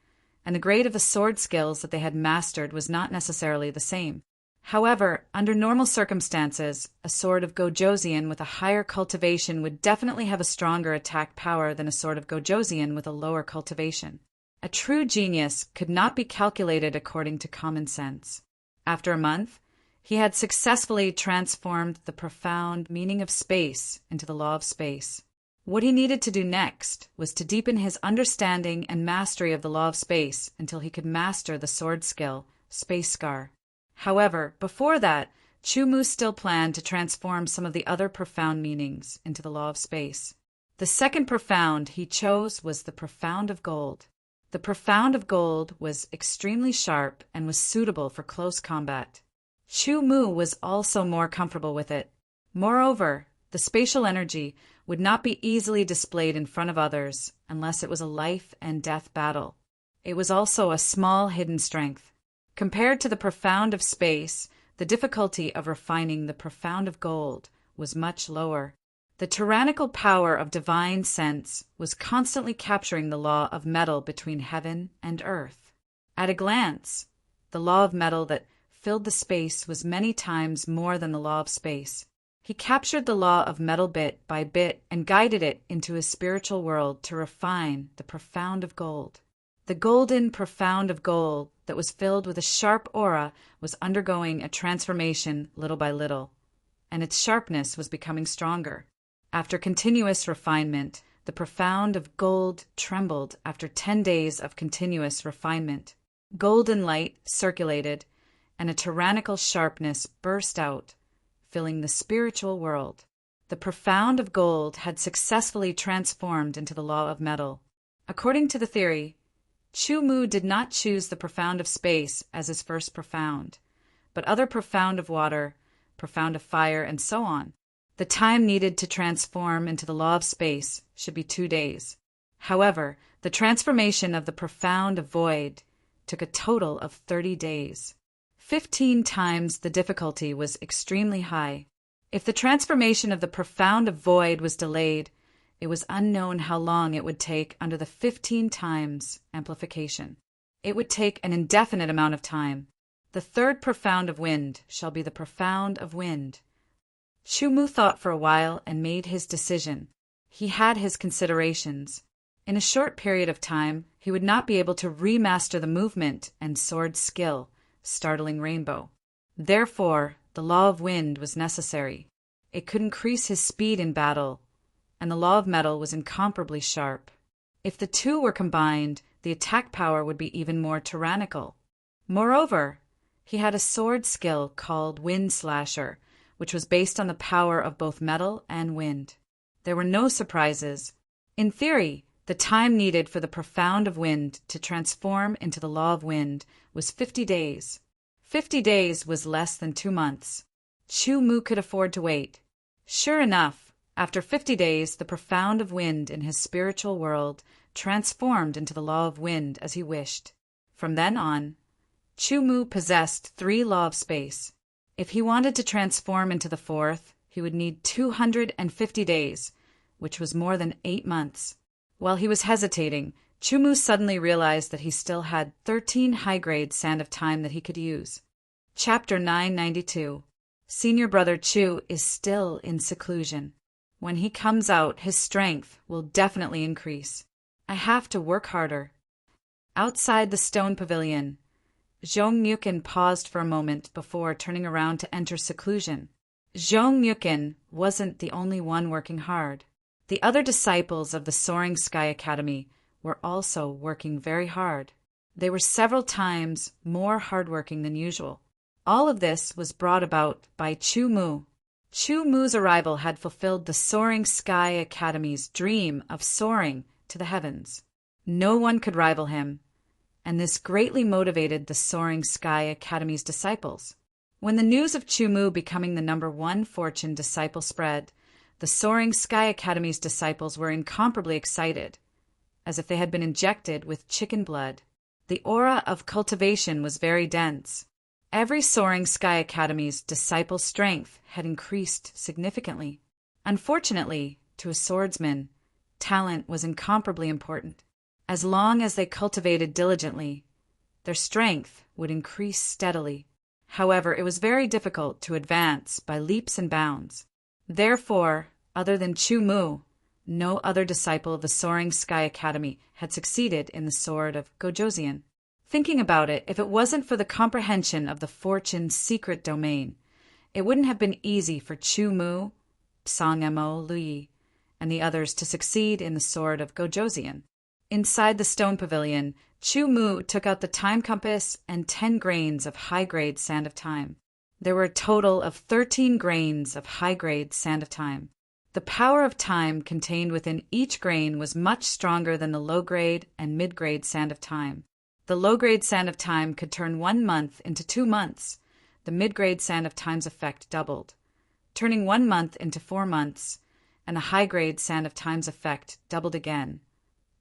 and the grade of the sword skills that they had mastered was not necessarily the same. However, under normal circumstances, a sword of Gojoseon with a higher cultivation would definitely have a stronger attack power than a sword of Gojoseon with a lower cultivation. A true genius could not be calculated according to common sense. After a month, he had successfully transformed the profound meaning of space into the law of space. What he needed to do next was to deepen his understanding and mastery of the law of space until he could master the sword skill, Space Scar. However, before that, Chu-Mu still planned to transform some of the other profound meanings into the law of space. The second profound he chose was the profound of gold. The profound of gold was extremely sharp and was suitable for close combat. Chu-Mu was also more comfortable with it. Moreover, the spatial energy would not be easily displayed in front of others unless it was a life and death battle. It was also a small hidden strength. Compared to the profound of space, the difficulty of refining the profound of gold was much lower. The tyrannical power of divine sense was constantly capturing the law of metal between heaven and earth. At a glance, the law of metal that filled the space was many times more than the law of space. He captured the law of metal bit by bit and guided it into his spiritual world to refine the profound of gold. The golden profound of gold that was filled with a sharp aura was undergoing a transformation little by little, and its sharpness was becoming stronger. After continuous refinement, the profound of gold trembled after 10 days of continuous refinement. Golden light circulated, and a tyrannical sharpness burst out, filling the spiritual world. The profound of gold had successfully transformed into the law of metal. According to the theory, Chu-Mu did not choose the profound of space as his first profound, but other profound of water, profound of fire, and so on. The time needed to transform into the law of space should be 2 days. However, the transformation of the profound of void took a total of 30 days. 15 times the difficulty was extremely high. If the transformation of the profound of void was delayed, it was unknown how long it would take under the 15 times amplification. It would take an indefinite amount of time. The third profound of wind shall be the profound of wind. Chu-Mu thought for a while and made his decision. He had his considerations. In a short period of time, he would not be able to remaster the movement and sword skill, startling Rainbow. Therefore, the law of wind was necessary. It could increase his speed in battle, and the law of metal was incomparably sharp. If the two were combined, the attack power would be even more tyrannical. Moreover, he had a sword skill called Wind Slasher, which was based on the power of both metal and wind. There were no surprises. In theory, the time needed for the profound of wind to transform into the law of wind was 50 days. 50 days was less than 2 months. Chu-Mu could afford to wait. Sure enough, after 50 days, the profound of wind in his spiritual world transformed into the law of wind as he wished. From then on, Chu-Mu possessed 3 law of space. If he wanted to transform into the 4th, he would need 250 days, which was more than 8 months. While he was hesitating, Chu-Mu suddenly realized that he still had 13 high-grade Sand of Time that he could use. Chapter 992. Senior brother Chu is still in seclusion. When he comes out, his strength will definitely increase. I have to work harder. Outside the stone pavilion, Zhongnyukin paused for a moment before turning around to enter seclusion. Zhongnyukin wasn't the only one working hard. The other disciples of the Soaring Sky Academy were also working very hard. They were several times more hardworking than usual. All of this was brought about by Chu Mu. Chu Mu's arrival had fulfilled the Soaring Sky Academy's dream of soaring to the heavens. No one could rival him, and this greatly motivated the Soaring Sky Academy's disciples. When the news of Chu Mu becoming the #1 fortune disciple spread, the Soaring Sky Academy's disciples were incomparably excited, as if they had been injected with chicken blood. The aura of cultivation was very dense. Every Soaring Sky Academy's disciple strength had increased significantly. Unfortunately, to a swordsman, talent was incomparably important. As long as they cultivated diligently, their strength would increase steadily. However, it was very difficult to advance by leaps and bounds. Therefore, other than Chu Mu, no other disciple of the Soaring Sky Academy had succeeded in the Sword of Gojoseon. Thinking about it, if it wasn't for the comprehension of the fortune's secret domain, it wouldn't have been easy for Chu Mu, Psang-mo Lui, and the others to succeed in the Sword of Gojoseon. Inside the stone pavilion, Chu Mu took out the time compass and 10 grains of high-grade sand of time. There were a total of 13 grains of high-grade sand of time. The power of time contained within each grain was much stronger than the low-grade and mid-grade sand of time. The low-grade sand of time could turn 1 month into 2 months. The mid-grade sand of time's effect doubled, turning 1 month into 4 months, and the high-grade sand of time's effect doubled again,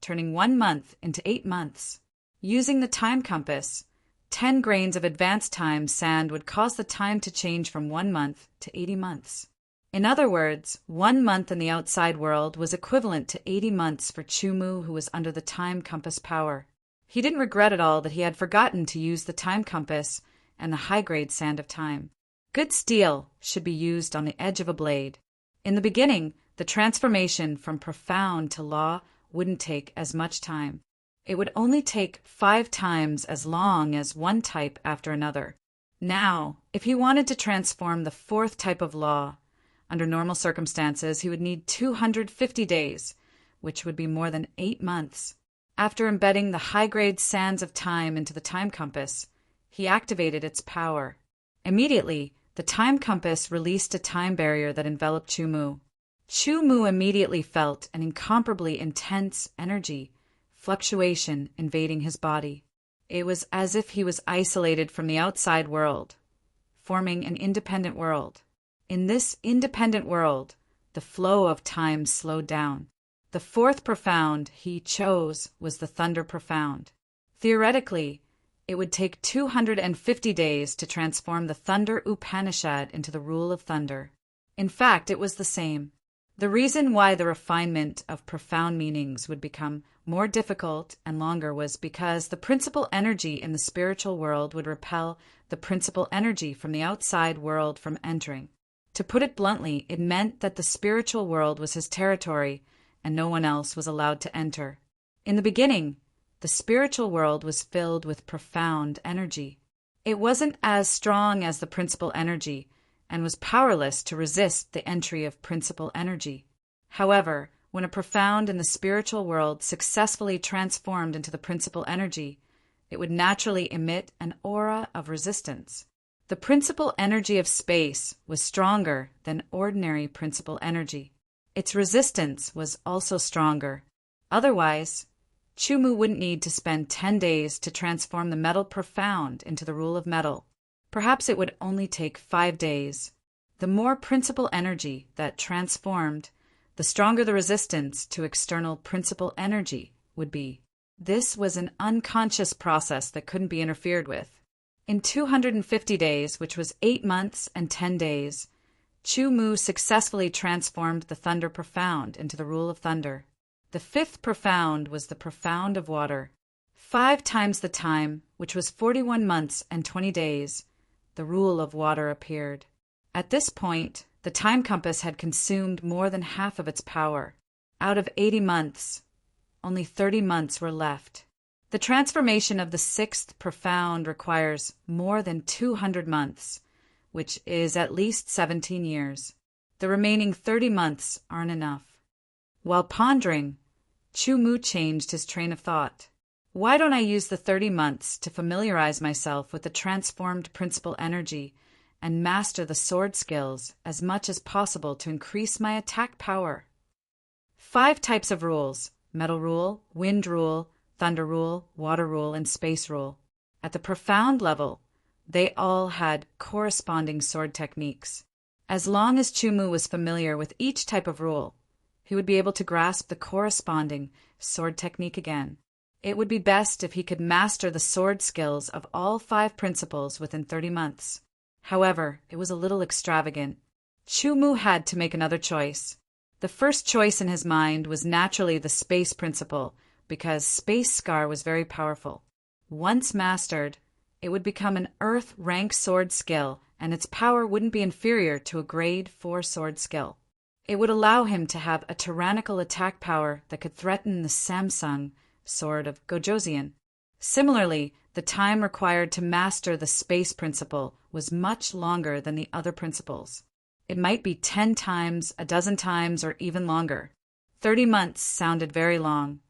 turning 1 month into 8 months. Using the time compass, 10 grains of advanced time sand would cause the time to change from 1 month to 80 months. In other words, 1 month in the outside world was equivalent to 80 months for Chu Mu, who was under the time compass power. He didn't regret at all that he had forgotten to use the time compass and the high-grade sand of time. Good steel should be used on the edge of a blade. In the beginning, the transformation from profound to law wouldn't take as much time. It would only take 5 times as long as one type after another. Now, if he wanted to transform the 4th type of law, under normal circumstances, he would need 250 days, which would be more than 8 months. After embedding the high-grade sands of time into the time compass, he activated its power. Immediately, the time compass released a time barrier that enveloped Chu Mu. Chu Mu immediately felt an incomparably intense energy, fluctuation invading his body. It was as if he was isolated from the outside world, forming an independent world. In this independent world, the flow of time slowed down. The 4th profound he chose was the Thunder Profound. Theoretically, it would take 250 days to transform the Thunder Upanishad into the rule of thunder. In fact, it was the same. The reason why the refinement of profound meanings would become more difficult and longer was because the principal energy in the spiritual world would repel the principal energy from the outside world from entering. To put it bluntly, it meant that the spiritual world was his territory and no one else was allowed to enter. In the beginning, the spiritual world was filled with profound energy. It wasn't as strong as the principal energy and was powerless to resist the entry of principal energy. However, when a profound in the spiritual world successfully transformed into the principal energy, it would naturally emit an aura of resistance. The principal energy of space was stronger than ordinary principal energy. Its resistance was also stronger. Otherwise, Chu Mu wouldn't need to spend 10 days to transform the metal profound into the rule of metal. Perhaps it would only take 5 days. The more principal energy that transformed, the stronger the resistance to external principal energy would be. This was an unconscious process that couldn't be interfered with. In 250 days, which was 8 months and 10 days, Chu Mu successfully transformed the Thunder Profound into the rule of thunder. The 5th profound was the profound of water. 5 times the time, which was 41 months and 20 days, the rule of water appeared. At this point, the time compass had consumed more than half of its power. Out of 80 months, only 30 months were left. The transformation of the sixth profound requires more than 200 months, which is at least 17 years. The remaining 30 months aren't enough. While pondering, Chu Mu changed his train of thought. Why don't I use the 30 months to familiarize myself with the transformed principal energy and master the sword skills as much as possible to increase my attack power? 5 types of rules: metal rule, wind rule, thunder rule, water rule, and space rule. At the profound level, they all had corresponding sword techniques. As long as Chu Mu was familiar with each type of rule, he would be able to grasp the corresponding sword technique again. It would be best if he could master the sword skills of all 5 principles within 30 months. However, it was a little extravagant. Chu Mu had to make another choice. The first choice in his mind was naturally the space principle, because space scar was very powerful. Once mastered, it would become an Earth rank sword skill, and its power wouldn't be inferior to a grade 4 sword skill. It would allow him to have a tyrannical attack power that could threaten the Samsung sword of Gojoseon. Similarly, the time required to master the space principle was much longer than the other principles. It might be 10 times, a dozen times, or even longer. 30 months sounded very long,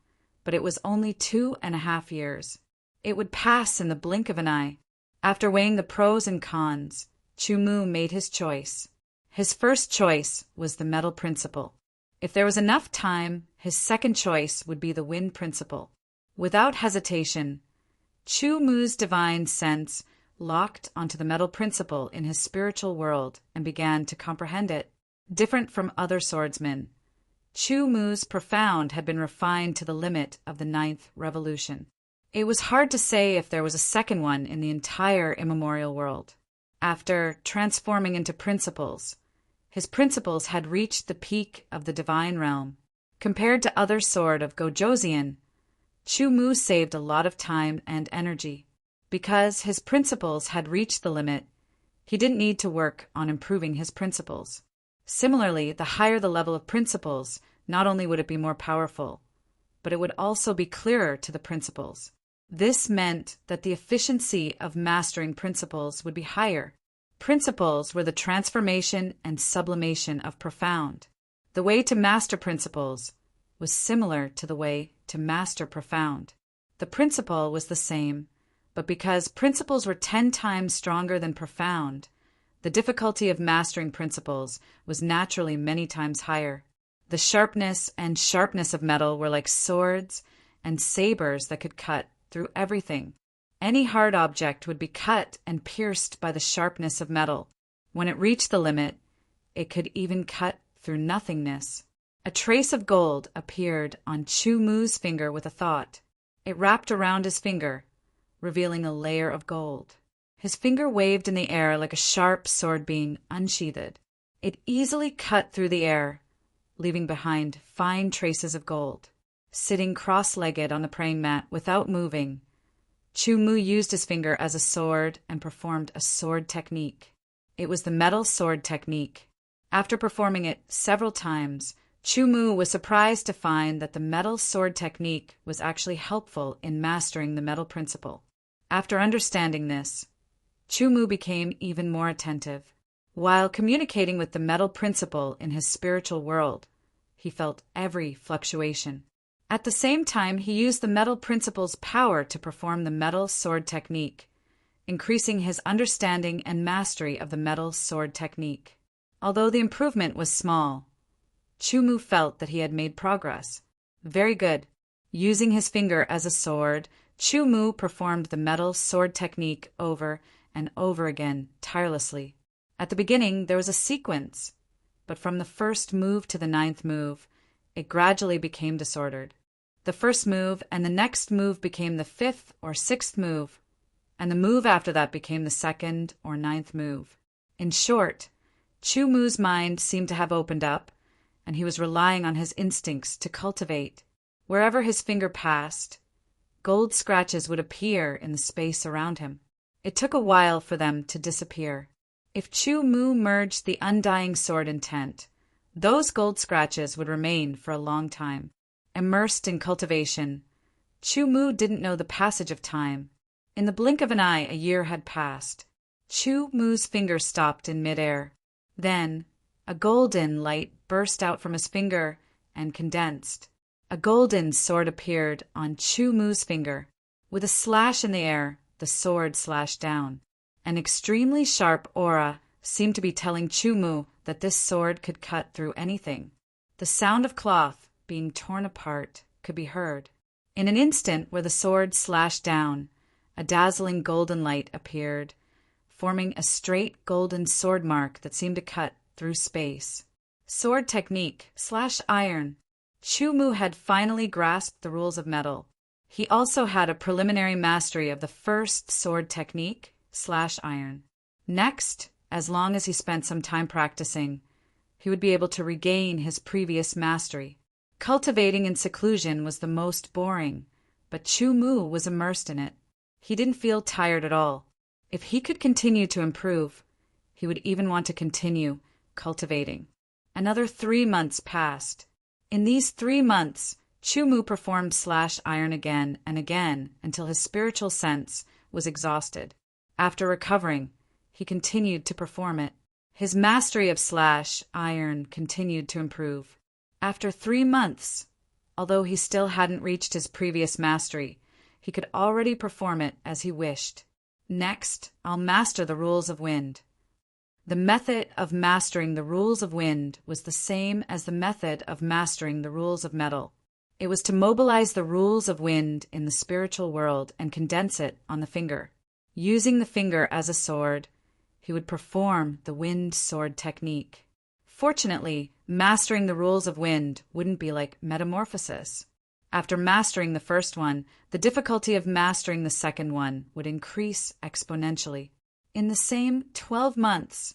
but it was only 2.5 years. It would pass in the blink of an eye. After weighing the pros and cons, Chu Mu made his choice. His first choice was the metal principle. If there was enough time, his second choice would be the wind principle. Without hesitation, Chu Mu's divine sense locked onto the metal principle in his spiritual world and began to comprehend it. Different from other swordsmen, Chu Mu's profound had been refined to the limit of the 9th revolution. It was hard to say if there was a second one in the entire immemorial world. After transforming into principles, his principles had reached the peak of the divine realm. Compared to other sword of Gojoseon, Chu Mu saved a lot of time and energy. Because his principles had reached the limit, he didn't need to work on improving his principles. Similarly, the higher the level of principles, not only would it be more powerful, but it would also be clearer to the principles. This meant that the efficiency of mastering principles would be higher. Principles were the transformation and sublimation of profound. The way to master principles was similar to the way to master profound. The principle was the same, but because principles were 10 times stronger than profound, the difficulty of mastering principles was naturally many times higher. The sharpness and sharpness of metal were like swords and sabers that could cut through everything. Any hard object would be cut and pierced by the sharpness of metal. When it reached the limit, it could even cut through nothingness. A trace of gold appeared on Chu Mu's finger with a thought. It wrapped around his finger, revealing a layer of gold. His finger waved in the air like a sharp sword being unsheathed. It easily cut through the air, leaving behind fine traces of gold. Sitting cross-legged on the praying mat without moving, Chu Mu used his finger as a sword and performed a sword technique. It was the metal sword technique. After performing it several times, Chu Mu was surprised to find that the metal sword technique was actually helpful in mastering the metal principle. After understanding this, Chu Mu became even more attentive. While communicating with the metal principle in his spiritual world, he felt every fluctuation. At the same time, he used the metal principle's power to perform the metal sword technique, increasing his understanding and mastery of the metal sword technique. Although the improvement was small, Chu Mu felt that he had made progress. Very good. Using his finger as a sword, Chu Mu performed the metal sword technique over and over again, tirelessly. At the beginning, there was a sequence, but from the first move to the 9th move, it gradually became disordered. The first move and the next move became the 5th or 6th move, and the move after that became the 2nd or 9th move. In short, Chu Mu's mind seemed to have opened up, and he was relying on his instincts to cultivate. Wherever his finger passed, gold scratches would appear in the space around him. It took a while for them to disappear. If Chu Mu merged the undying sword intent, those gold scratches would remain for a long time. Immersed in cultivation, Chu Mu didn't know the passage of time. In the blink of an eye, a year had passed. Chu Mu's finger stopped in midair. Then, a golden light burst out from his finger and condensed. A golden sword appeared on Chu Mu's finger. With a slash in the air, the sword slashed down. An extremely sharp aura seemed to be telling Chu Mu that this sword could cut through anything. The sound of cloth being torn apart could be heard. In an instant where the sword slashed down, a dazzling golden light appeared, forming a straight golden sword mark that seemed to cut through space. Sword technique /iron. Chu Mu had finally grasped the rules of metal. He also had a preliminary mastery of the first sword technique /iron. Next, as long as he spent some time practicing, he would be able to regain his previous mastery. Cultivating in seclusion was the most boring, but Chu Mu was immersed in it. He didn't feel tired at all. If he could continue to improve, he would even want to continue cultivating. Another 3 months passed. In these 3 months, Chu Mu performed /iron again and again until his spiritual sense was exhausted. After recovering, he continued to perform it. His mastery of /iron continued to improve. After 3 months, although he still hadn't reached his previous mastery, he could already perform it as he wished. Next, I'll master the rules of wind. The method of mastering the rules of wind was the same as the method of mastering the rules of metal. It was to mobilize the rules of wind in the spiritual world and condense it on the finger. Using the finger as a sword, he would perform the wind sword technique. Fortunately, mastering the rules of wind wouldn't be like metamorphosis. After mastering the first one, the difficulty of mastering the second one would increase exponentially. In the same 12 months,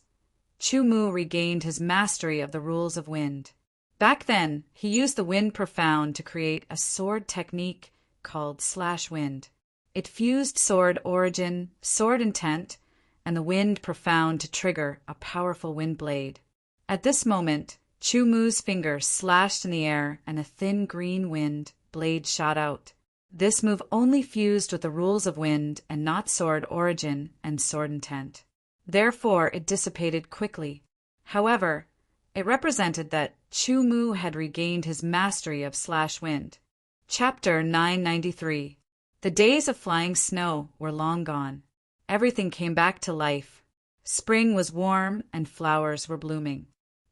Chu Mu regained his mastery of the rules of wind. Back then, he used the wind profound to create a sword technique called /wind. It fused sword origin, sword intent, and the wind profound to trigger a powerful wind blade. At this moment, Chu Mu's finger slashed in the air and a thin green wind blade shot out. This move only fused with the rules of wind and not sword origin and sword intent. Therefore, it dissipated quickly. However, it represented that Chu Mu had regained his mastery of /wind. Chapter 993. The days of flying snow were long gone. Everything came back to life. Spring was warm and flowers were blooming.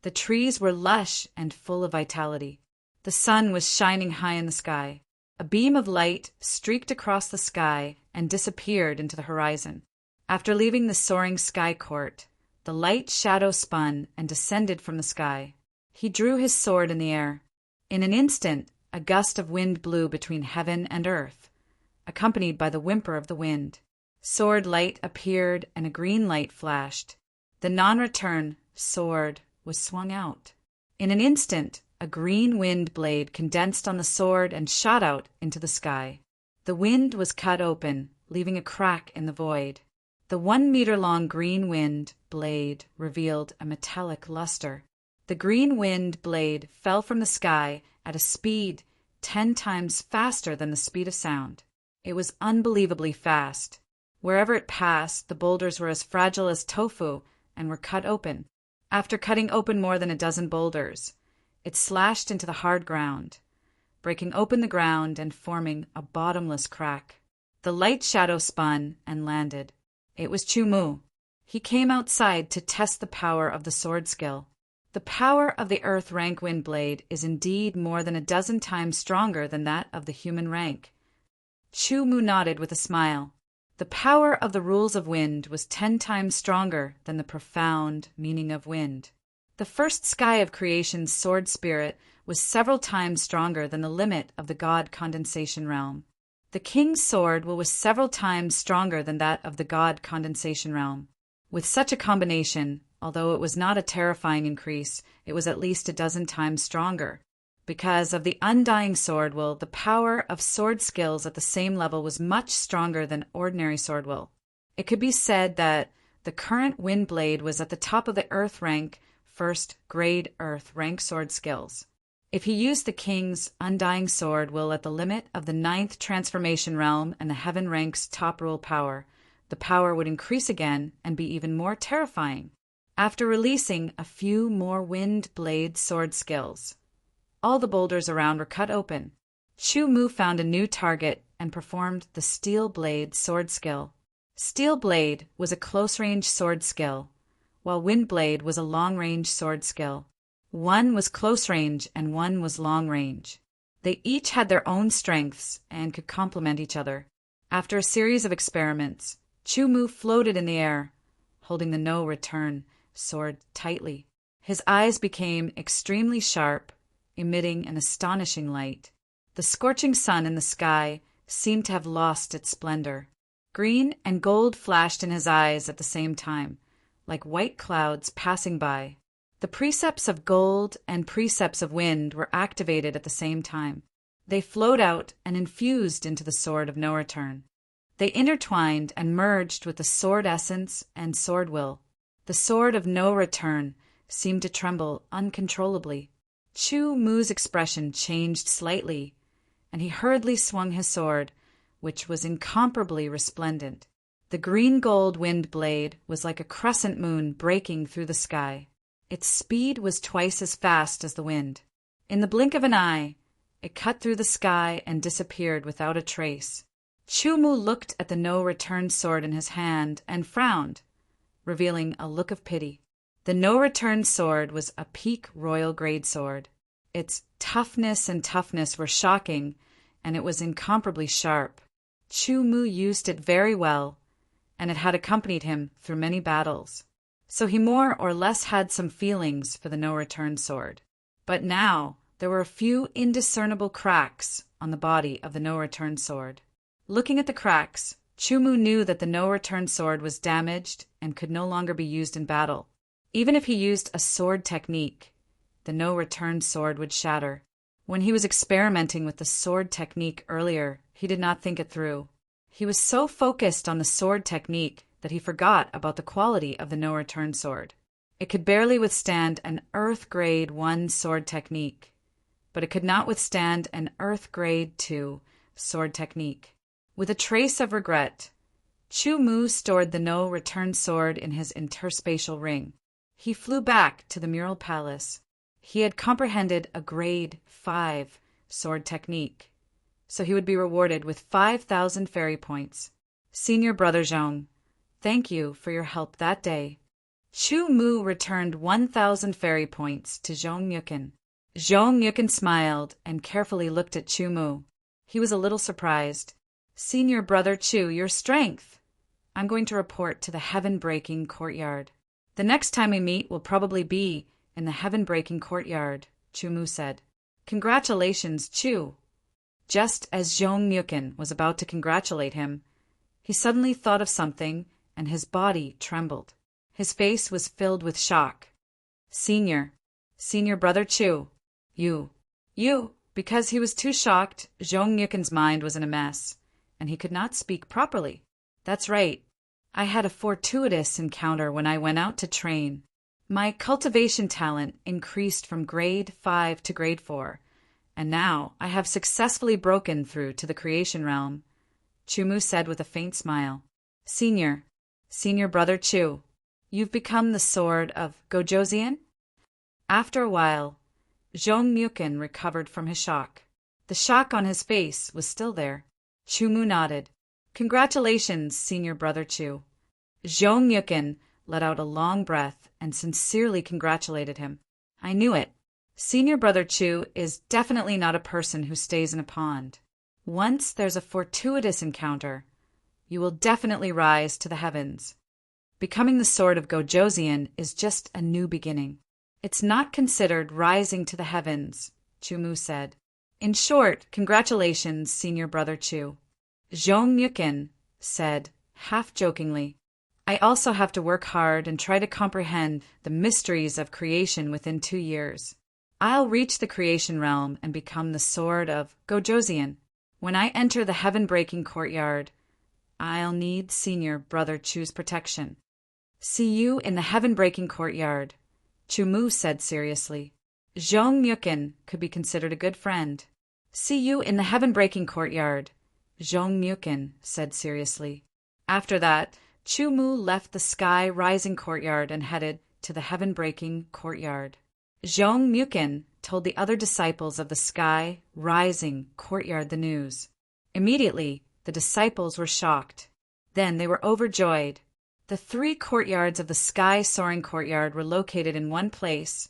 The trees were lush and full of vitality. The sun was shining high in the sky. A beam of light streaked across the sky and disappeared into the horizon. After leaving the soaring sky court, the light shadow spun and descended from the sky. He drew his sword in the air. In an instant, a gust of wind blew between heaven and earth, accompanied by the whimper of the wind. Sword light appeared and a green light flashed. The non-return sword was swung out. In an instant, a green wind blade condensed on the sword and shot out into the sky. The wind was cut open, leaving a crack in the void. The 1-meter-long green wind blade revealed a metallic luster. The green wind blade fell from the sky at a speed 10 times faster than the speed of sound. It was unbelievably fast. Wherever it passed, the boulders were as fragile as tofu and were cut open. After cutting open more than a dozen boulders, it slashed into the hard ground, breaking open the ground and forming a bottomless crack. The light shadow spun and landed. It was Chu Mu. He came outside to test the power of the sword skill. The power of the earth rank wind blade is indeed more than a dozen times stronger than that of the human rank. Chu Mu nodded with a smile. The power of the rules of wind was 10 times stronger than the profound meaning of wind. The first sky of creation's sword spirit was several times stronger than the limit of the god condensation realm. The king's sword was several times stronger than that of the god condensation realm. With such a combination, although it was not a terrifying increase, it was at least a dozen times stronger. Because of the undying sword will, the power of sword skills at the same level was much stronger than ordinary sword will. It could be said that the current wind blade was at the top of the earth rank, first grade earth rank sword skills. If he used the king's undying sword will at the limit of the 9th transformation realm and the heaven rank's top rule power, the power would increase again and be even more terrifying. After releasing a few more wind blade sword skills, all the boulders around were cut open. Chu Mu found a new target and performed the Steel Blade sword skill. Steel Blade was a close-range sword skill, while Wind Blade was a long-range sword skill. One was close-range and one was long-range. They each had their own strengths and could complement each other. After a series of experiments, Chu Mu floated in the air, holding the no-return sword tightly. His eyes became extremely sharp, emitting an astonishing light. The scorching sun in the sky seemed to have lost its splendor. Green and gold flashed in his eyes at the same time, like white clouds passing by. The precepts of gold and precepts of wind were activated at the same time. They flowed out and infused into the sword of no return. They intertwined and merged with the sword essence and sword will. The sword of no return seemed to tremble uncontrollably. Chu Mu's expression changed slightly, and he hurriedly swung his sword, which was incomparably resplendent. The green-gold wind blade was like a crescent moon breaking through the sky. Its speed was twice as fast as the wind. In the blink of an eye, it cut through the sky and disappeared without a trace. Chu Mu looked at the no-return sword in his hand and frowned, revealing a look of pity. The no-return sword was a peak royal grade sword. Its toughness were shocking, and it was incomparably sharp. Chu Mu used it very well, and it had accompanied him through many battles. So he more or less had some feelings for the no-return sword. But now there were a few indiscernible cracks on the body of the no-return sword. Looking at the cracks, Chu Mu knew that the no-return sword was damaged and could no longer be used in battle. Even if he used a sword technique, the no-return sword would shatter. When he was experimenting with the sword technique earlier, he did not think it through. He was so focused on the sword technique that he forgot about the quality of the no-return sword. It could barely withstand an Earth Grade 1 sword technique, but it could not withstand an Earth Grade 2 sword technique. With a trace of regret, Chu Mu stored the no-return sword in his interspatial ring. He flew back to the Mural Palace. He had comprehended a Grade 5 sword technique, so he would be rewarded with 5,000 fairy points. Senior Brother Zhong, thank you for your help that day. Chu Mu returned 1,000 fairy points to Zhong Yukin. Zhong Yukin smiled and carefully looked at Chu Mu. He was a little surprised. Senior Brother Chu, your strength! I'm going to report to the heaven-breaking courtyard. The next time we meet will probably be in the heaven-breaking courtyard, Chu Mu said. Congratulations, Chu. Just as Zhong Yukin was about to congratulate him, he suddenly thought of something and his body trembled. His face was filled with shock. Senior Brother Chu, you. Because he was too shocked, Zhong Yukin's mind was in a mess, and he could not speak properly. That's right. I had a fortuitous encounter when I went out to train. My cultivation talent increased from Grade 5 to Grade 4, and now I have successfully broken through to the creation realm, Chu Mu said with a faint smile. Senior Brother Chu, you've become the sword of Gojoseon? After a while, Zhong Yukin recovered from his shock. The shock on his face was still there. Chu Mu nodded. Congratulations, Senior Brother Chu. Zhong Yukin let out a long breath and sincerely congratulated him. I knew it. Senior Brother Chu is definitely not a person who stays in a pond. Once there's a fortuitous encounter, you will definitely rise to the heavens. Becoming the sword of Gojoseon is just a new beginning. It's not considered rising to the heavens, Chu Mu said. In short, congratulations, Senior Brother Chu. Zhong Yukin said, half-jokingly. I also have to work hard and try to comprehend the mysteries of creation within 2 years. I'll reach the creation realm and become the sword of Gojoseon. When I enter the heaven-breaking courtyard, I'll need Senior Brother Chu's protection. See you in the heaven-breaking courtyard, Chu Mu said seriously. Zhong could be considered a good friend. "See you in the heaven-breaking courtyard," Zhong said seriously. After that, Chu Mu left the sky-rising courtyard and headed to the heaven-breaking courtyard. Zhong told the other disciples of the sky-rising courtyard the news. Immediately, the disciples were shocked. Then they were overjoyed. The 3 courtyards of the sky-soaring courtyard were located in one place,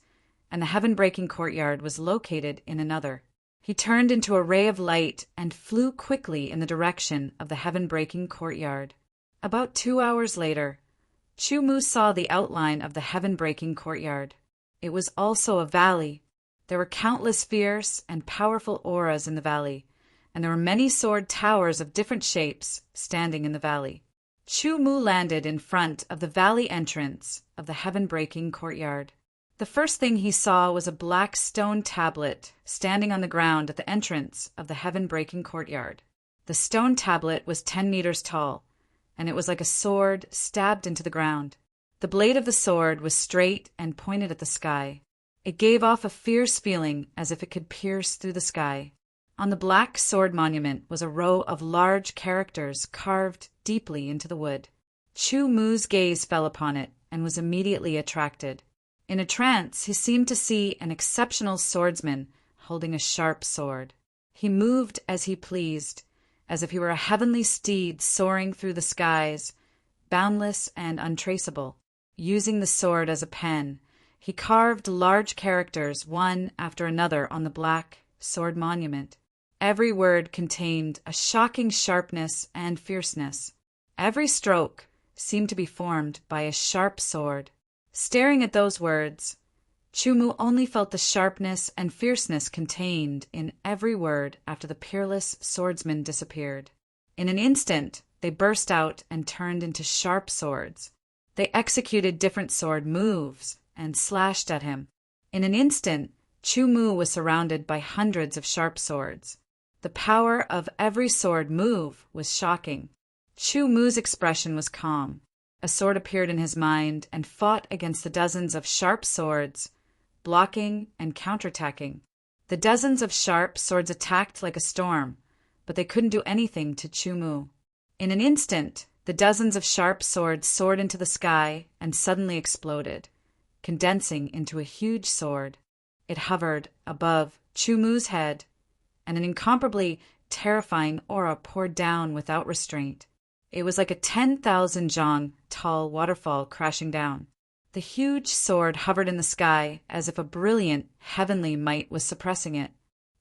and the heaven-breaking courtyard was located in another. He turned into a ray of light and flew quickly in the direction of the heaven-breaking courtyard. About 2 hours later, Chu Mu saw the outline of the heaven-breaking courtyard. It was also a valley. There were countless fierce and powerful auras in the valley, and there were many sword towers of different shapes standing in the valley. Chu Mu landed in front of the valley entrance of the heaven-breaking courtyard. The first thing he saw was a black stone tablet standing on the ground at the entrance of the heaven-breaking courtyard. The stone tablet was 10 meters tall, and it was like a sword stabbed into the ground. The blade of the sword was straight and pointed at the sky. It gave off a fierce feeling as if it could pierce through the sky. On the black sword monument was a row of large characters carved deeply into the wood. Chu Mu's gaze fell upon it and was immediately attracted. In a trance, he seemed to see an exceptional swordsman holding a sharp sword. He moved as he pleased, as if he were a heavenly steed soaring through the skies, boundless and untraceable. Using the sword as a pen, he carved large characters one after another on the black sword monument. Every word contained a shocking sharpness and fierceness. Every stroke seemed to be formed by a sharp sword. Staring at those words, Chu Mu only felt the sharpness and fierceness contained in every word after the peerless swordsman disappeared. In an instant, they burst out and turned into sharp swords. They executed different sword moves and slashed at him. In an instant, Chu Mu was surrounded by hundreds of sharp swords. The power of every sword move was shocking. Chu Mu's expression was calm. A sword appeared in his mind and fought against the dozens of sharp swords, blocking and counterattacking. The dozens of sharp swords attacked like a storm, but they couldn't do anything to Chu Mu. In an instant, the dozens of sharp swords soared into the sky and suddenly exploded, condensing into a huge sword. It hovered above Chu Mu's head, and an incomparably terrifying aura poured down without restraint. It was like a 10,000 zhang tall waterfall crashing down. The huge sword hovered in the sky as if a brilliant heavenly might was suppressing it.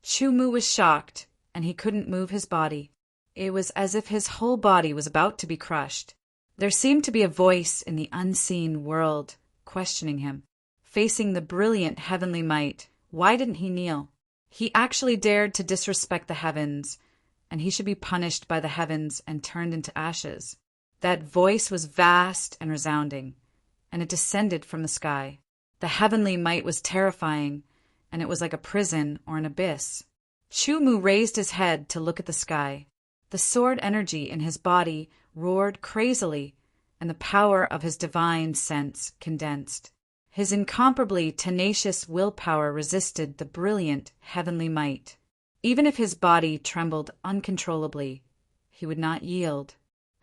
Chu Mu was shocked, and he couldn't move his body. It was as if his whole body was about to be crushed. There seemed to be a voice in the unseen world questioning him. Facing the brilliant heavenly might, why didn't he kneel? He actually dared to disrespect the heavens, and he should be punished by the heavens and turned into ashes. That voice was vast and resounding, and it descended from the sky. The heavenly might was terrifying, and it was like a prison or an abyss. Chu Mu raised his head to look at the sky. The sword energy in his body roared crazily, and the power of his divine sense condensed. His incomparably tenacious willpower resisted the brilliant heavenly might. Even if his body trembled uncontrollably, he would not yield.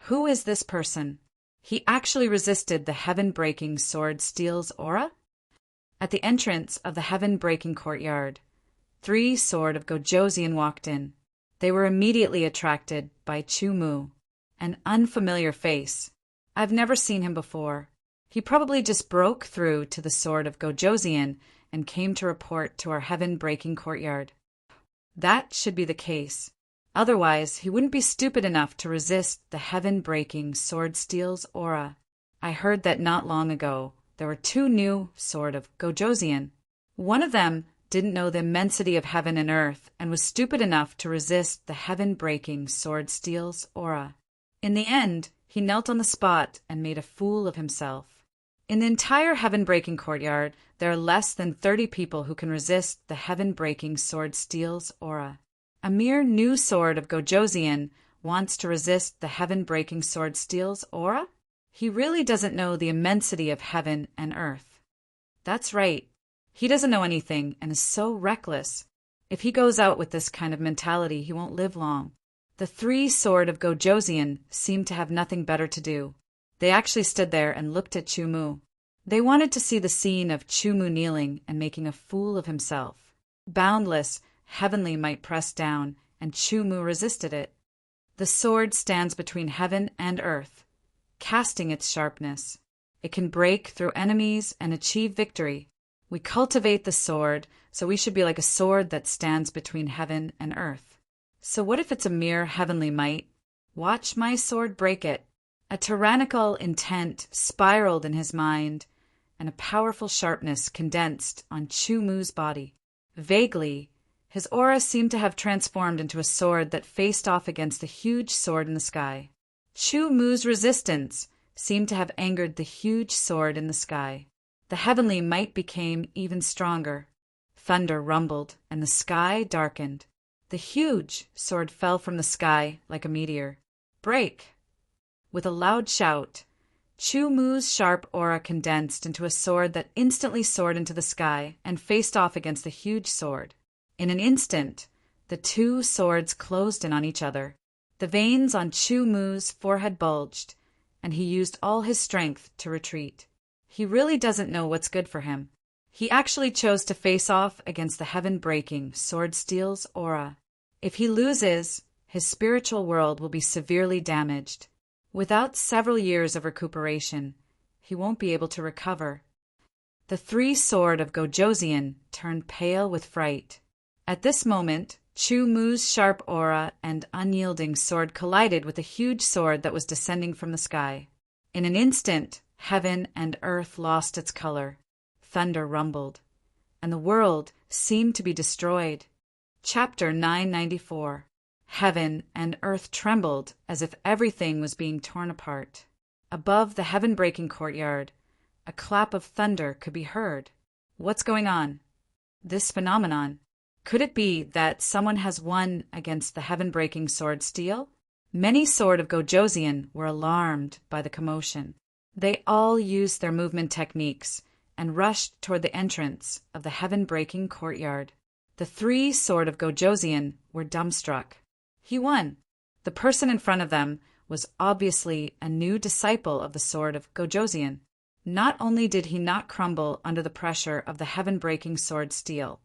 Who is this person? He actually resisted the heaven-breaking sword steel's aura? At the entrance of the heaven-breaking courtyard, 3 Sword of Gojosian walked in. They were immediately attracted by Chu Mu, an unfamiliar face. I've never seen him before. He probably just broke through to the Sword of Gojosian and came to report to our heaven-breaking courtyard. That should be the case. Otherwise, he wouldn't be stupid enough to resist the heaven-breaking sword steel's aura. I heard that not long ago there were 2 new Sword of Gojosian. One of them didn't know the immensity of heaven and earth and was stupid enough to resist the heaven-breaking sword steel's aura. In the end, he knelt on the spot and made a fool of himself. In the entire heaven-breaking courtyard, there are less than 30 people who can resist the heaven-breaking sword steel's aura. A mere new Sword of Gojosian wants to resist the heaven-breaking sword steel's aura? He really doesn't know the immensity of heaven and earth. That's right. He doesn't know anything and is so reckless. If he goes out with this kind of mentality, he won't live long. The three sword of Gojosian seemed to have nothing better to do. They actually stood there and looked at Chumu. They wanted to see the scene of Chumu kneeling and making a fool of himself. Boundless, heavenly might pressed down, and Chumu resisted it. The sword stands between heaven and earth, casting its sharpness. It can break through enemies and achieve victory. We cultivate the sword, so we should be like a sword that stands between heaven and earth. So what if it's a mere heavenly might? Watch my sword break it. A tyrannical intent spiraled in his mind, and a powerful sharpness condensed on Chumu's body. Vaguely, his aura seemed to have transformed into a sword that faced off against the huge sword in the sky. Chumu's resistance seemed to have angered the huge sword in the sky. The heavenly might became even stronger. Thunder rumbled, and the sky darkened. The huge sword fell from the sky like a meteor. Break! With a loud shout, Chumu's sharp aura condensed into a sword that instantly soared into the sky and faced off against the huge sword. In an instant, the two swords closed in on each other. The veins on Chumu's forehead bulged, and he used all his strength to retreat. He really doesn't know what's good for him. He actually chose to face off against the heaven-breaking Sword Steel's aura. If he loses, his spiritual world will be severely damaged. Without several years of recuperation, he won't be able to recover. The three sword of Gojosian turned pale with fright. At this moment, Chumu's sharp aura and unyielding sword collided with a huge sword that was descending from the sky. In an instant, heaven and earth lost its color. Thunder rumbled, and the world seemed to be destroyed. Chapter 994. Heaven and earth trembled as if everything was being torn apart. Above the heaven-breaking courtyard, a clap of thunder could be heard. What's going on? This phenomenon. Could it be that someone has won against the heaven-breaking sword steel? Many sword of Gojosian were alarmed by the commotion. They all used their movement techniques and rushed toward the entrance of the heaven-breaking courtyard. The three sword of Gojosian were dumbstruck. He won. The person in front of them was obviously a new disciple of the sword of Gojosian. Not only did he not crumble under the pressure of the heaven-breaking sword steel,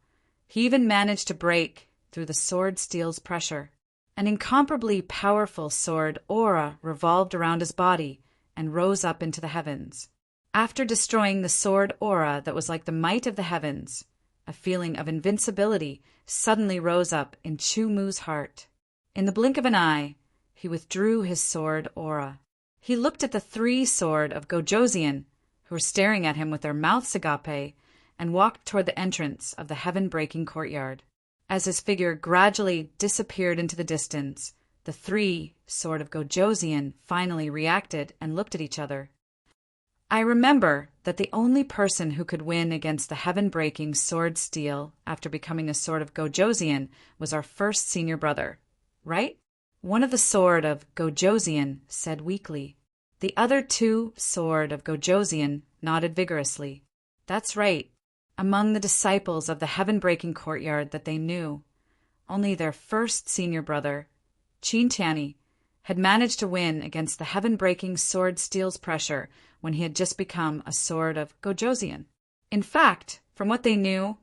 he even managed to break through the sword steel's pressure. An incomparably powerful sword aura revolved around his body and rose up into the heavens. After destroying the sword aura that was like the might of the heavens, a feeling of invincibility suddenly rose up in Chumu's heart. In the blink of an eye, he withdrew his sword aura. He looked at the three sword of Gojosian, who were staring at him with their mouths agape, and walked toward the entrance of the heaven-breaking courtyard. As his figure gradually disappeared into the distance, the three sword of Gojosian finally reacted and looked at each other. I remember that the only person who could win against the heaven-breaking sword steel after becoming a sword of Gojosian was our first senior brother, right? One of the sword of Gojosian said weakly. The other two sword of Gojosian nodded vigorously. That's right. Among the disciples of the heaven-breaking courtyard that they knew, only their first senior brother, Chinchani, had managed to win against the heaven-breaking sword steel's pressure when he had just become a sword of Gojosian. In fact, from what they knew,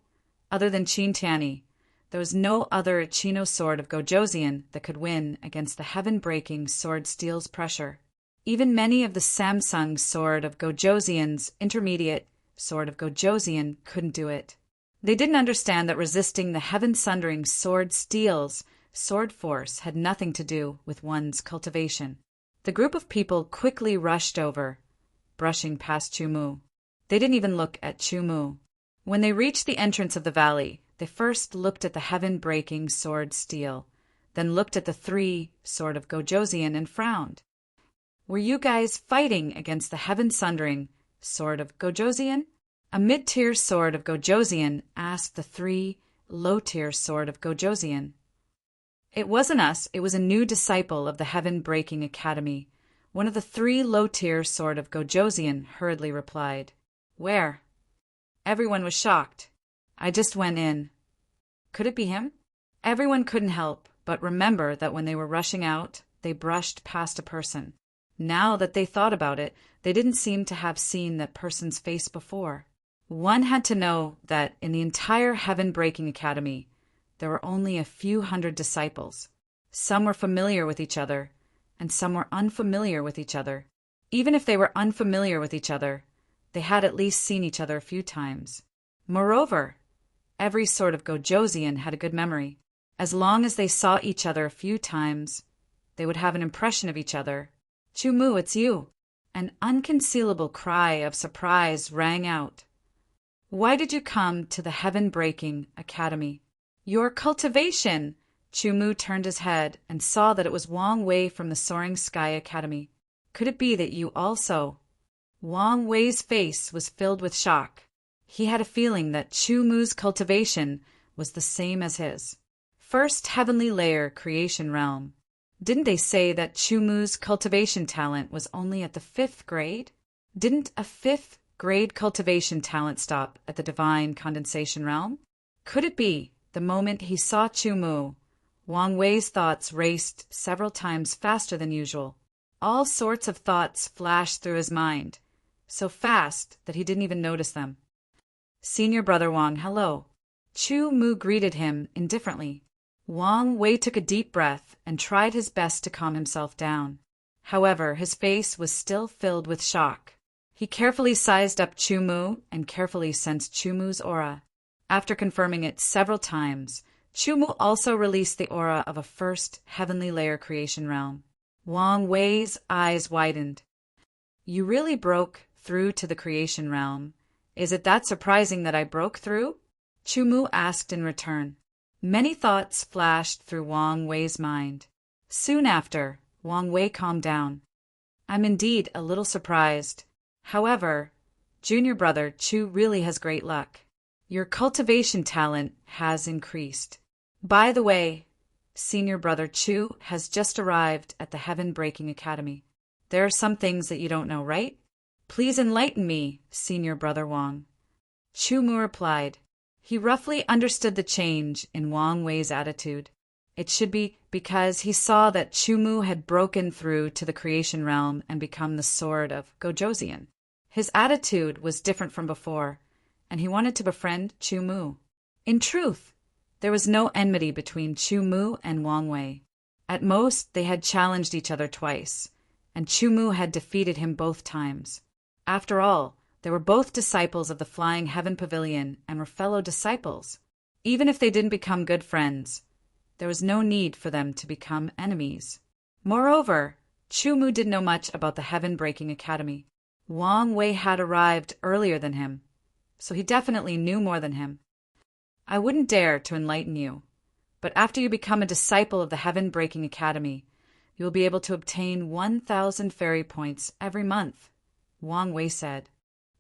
other than Chinchani, there was no other Chino sword of Gojosian that could win against the heaven-breaking sword steel's pressure. Even many of the Samsung sword of Gojosian's intermediate sword of Gojosian couldn't do it. They didn't understand that resisting the heaven-sundering sword steel's sword force had nothing to do with one's cultivation. The group of people quickly rushed over, brushing past Chumu. They didn't even look at Chumu. When they reached the entrance of the valley, they first looked at the heaven-breaking sword steel, then looked at the three sword of Gojosian and frowned. Were you guys fighting against the heaven-sundering sword of Gojosian? A mid-tier sword of Gojosian asked the three low-tier sword of Gojosian. It wasn't us, it was a new disciple of the heaven-breaking academy. One of the three low-tier sword of Gojosian hurriedly replied. Where? Everyone was shocked. I just went in. Could it be him? Everyone couldn't help but remember that when they were rushing out, they brushed past a person. Now that they thought about it, they didn't seem to have seen that person's face before. One had to know that in the entire Heaven-Breaking Academy, there were only a few hundred disciples. Some were familiar with each other, and some were unfamiliar with each other. Even if they were unfamiliar with each other, they had at least seen each other a few times. Moreover, every sort of Gojosian had a good memory. As long as they saw each other a few times, they would have an impression of each other. "Chu-Mu, it's you!" An unconcealable cry of surprise rang out. "Why did you come to the Heaven-Breaking Academy?" "Your cultivation!" Chu-Mu turned his head and saw that it was Wang Wei from the Soaring Sky Academy. "Could it be that you also—" Wang Wei's face was filled with shock. He had a feeling that Chu-Mu's cultivation was the same as his. First heavenly layer creation realm. Didn't they say that Chu-Mu's cultivation talent was only at the 5th grade? Didn't a 5th grade cultivation talent stop at the divine condensation realm? Could it be, the moment he saw Chu-Mu, Wang Wei's thoughts raced several times faster than usual. All sorts of thoughts flashed through his mind, so fast that he didn't even notice them. "Senior Brother Wang, hello." Chu-Mu greeted him indifferently. Wang Wei took a deep breath and tried his best to calm himself down. However, his face was still filled with shock. He carefully sized up Chu-Mu and carefully sensed Chu-Mu's aura. After confirming it several times, Chu-Mu also released the aura of a first heavenly layer creation realm. Wang Wei's eyes widened. "You really broke through to the creation realm. Is it that surprising that I broke through?" Chu-Mu asked in return. Many thoughts flashed through Wang Wei's mind. Soon after, Wang Wei calmed down. "I'm indeed a little surprised. However, junior brother Chu really has great luck. Your cultivation talent has increased. By the way, senior brother Chu has just arrived at the Heaven-Breaking Academy. There are some things that you don't know, right? Please enlighten me, senior brother Wang." Chu-Mu replied. He roughly understood the change in Wang Wei's attitude. It should be because he saw that Chu-Mu had broken through to the creation realm and become the sword of Gojosian. His attitude was different from before, and he wanted to befriend Chu-Mu. In truth, there was no enmity between Chu-Mu and Wang Wei. At most, they had challenged each other twice, and Chu-Mu had defeated him both times. After all, they were both disciples of the Flying Heaven Pavilion and were fellow disciples. Even if they didn't become good friends, there was no need for them to become enemies. Moreover, Chu-Mu didn't know much about the Heaven-Breaking Academy. Wang Wei had arrived earlier than him, so he definitely knew more than him. "I wouldn't dare to enlighten you, but after you become a disciple of the Heaven-Breaking Academy, you will be able to obtain 1,000 fairy points every month," Wang Wei said.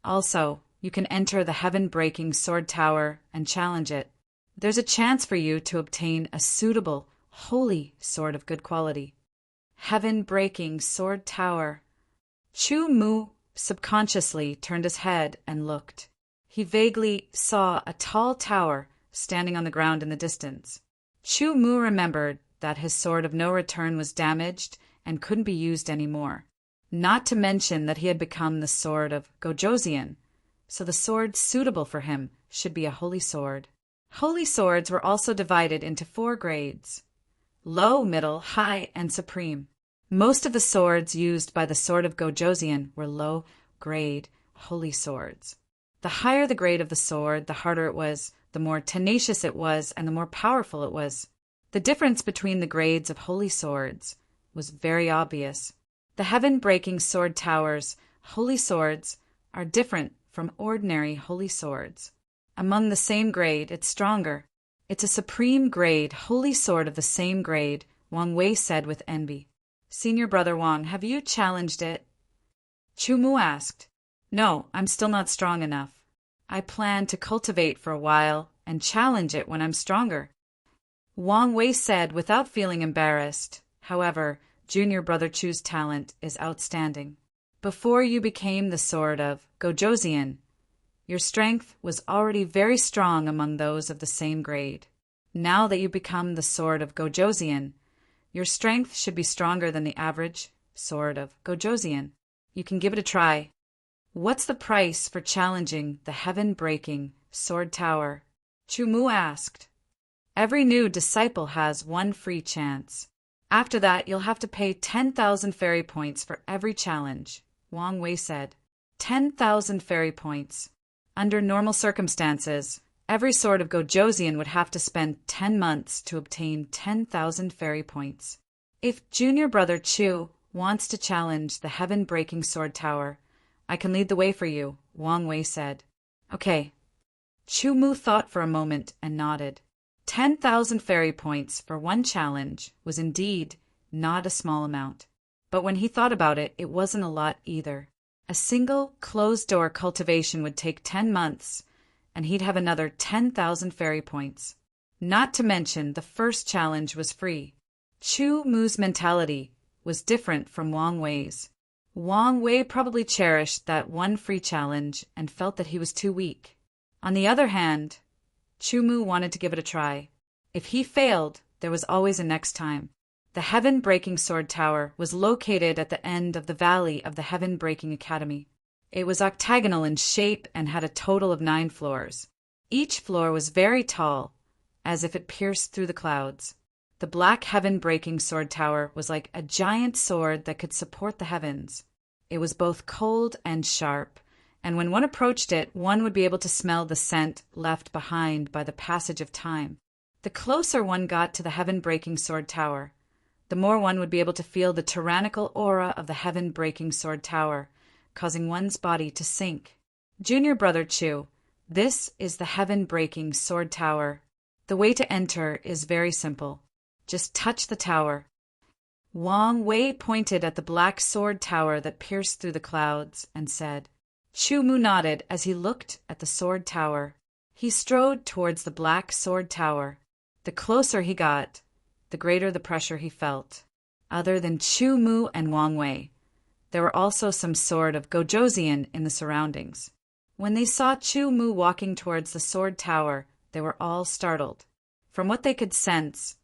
"Also, you can enter the Heaven-Breaking Sword Tower and challenge it. There's a chance for you to obtain a suitable, holy sword of good quality." Heaven-Breaking Sword Tower. Chu-Mu subconsciously turned his head and looked. He vaguely saw a tall tower standing on the ground in the distance. Chu-Mu remembered that his sword of no return was damaged and couldn't be used anymore. Not to mention that he had become the sword of Gojosian, so the sword suitable for him should be a holy sword. Holy swords were also divided into 4 grades: low, middle, high, and supreme. Most of the swords used by the sword of Gojosian were low-grade holy swords. The higher the grade of the sword, the harder it was, the more tenacious it was, and the more powerful it was. The difference between the grades of holy swords was very obvious. The Heaven-Breaking Sword Tower's holy swords are different from ordinary holy swords. Among the same grade, it's stronger. "It's a supreme grade, holy sword of the same grade," Wang Wei said with envy. "Senior brother Wang, have you challenged it?" Chu-Mu asked. "No, I'm still not strong enough. I plan to cultivate for a while and challenge it when I'm stronger," Wang Wei said without feeling embarrassed. However, junior brother Chu's talent is outstanding. Before you became the sword of Gojosian, Your strength was already very strong among those of the same grade. Now that you become the sword of Gojosian, your strength should be stronger than the average sword of Gojosian. You can give it a try. What's the price for challenging the heaven-breaking sword tower? Chumu asked. Every new disciple has one free chance. After that, you'll have to pay 10,000 fairy points for every challenge, Wang Wei said. 10,000 fairy points. Under normal circumstances, every sword of Gojosian would have to spend 10 months to obtain 10,000 fairy points. If junior brother Chu wants to challenge the heaven-breaking sword tower, I can lead the way for you, Wang Wei said. Okay. Chu Mu thought for a moment and nodded. 10,000 fairy points for one challenge was indeed not a small amount. But when he thought about it, it wasn't a lot either. A single closed-door cultivation would take 10 months, and he'd have another 10,000 fairy points. Not to mention the first challenge was free. Chu Mu's mentality was different from Wang Wei's. Wang Wei probably cherished that one free challenge and felt that he was too weak. On the other hand, Chu Mu wanted to give it a try. If he failed, there was always a next time. The Heaven-Breaking Sword Tower was located at the end of the valley of the Heaven-Breaking Academy. It was octagonal in shape and had a total of 9 floors. Each floor was very tall, as if it pierced through the clouds. The black Heaven-Breaking Sword Tower was like a giant sword that could support the heavens. It was both cold and sharp, and when one approached it, one would be able to smell the scent left behind by the passage of time. The closer one got to the Heaven-Breaking Sword Tower, the more one would be able to feel the tyrannical aura of the Heaven-Breaking Sword Tower, causing one's body to sink. Junior brother Chu, this is the Heaven-Breaking Sword Tower. The way to enter is very simple. Just touch the tower. Wang Wei pointed at the black sword tower that pierced through the clouds and said. Chu Mu nodded as he looked at the sword tower. He strode towards the black sword tower. The closer he got, the greater the pressure he felt. Other than Chu Mu and Wang Wei, there were also some sort of Gojosian in the surroundings. When they saw Chu Mu walking towards the sword tower, they were all startled. From what they could sense,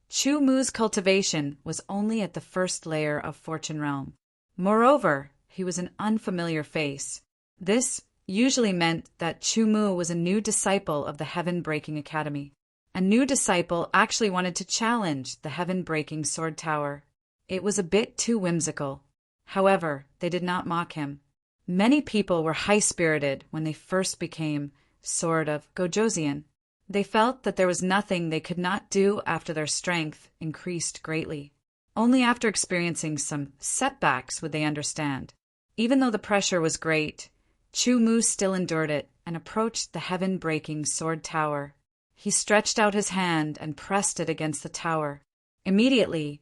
Chu Mu's cultivation was only at the first layer of Fortune Realm. Moreover, he was an unfamiliar face. This usually meant that Chu Mu was a new disciple of the Heaven-Breaking Academy. A new disciple actually wanted to challenge the Heaven-Breaking Sword Tower. It was a bit too whimsical. However, they did not mock him. Many people were high-spirited when they first became Sword of Gojosian. They felt that there was nothing they could not do after their strength increased greatly. Only after experiencing some setbacks would they understand. Even though the pressure was great, Chu Mu still endured it and approached the Heaven-Breaking Sword Tower. He stretched out his hand and pressed it against the tower. Immediately,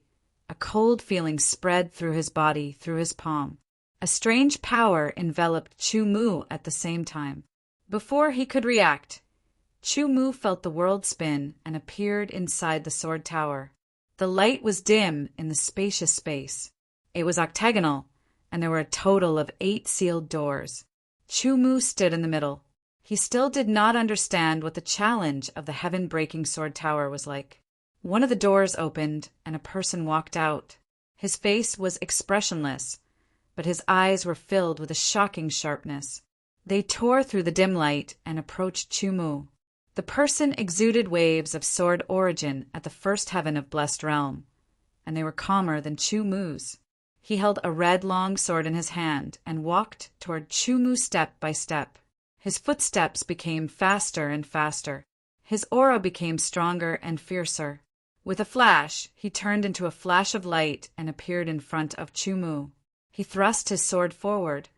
a cold feeling spread through his body, through his palm. A strange power enveloped Chu Mu at the same time. Before he could react, Chu Mu felt the world spin and appeared inside the sword tower. The light was dim in the spacious space. It was octagonal, and there were a total of 8 sealed doors. Chu Mu stood in the middle. He still did not understand what the challenge of the Heaven-Breaking Sword Tower was like. One of the doors opened, and a person walked out. His face was expressionless, but his eyes were filled with a shocking sharpness. They tore through the dim light and approached Chu Mu. The person exuded waves of sword origin at the first heaven of Blessed Realm, and they were calmer than Chu Mu's. He held a red long sword in his hand and walked toward Chu Mu step by step. His footsteps became faster and faster. His aura became stronger and fiercer. With a flash, he turned into a flash of light and appeared in front of Chu Mu. He thrust his sword forward,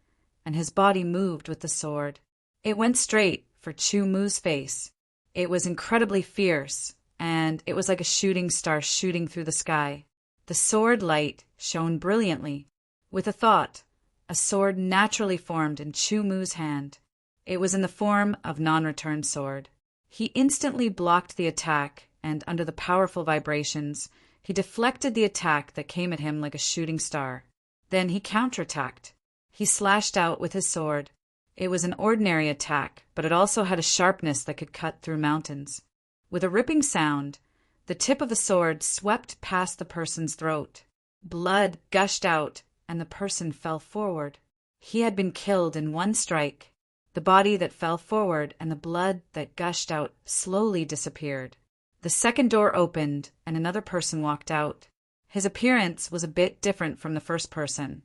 and his body moved with the sword. It went straight for Chu Mu's face. It was incredibly fierce, and it was like a shooting star shooting through the sky. The sword light shone brilliantly. With a thought, a sword naturally formed in Chu Mu's hand. It was in the form of non-return sword. He instantly blocked the attack, and under the powerful vibrations, he deflected the attack that came at him like a shooting star. Then he counterattacked. He slashed out with his sword. It was an ordinary attack, but it also had a sharpness that could cut through mountains. With a ripping sound, the tip of the sword swept past the person's throat. Blood gushed out, and the person fell forward. He had been killed in one strike. The body that fell forward and the blood that gushed out slowly disappeared. The second door opened, and another person walked out. His appearance was a bit different from the first person,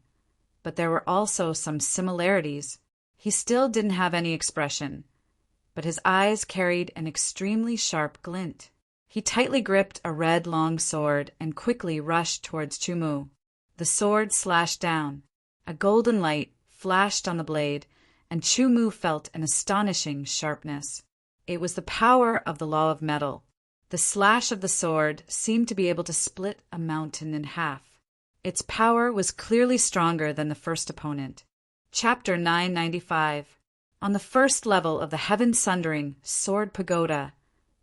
but there were also some similarities. He still didn't have any expression, but his eyes carried an extremely sharp glint. He tightly gripped a red long sword and quickly rushed towards Chumu. The sword slashed down. A golden light flashed on the blade, and Chumu felt an astonishing sharpness. It was the power of the law of metal. The slash of the sword seemed to be able to split a mountain in half. Its power was clearly stronger than the first opponent. Chapter 995. On the first level of the heaven-sundering sword pagoda,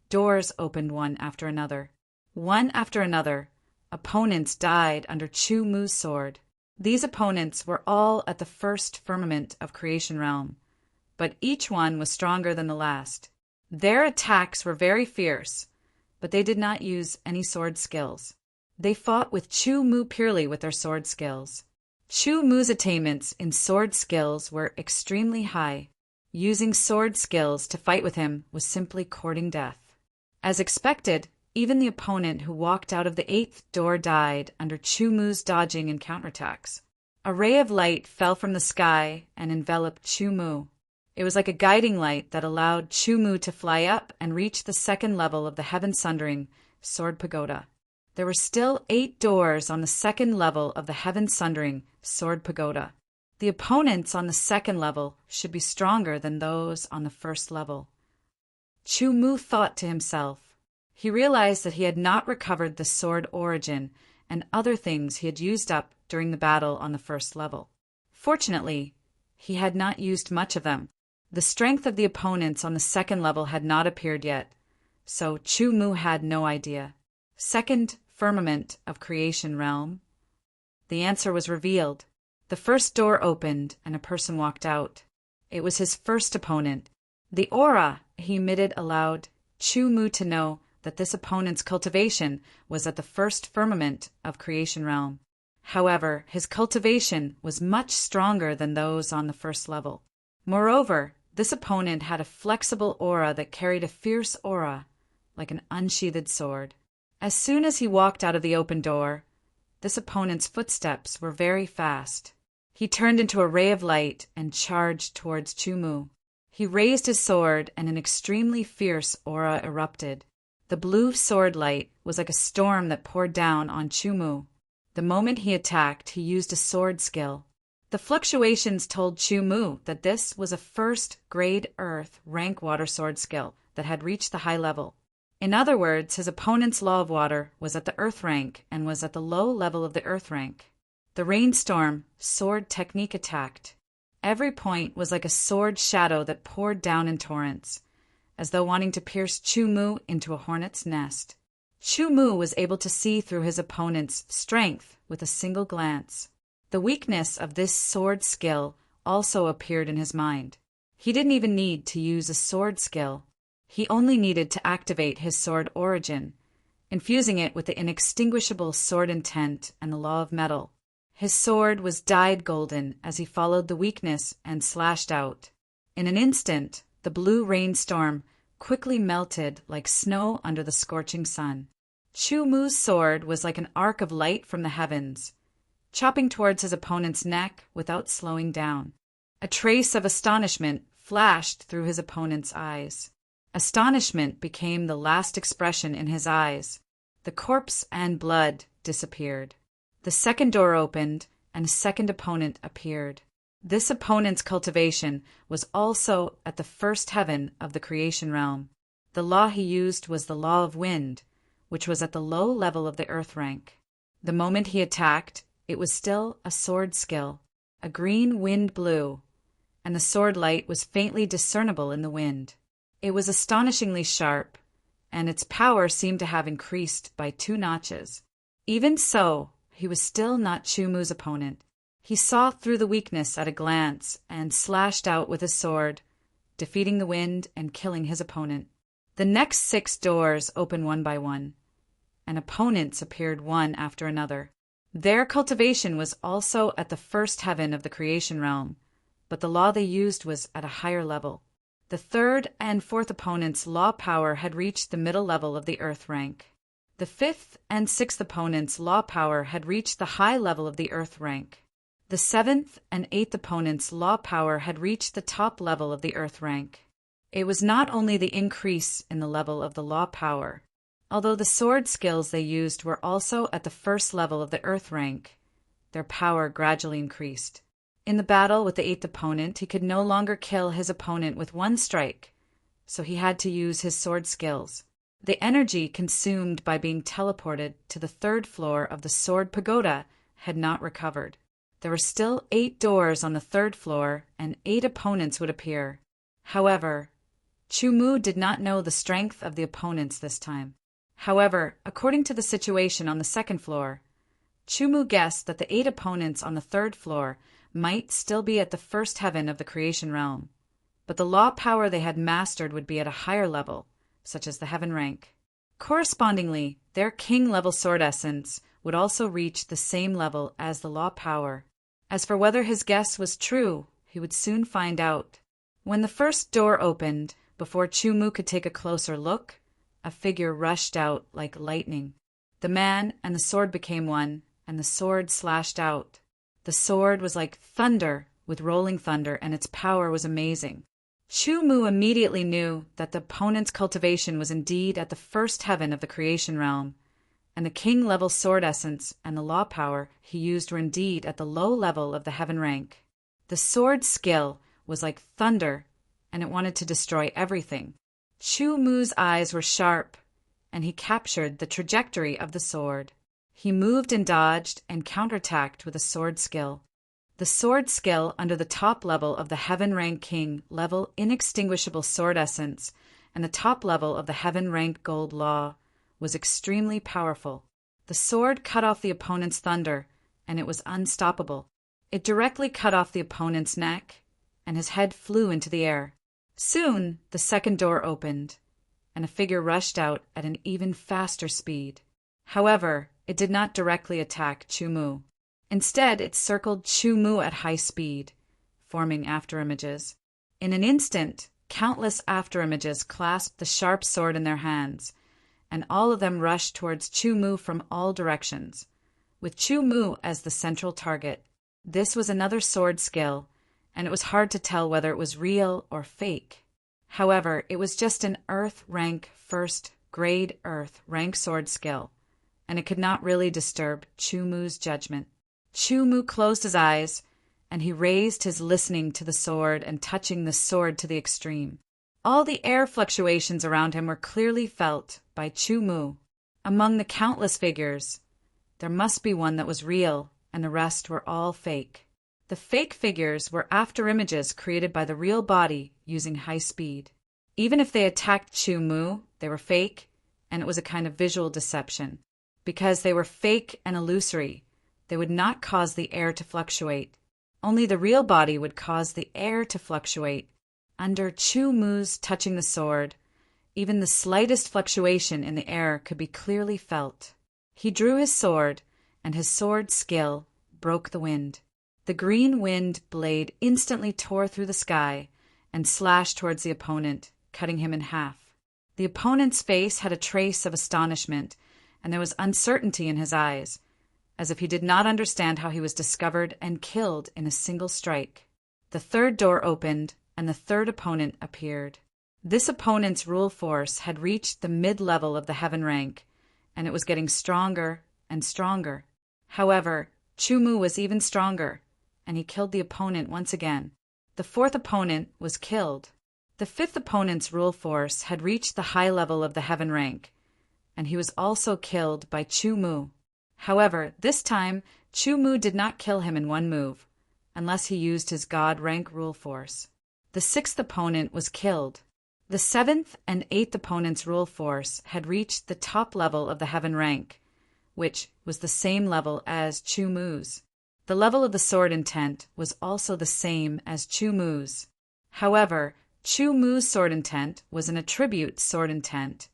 doors opened one after another. One after another, opponents died under Chumu's sword. These opponents were all at the first firmament of creation realm, but each one was stronger than the last. Their attacks were very fierce, but they did not use any sword skills. They fought with Chumu purely with their sword skills. Chumu's attainments in sword skills were extremely high. Using sword skills to fight with him was simply courting death. As expected, even the opponent who walked out of the eighth door died under Chumu's dodging and counterattacks. A ray of light fell from the sky and enveloped Chumu. It was like a guiding light that allowed Chumu to fly up and reach the second level of the heaven-sundering sword pagoda. There were still 8 doors on the second level of the heaven-sundering sword pagoda. The opponents on the second level should be stronger than those on the first level. Chumu thought to himself. He realized that he had not recovered the sword origin and other things he had used up during the battle on the first level. Fortunately, he had not used much of them. The strength of the opponents on the second level had not appeared yet, so Chumu had no idea. Second firmament of creation realm. The answer was revealed. The first door opened and a person walked out. It was his first opponent. The aura he emitted allowed Chumu to know that this opponent's cultivation was at the first firmament of creation realm. However, his cultivation was much stronger than those on the first level. Moreover, this opponent had a flexible aura that carried a fierce aura, like an unsheathed sword. As soon as he walked out of the open door, this opponent's footsteps were very fast. He turned into a ray of light and charged towards Chumu. He raised his sword and an extremely fierce aura erupted. The blue sword light was like a storm that poured down on Chumu. The moment he attacked, he used a sword skill. The fluctuations told Chumu that this was a first-grade Earth rank water sword skill that had reached the high level. In other words, his opponent's law of water was at the Earth rank and was at the low level of the Earth rank. The rainstorm sword technique attacked. Every point was like a sword shadow that poured down in torrents, as though wanting to pierce Chumu into a hornet's nest. Chumu was able to see through his opponent's strength with a single glance. The weakness of this sword skill also appeared in his mind. He didn't even need to use a sword skill. He only needed to activate his sword origin, infusing it with the inextinguishable sword intent and the law of metal. His sword was dyed golden as he followed the weakness and slashed out. In an instant, the blue rainstorm quickly melted like snow under the scorching sun. Chumu's sword was like an arc of light from the heavens, chopping towards his opponent's neck without slowing down. A trace of astonishment flashed through his opponent's eyes. Astonishment became the last expression in his eyes. The corpse and blood disappeared. The second door opened, and a second opponent appeared. This opponent's cultivation was also at the first heaven of the creation realm. The law he used was the law of wind, which was at the low level of the earth rank. The moment he attacked, it was still a sword skill. A green wind blew, and the sword light was faintly discernible in the wind. It was astonishingly sharp, and its power seemed to have increased by 2 notches. Even so, he was still not Chumu's opponent. He saw through the weakness at a glance and slashed out with his sword, defeating the wind and killing his opponent. The next 6 doors opened one by one, and opponents appeared one after another. Their cultivation was also at the first heaven of the creation realm, but the law they used was at a higher level. The 3rd and 4th opponents' law power had reached the middle level of the earth rank. The 5th and 6th opponents' law power had reached the high level of the earth rank. The 7th and 8th opponents' law power had reached the top level of the earth rank. It was not only the increase in the level of the law power. Although the sword skills they used were also at the first level of the earth rank, their power gradually increased. In the battle with the 8th opponent, he could no longer kill his opponent with one strike, so he had to use his sword skills. The energy consumed by being teleported to the 3rd floor of the sword pagoda had not recovered. There were still 8 doors on the 3rd floor, and 8 opponents would appear. However, Chu-Mu did not know the strength of the opponents this time. However, according to the situation on the 2nd floor, Chu-Mu guessed that the 8 opponents on the 3rd floor might still be at the first heaven of the creation realm, but the law power they had mastered would be at a higher level, such as the heaven rank. Correspondingly, their king-level sword essence would also reach the same level as the law power. As for whether his guess was true, he would soon find out. When the first door opened, before Chu-Mu could take a closer look, a figure rushed out like lightning. The man and the sword became one, and the sword slashed out. The sword was like thunder with rolling thunder, and its power was amazing. Chu-Mu immediately knew that the opponent's cultivation was indeed at the first heaven of the creation realm, and the king-level sword essence and the law power he used were indeed at the low level of the heaven rank. The sword skill was like thunder, and it wanted to destroy everything. Chu-Mu's eyes were sharp, and he captured the trajectory of the sword. He moved and dodged and counterattacked with a sword skill. The sword skill under the top level of the heaven rank king level inextinguishable sword essence and the top level of the heaven rank gold law was extremely powerful. The sword cut off the opponent's thunder, and it was unstoppable. It directly cut off the opponent's neck, and his head flew into the air. Soon, the 2nd door opened, and a figure rushed out at an even faster speed. However, it did not directly attack Chu-Mu. Instead, it circled Chu-Mu at high speed, forming afterimages. In an instant, countless afterimages clasped the sharp sword in their hands, and all of them rushed towards Chu-Mu from all directions, with Chu-Mu as the central target. This was another sword skill, and it was hard to tell whether it was real or fake. However, it was just an Earth rank 1st grade Earth rank sword skill, and it could not really disturb Chu-Mu's judgment. Chu-Mu closed his eyes, and he raised his listening to the sword and touching the sword to the extreme. All the air fluctuations around him were clearly felt by Chu-Mu. Among the countless figures, there must be one that was real, and the rest were all fake. The fake figures were afterimages created by the real body using high speed. Even if they attacked Chu-Mu, they were fake, and it was a kind of visual deception. Because they were fake and illusory, they would not cause the air to fluctuate. Only the real body would cause the air to fluctuate. Under Chu-Mu's touching the sword, even the slightest fluctuation in the air could be clearly felt. He drew his sword, and his sword skill broke the wind. The green wind blade instantly tore through the sky and slashed towards the opponent, cutting him in half. The opponent's face had a trace of astonishment, and there was uncertainty in his eyes, as if he did not understand how he was discovered and killed in a single strike. The 3rd door opened, and the 3rd opponent appeared. This opponent's rule force had reached the mid-level of the heaven rank, and it was getting stronger and stronger. However, Chu-Mu was even stronger, and he killed the opponent once again. The 4th opponent was killed. The 5th opponent's rule force had reached the high level of the heaven rank, and he was also killed by Chu-Mu. However, this time, Chu-Mu did not kill him in one move, unless he used his god rank rule force. The 6th opponent was killed. The 7th and 8th opponent's rule force had reached the top level of the heaven rank, which was the same level as Chu-Mu's. The level of the sword intent was also the same as Chu Mu's. However, Chu Mu's sword intent was an attribute sword intent,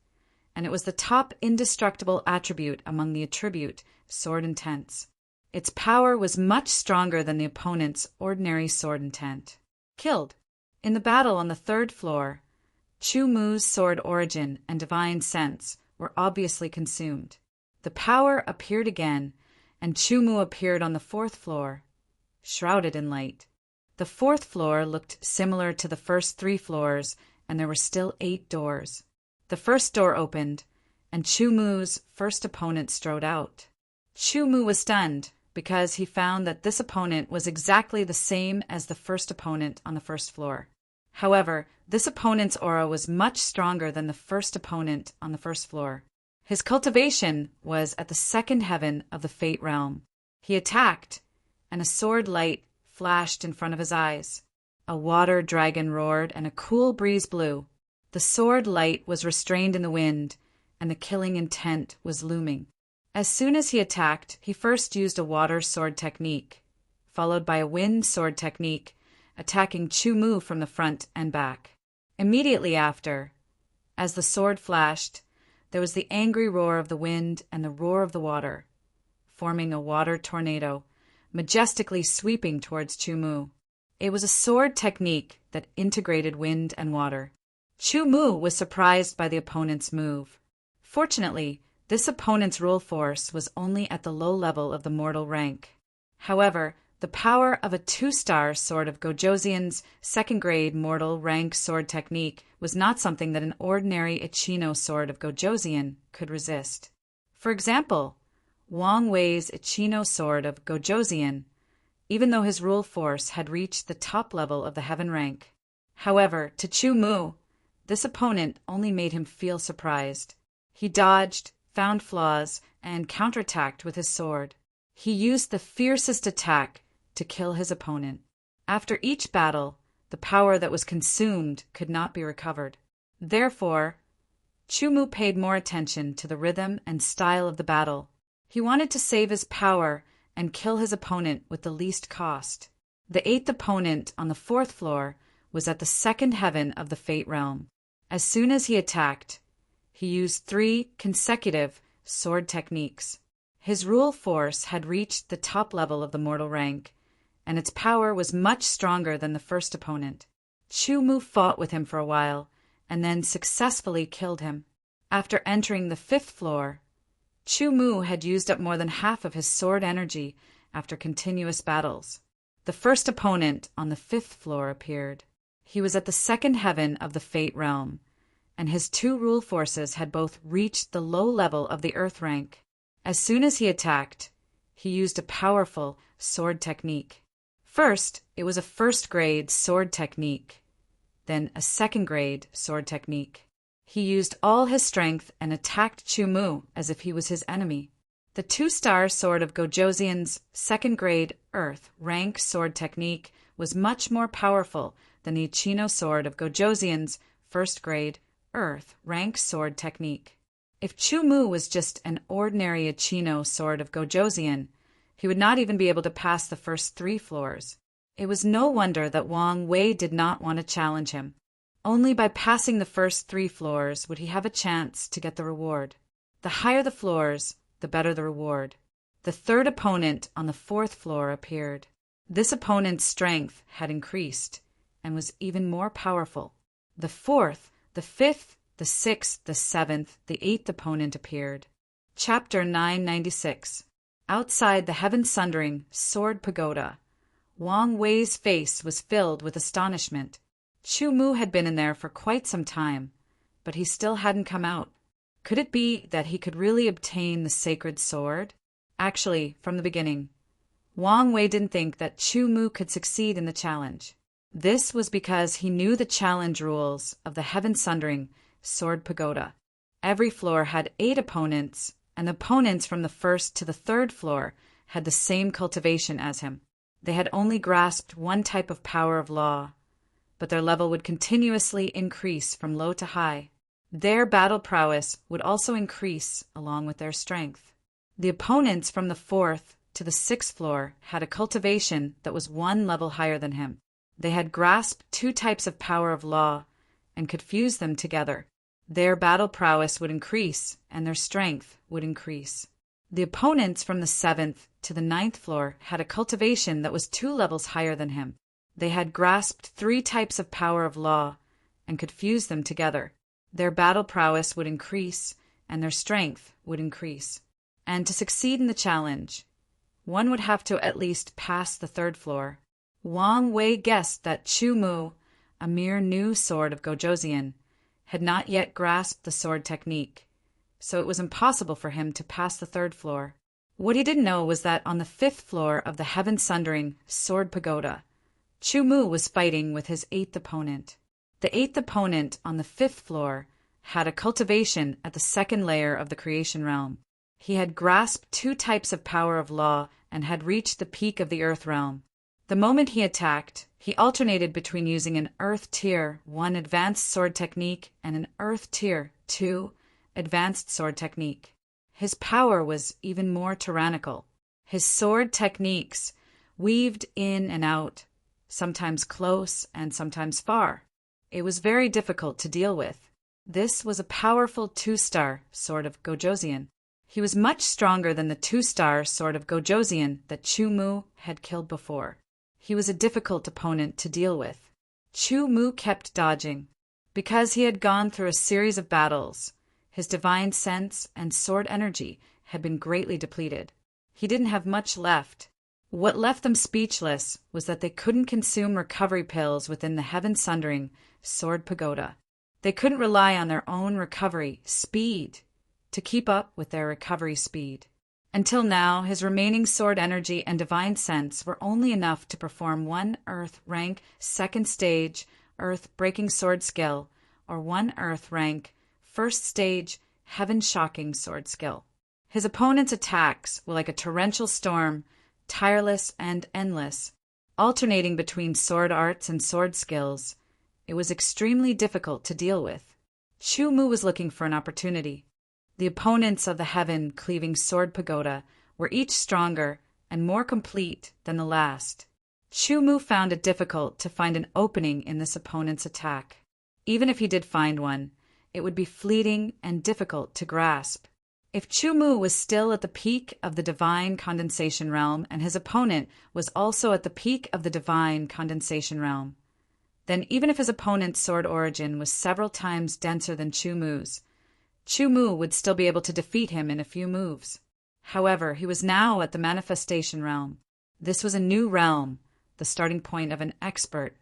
and it was the top indestructible attribute among the attribute sword intents. Its power was much stronger than the opponent's ordinary sword intent. Killed. In the battle on the third floor, Chu Mu's sword origin and divine sense were obviously consumed. The power appeared again, and Chu Mu appeared on the fourth floor, shrouded in light. The fourth floor looked similar to the first 3 floors, and there were still 8 doors. The first door opened, and Chu Mu's first opponent strode out. Chu Mu was stunned because he found that this opponent was exactly the same as the first opponent on the first floor. However, this opponent's aura was much stronger than the first opponent on the first floor. His cultivation was at the second heaven of the Fate realm. He attacked, and a sword light flashed in front of his eyes. A water dragon roared, and a cool breeze blew. The sword light was restrained in the wind, and the killing intent was looming. As soon as he attacked, he first used a water sword technique, followed by a wind sword technique, attacking Chu Mu from the front and back. Immediately after, as the sword flashed, there was the angry roar of the wind and the roar of the water, forming a water tornado, majestically sweeping towards Chu Mu. It was a sword technique that integrated wind and water. Chu Mu was surprised by the opponent's move. Fortunately, this opponent's rule force was only at the low level of the mortal rank. However, the power of a 2-star sword of Gojoseon's second-grade mortal rank sword technique was not something that an ordinary Ichino sword of Gojoseon could resist. For example, Wang Wei's Ichino sword of Gojoseon, even though his rule force had reached the top level of the heaven rank. However, to Chu Mu, this opponent only made him feel surprised. He dodged, found flaws, and counterattacked with his sword. He used the fiercest attack to kill his opponent. After each battle, the power that was consumed could not be recovered. Therefore, Chu Mu paid more attention to the rhythm and style of the battle. He wanted to save his power and kill his opponent with the least cost. The 8th opponent on the 4th floor was at the second heaven of the Fate realm. As soon as he attacked, he used 3 consecutive sword techniques. His rule force had reached the top level of the mortal rank, and its power was much stronger than the first opponent. Chu Mu fought with him for a while, and then successfully killed him. After entering the 5th floor, Chu Mu had used up more than half of his sword energy after continuous battles. The first opponent on the 5th floor appeared. He was at the second heaven of the Fate realm, and his 2 rule forces had both reached the low level of the earth rank. As soon as he attacked, he used a powerful sword technique. First, it was a first-grade sword technique, then a second-grade sword technique. He used all his strength and attacked Chu Mu as if he was his enemy. The 2-star sword of Gojoseon's second-grade earth rank sword technique was much more powerful than the Ichino sword of Gojoseon's first-grade earth rank sword technique. If Chu Mu was just an ordinary Ichino sword of Gojoseon, he would not even be able to pass the first 3 floors. It was no wonder that Wang Wei did not want to challenge him. Only by passing the first 3 floors would he have a chance to get the reward. The higher the floors, the better the reward. The 3rd opponent on the 4th floor appeared. This opponent's strength had increased and was even more powerful. The 4th, the 5th, the 6th, the 7th, the 8th opponent appeared. Chapter 996. Outside the heaven-sundering sword pagoda, Wang Wei's face was filled with astonishment. Chu Mu had been in there for quite some time, but he still hadn't come out. Could it be that he could really obtain the sacred sword? Actually, from the beginning, Wang Wei didn't think that Chu Mu could succeed in the challenge. This was because he knew the challenge rules of the heaven-sundering sword pagoda. Every floor had 8 opponents, and the opponents from the 1st to the 3rd floor had the same cultivation as him. They had only grasped one type of power of law, but their level would continuously increase from low to high. Their battle prowess would also increase along with their strength. The opponents from the 4th to the 6th floor had a cultivation that was one level higher than him. They had grasped 2 types of power of law and could fuse them together. Their battle prowess would increase, and their strength would increase. The opponents from the 7th to the 9th floor had a cultivation that was 2 levels higher than him. They had grasped 3 types of power of law and could fuse them together. Their battle prowess would increase, and their strength would increase. And to succeed in the challenge, one would have to at least pass the 3rd floor. Wang Wei guessed that Chu Mu, a mere new sword of Gojoseon, had not yet grasped the sword technique, so it was impossible for him to pass the 3rd floor. What he didn't know was that on the 5th floor of the heaven-sundering Sword Pagoda, Chu Mu was fighting with his 8th opponent. The 8th opponent on the 5th floor had a cultivation at the 2nd layer of the creation realm. He had grasped 2 types of power of law and had reached the peak of the earth realm. The moment he attacked, he alternated between using an Earth Tier 1 advanced sword technique and an Earth Tier 2 advanced sword technique. His power was even more tyrannical. His sword techniques weaved in and out, sometimes close and sometimes far. It was very difficult to deal with. This was a powerful 2-star sword of Gojoseon. He was much stronger than the 2-star sword of Gojoseon that Chu Mu had killed before. He was a difficult opponent to deal with. Chu Mu kept dodging. Because he had gone through a series of battles, his divine sense and sword energy had been greatly depleted. He didn't have much left. What left them speechless was that they couldn't consume recovery pills within the heaven-sundering Sword Pagoda. They couldn't rely on their own recovery speed to keep up with their recovery speed. Until now, his remaining sword energy and divine sense were only enough to perform 1 Earth rank 2nd stage Earth-breaking sword skill or 1 Earth rank 1st stage heaven-shocking sword skill. His opponent's attacks were like a torrential storm, tireless and endless, alternating between sword arts and sword skills. It was extremely difficult to deal with. Chu Mu was looking for an opportunity. The opponents of the heaven-cleaving Sword Pagoda were each stronger and more complete than the last. Chu Mu found it difficult to find an opening in this opponent's attack. Even if he did find one, it would be fleeting and difficult to grasp. If Chu Mu was still at the peak of the divine condensation realm and his opponent was also at the peak of the divine condensation realm, then even if his opponent's sword origin was several times denser than Chu Mu's, Chu Mu would still be able to defeat him in a few moves. However, he was now at the manifestation realm. This was a new realm, the starting point of an expert.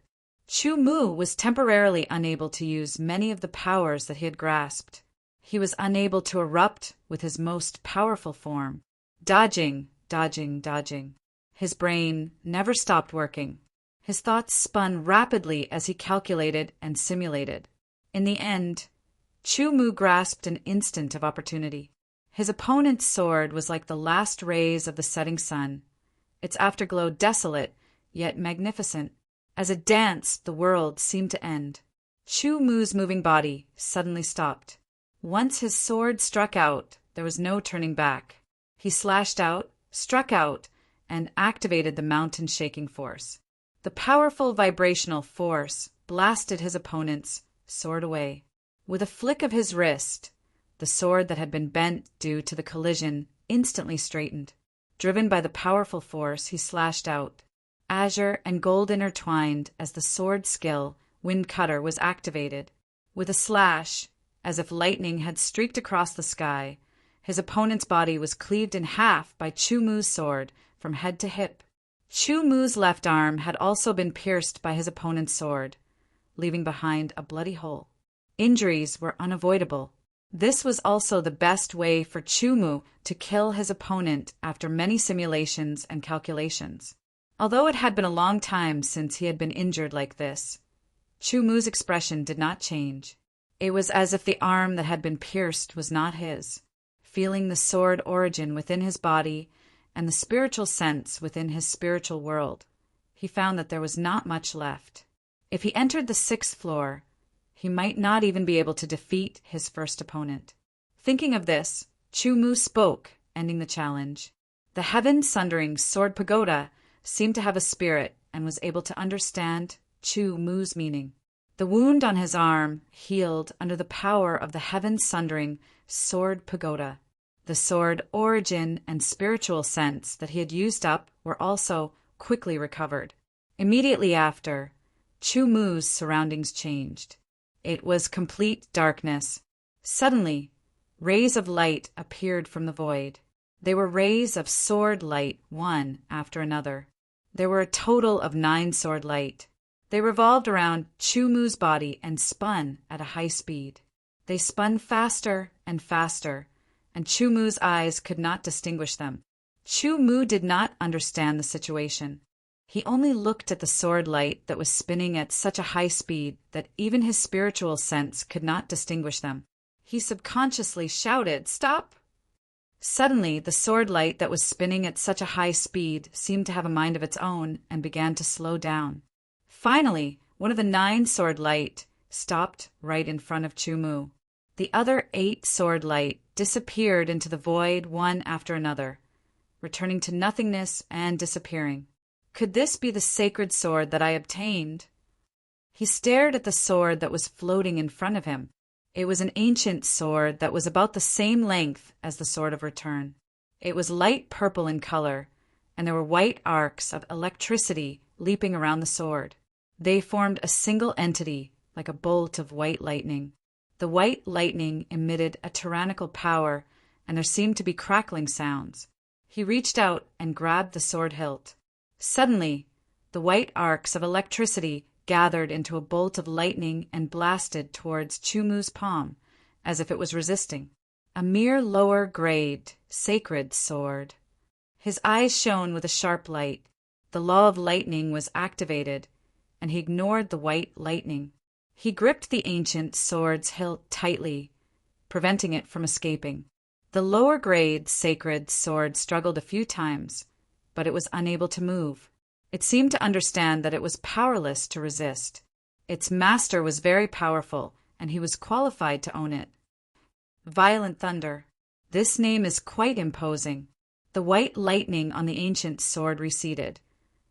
Chu Mu was temporarily unable to use many of the powers that he had grasped. He was unable to erupt with his most powerful form. Dodging, dodging, dodging. His brain never stopped working. His thoughts spun rapidly as he calculated and simulated. In the end, Chu Mu grasped an instant of opportunity. His opponent's sword was like the last rays of the setting sun, its afterglow desolate yet magnificent. As it danced, the world seemed to end. Chu Mu's moving body suddenly stopped. Once his sword struck out, there was no turning back. He slashed out, struck out, and activated the mountain-shaking force. The powerful vibrational force blasted his opponent's sword away. With a flick of his wrist, the sword that had been bent due to the collision instantly straightened. Driven by the powerful force, he slashed out. Azure and gold intertwined as the sword skill, Wind Cutter, was activated. With a slash, as if lightning had streaked across the sky, his opponent's body was cleaved in half by Chu Mu's sword from head to hip. Chu Mu's left arm had also been pierced by his opponent's sword, leaving behind a bloody hole. Injuries were unavoidable. This was also the best way for Chu Mu to kill his opponent after many simulations and calculations. Although it had been a long time since he had been injured like this, Chu Mu's expression did not change. It was as if the arm that had been pierced was not his. Feeling the sword origin within his body and the spiritual sense within his spiritual world, he found that there was not much left. If he entered the 6th floor, he might not even be able to defeat his first opponent. Thinking of this, Chu Mu spoke, ending the challenge. The heaven-sundering sword pagoda seemed to have a spirit and was able to understand Chu Mu's meaning. The wound on his arm healed under the power of the heaven-sundering sword pagoda. The sword origin and spiritual sense that he had used up were also quickly recovered. Immediately after, Chu Mu's surroundings changed. It was complete darkness. Suddenly, rays of light appeared from the void. They were rays of sword light, one after another. There were a total of 9 sword light. They revolved around Chu Mu's body and spun at a high speed. They spun faster and faster, and Chu Mu's eyes could not distinguish them. Chu Mu did not understand the situation. He only looked at the sword light that was spinning at such a high speed that even his spiritual sense could not distinguish them. He subconsciously shouted, "Stop!" Suddenly, the sword light that was spinning at such a high speed seemed to have a mind of its own and began to slow down. Finally, one of the 9 sword light stopped right in front of Chu Mu. The other 8 sword light disappeared into the void one after another, returning to nothingness and disappearing. Could this be the sacred sword that I obtained? He stared at the sword that was floating in front of him. It was an ancient sword that was about the same length as the Sword of Return. It was light purple in color, and there were white arcs of electricity leaping around the sword. They formed a single entity, like a bolt of white lightning. The white lightning emitted a tyrannical power, and there seemed to be crackling sounds. He reached out and grabbed the sword hilt. Suddenly, the white arcs of electricity gathered into a bolt of lightning and blasted towards Chu Mu's palm, as if it was resisting. A mere lower grade, sacred sword. His eyes shone with a sharp light. The law of lightning was activated, and he ignored the white lightning. He gripped the ancient sword's hilt tightly, preventing it from escaping. The lower grade, sacred sword struggled a few times, but it was unable to move. It seemed to understand that it was powerless to resist. Its master was very powerful, and he was qualified to own it. Violent Thunder. This name is quite imposing. The white lightning on the ancient sword receded,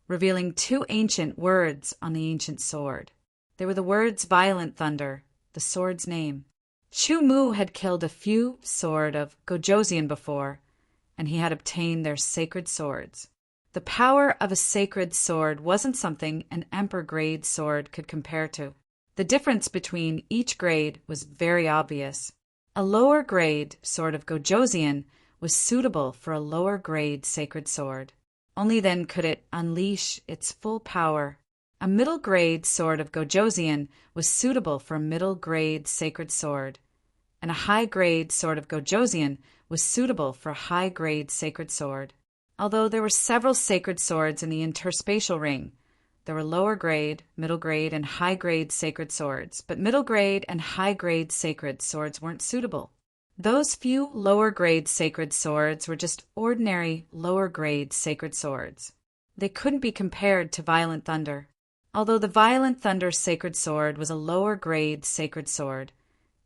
revealing 2 ancient words on the ancient sword. They were the words Violent Thunder, the sword's name. Chu Mu had killed a few sword of Gojosian before, and he had obtained their sacred swords. The power of a sacred sword wasn't something an emperor-grade sword could compare to. The difference between each grade was very obvious. A lower-grade sword of Gojosian was suitable for a lower-grade sacred sword. Only then could it unleash its full power. A middle-grade sword of Gojosian was suitable for a middle-grade sacred sword, and a high-grade sword of Gojosian was suitable for a high-grade sacred sword. Although there were several sacred swords in the interspatial ring, there were lower grade, middle grade, and high grade sacred swords, but middle grade and high grade sacred swords weren't suitable. Those few lower grade sacred swords were just ordinary lower grade sacred swords. They couldn't be compared to Violent Thunder. Although the Violent Thunder sacred sword was a lower grade sacred sword,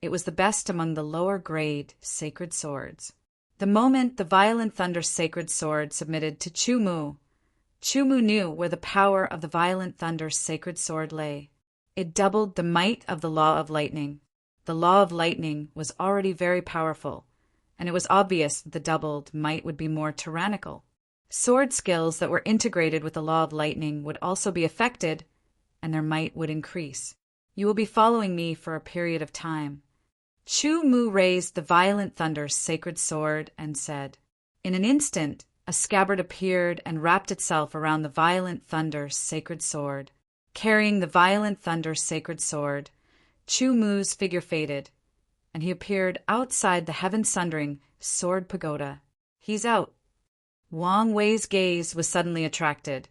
it was the best among the lower grade sacred swords. The moment the Violent Thunder sacred sword submitted to Chu Mu knew where the power of the Violent Thunder sacred sword lay. It doubled the might of the Law of Lightning. The Law of Lightning was already very powerful, and it was obvious that the doubled might would be more tyrannical. Sword skills that were integrated with the Law of Lightning would also be affected, and their might would increase. You will be following me for a period of time. Chu Mu raised the Violent Thunder sacred sword and said. In an instant, a scabbard appeared and wrapped itself around the Violent Thunder sacred sword. Carrying the Violent Thunder sacred sword, Chu Mu's figure faded, and he appeared outside the heaven-sundering sword pagoda. He's out. Wang Wei's gaze was suddenly attracted,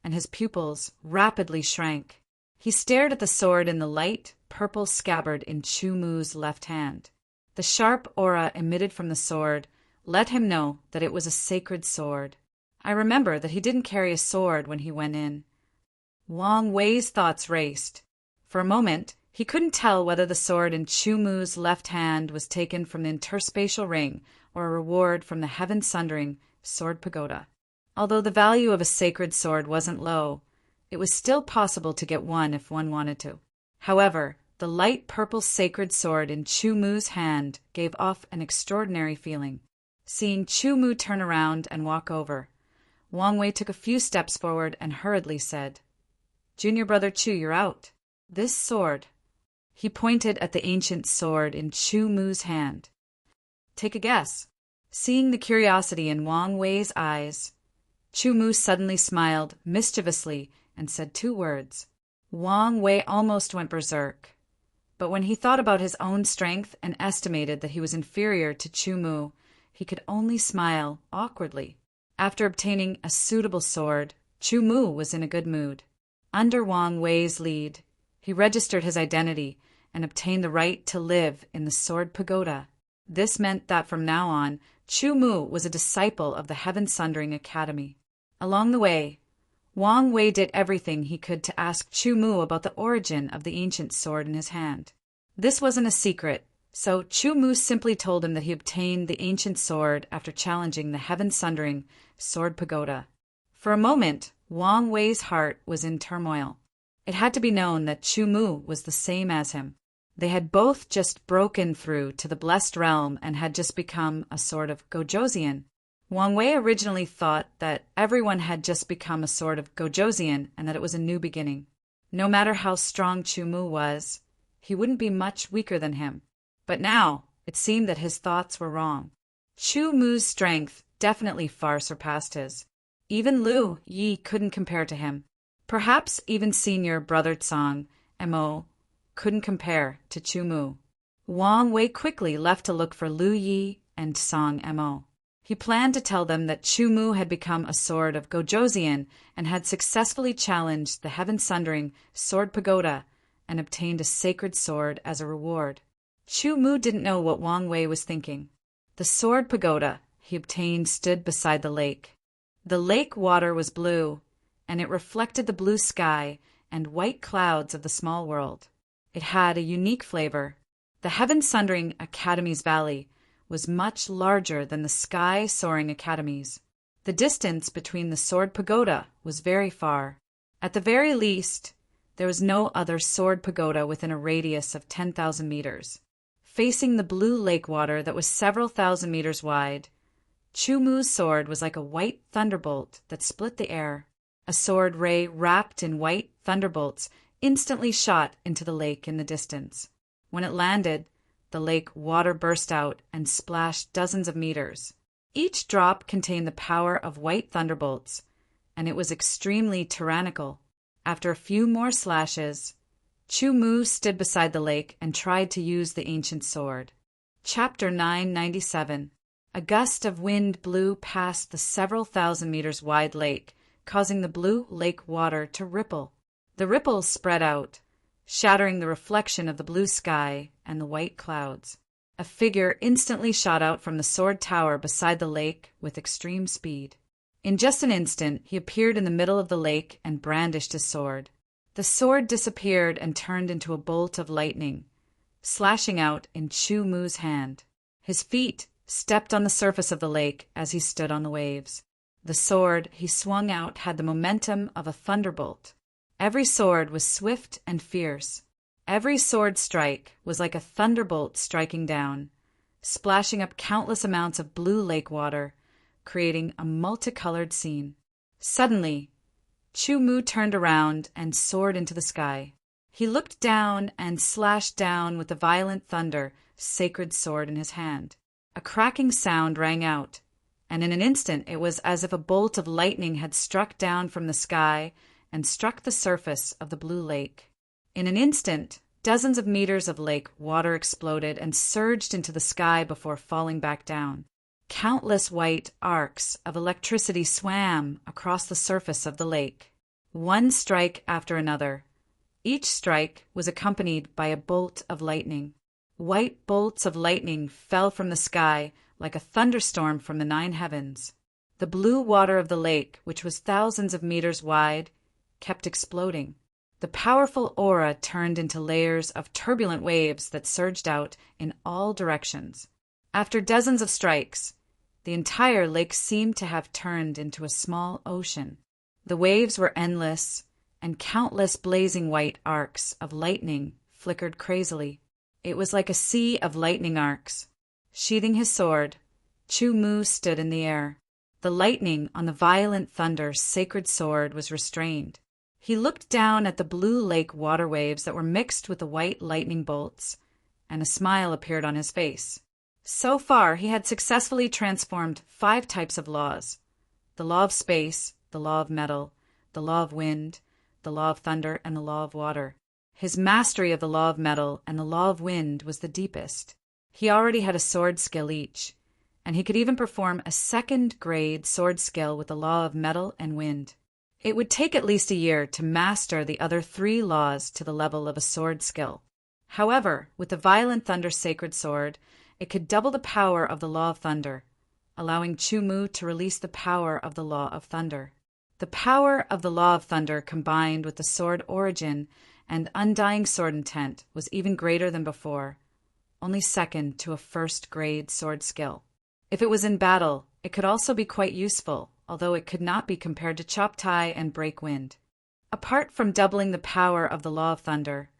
and his pupils rapidly shrank. He stared at the sword in the light, purple scabbard in Chu Mu's left hand. The sharp aura emitted from the sword let him know that it was a sacred sword. I remember that he didn't carry a sword when he went in. Wang Wei's thoughts raced. For a moment, he couldn't tell whether the sword in Chu Mu's left hand was taken from the interspatial ring or a reward from the heaven-sundering Sword Pagoda. Although the value of a sacred sword wasn't low, it was still possible to get one if one wanted to. However, the light purple sacred sword in Chu Mu's hand gave off an extraordinary feeling. Seeing Chu Mu turn around and walk over, Wang Wei took a few steps forward and hurriedly said, "Junior brother Chu, you're out. This sword." He pointed at the ancient sword in Chu Mu's hand. "Take a guess." Seeing the curiosity in Wang Wei's eyes, Chu Mu suddenly smiled mischievously and said 2 words. Wang Wei almost went berserk. But when he thought about his own strength and estimated that he was inferior to Chu Mu, he could only smile awkwardly. After obtaining a suitable sword, Chu Mu was in a good mood. Under Wang Wei's lead, he registered his identity and obtained the right to live in the Sword Pagoda. This meant that from now on, Chu Mu was a disciple of the Heaven Sundering Academy. Along the way, Wang Wei did everything he could to ask Chu Mu about the origin of the ancient sword in his hand. This wasn't a secret, so Chu Mu simply told him that he obtained the ancient sword after challenging the Heaven Sundering Sword Pagoda. For a moment, Wang Wei's heart was in turmoil. It had to be known that Chu Mu was the same as him. They had both just broken through to the blessed realm and had just become a sort of Gojosian. Wang Wei originally thought that everyone had just become a sort of Gojosian and that it was a new beginning. No matter how strong Chu Mu was, he wouldn't be much weaker than him. But now, it seemed that his thoughts were wrong. Chu Mu's strength definitely far surpassed his. Even Lu Yi couldn't compare to him. Perhaps even senior brother Tsang, Mo, couldn't compare to Chu Mu. Wang Wei quickly left to look for Lu Yi and Tsang Mo. He planned to tell them that Chu Mu had become a sort of Gojosian and had successfully challenged the Heaven Sundering Sword Pagoda and obtained a sacred sword as a reward. Chu Mu didn't know what Wang Wei was thinking. The Sword Pagoda he obtained stood beside the lake. The lake water was blue, and it reflected the blue sky and white clouds of the small world. It had a unique flavor. The Heaven Sundering Academy's valley was much larger than the sky-soaring academies. The distance between the Sword Pagoda was very far. At the very least, there was no other Sword Pagoda within a radius of 10,000 meters. Facing the blue lake water that was several thousand meters wide, Chu Mu's sword was like a white thunderbolt that split the air. A sword ray wrapped in white thunderbolts instantly shot into the lake in the distance. When it landed, the lake water burst out and splashed dozens of meters. Each drop contained the power of white thunderbolts, and it was extremely tyrannical. After a few more slashes, Chu Mu stood beside the lake and tried to use the ancient sword. Chapter 997. A gust of wind blew past the several thousand meters wide lake, causing the blue lake water to ripple. The ripples spread out, shattering the reflection of the blue sky and the white clouds. A figure instantly shot out from the sword tower beside the lake with extreme speed. In just an instant, he appeared in the middle of the lake and brandished his sword. The sword disappeared and turned into a bolt of lightning, slashing out in Chu Mu's hand. His feet stepped on the surface of the lake as he stood on the waves. The sword he swung out had the momentum of a thunderbolt. Every sword was swift and fierce. Every sword strike was like a thunderbolt striking down, splashing up countless amounts of blue lake water, creating a multicolored scene. Suddenly, Chu Mu turned around and soared into the sky. He looked down and slashed down with the violent thunder, sacred sword in his hand. A cracking sound rang out, and in an instant it was as if a bolt of lightning had struck down from the sky and struck the surface of the blue lake. In an instant, dozens of meters of lake water exploded and surged into the sky before falling back down. Countless white arcs of electricity swam across the surface of the lake, one strike after another. Each strike was accompanied by a bolt of lightning. White bolts of lightning fell from the sky like a thunderstorm from the 9 heavens. The blue water of the lake, which was thousands of meters wide, kept exploding. The powerful aura turned into layers of turbulent waves that surged out in all directions. After dozens of strikes, The entire lake seemed to have turned into a small ocean. The waves were endless, and countless blazing white arcs of lightning flickered crazily. It was like a sea of lightning arcs. Sheathing his sword, Chu Mu stood in the air. The lightning on the violent thunder's sacred sword was restrained. He looked down at the blue lake water waves that were mixed with the white lightning bolts, and a smile appeared on his face. So far, he had successfully transformed 5 types of laws: the law of space, the law of metal, the law of wind, the law of thunder, and the law of water. His mastery of the law of metal and the law of wind was the deepest. He already had a sword skill each, and he could even perform a 2nd-grade sword skill with the law of metal and wind. It would take at least a year to master the other 3 laws to the level of a sword skill. However, with the violent thunder sacred sword, it could double the power of the law of thunder, allowing Chu Mu to release the power of the law of thunder. The power of the law of thunder combined with the sword origin and undying sword intent was even greater than before, only second to a 1st-grade sword skill. If it was in battle, it could also be quite useful, although it could not be compared to chop tai and break wind. Apart from doubling the power of the law of thunder,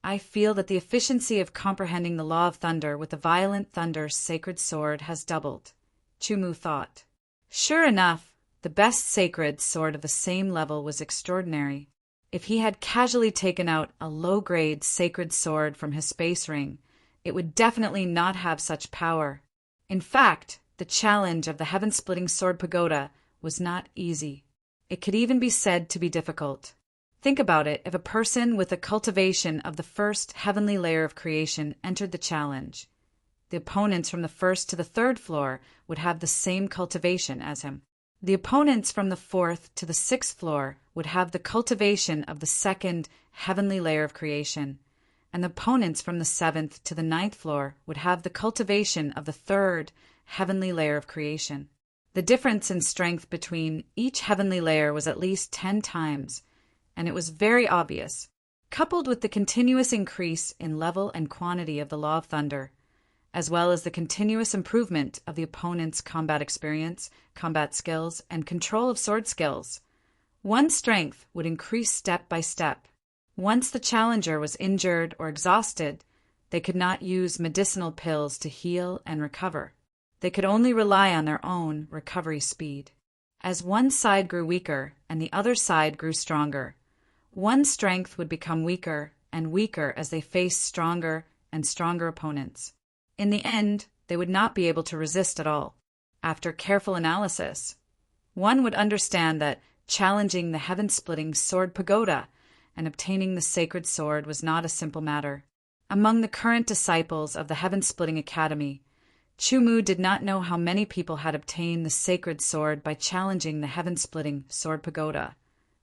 I feel that the efficiency of comprehending the law of thunder with the violent thunder's sacred sword has doubled, Chu Mu thought. Sure enough, the best sacred sword of the same level was extraordinary. If he had casually taken out a low-grade sacred sword from his space ring, it would definitely not have such power. In fact, the challenge of the heaven-splitting sword pagoda was not easy. It could even be said to be difficult. Think about it, if a person with a cultivation of the 1st heavenly layer of creation entered the challenge, the opponents from the 1st to the 3rd floor would have the same cultivation as him. The opponents from the 4th to the 6th floor would have the cultivation of the 2nd heavenly layer of creation, and the opponents from the 7th to the 9th floor would have the cultivation of the 3rd heavenly layer of creation. The difference in strength between each heavenly layer was at least 10 times, and it was very obvious. Coupled with the continuous increase in level and quantity of the law of thunder, as well as the continuous improvement of the opponent's combat experience, combat skills, and control of sword skills, one's strength would increase step by step. Once the challenger was injured or exhausted, they could not use medicinal pills to heal and recover. They could only rely on their own recovery speed. As one side grew weaker and the other side grew stronger, one's strength would become weaker and weaker as they faced stronger and stronger opponents. In the end, they would not be able to resist at all. After careful analysis, one would understand that challenging the heaven-splitting sword pagoda and obtaining the sacred sword was not a simple matter. Among the current disciples of the Heaven-Splitting Academy, Chu Mu did not know how many people had obtained the sacred sword by challenging the heaven-splitting sword pagoda,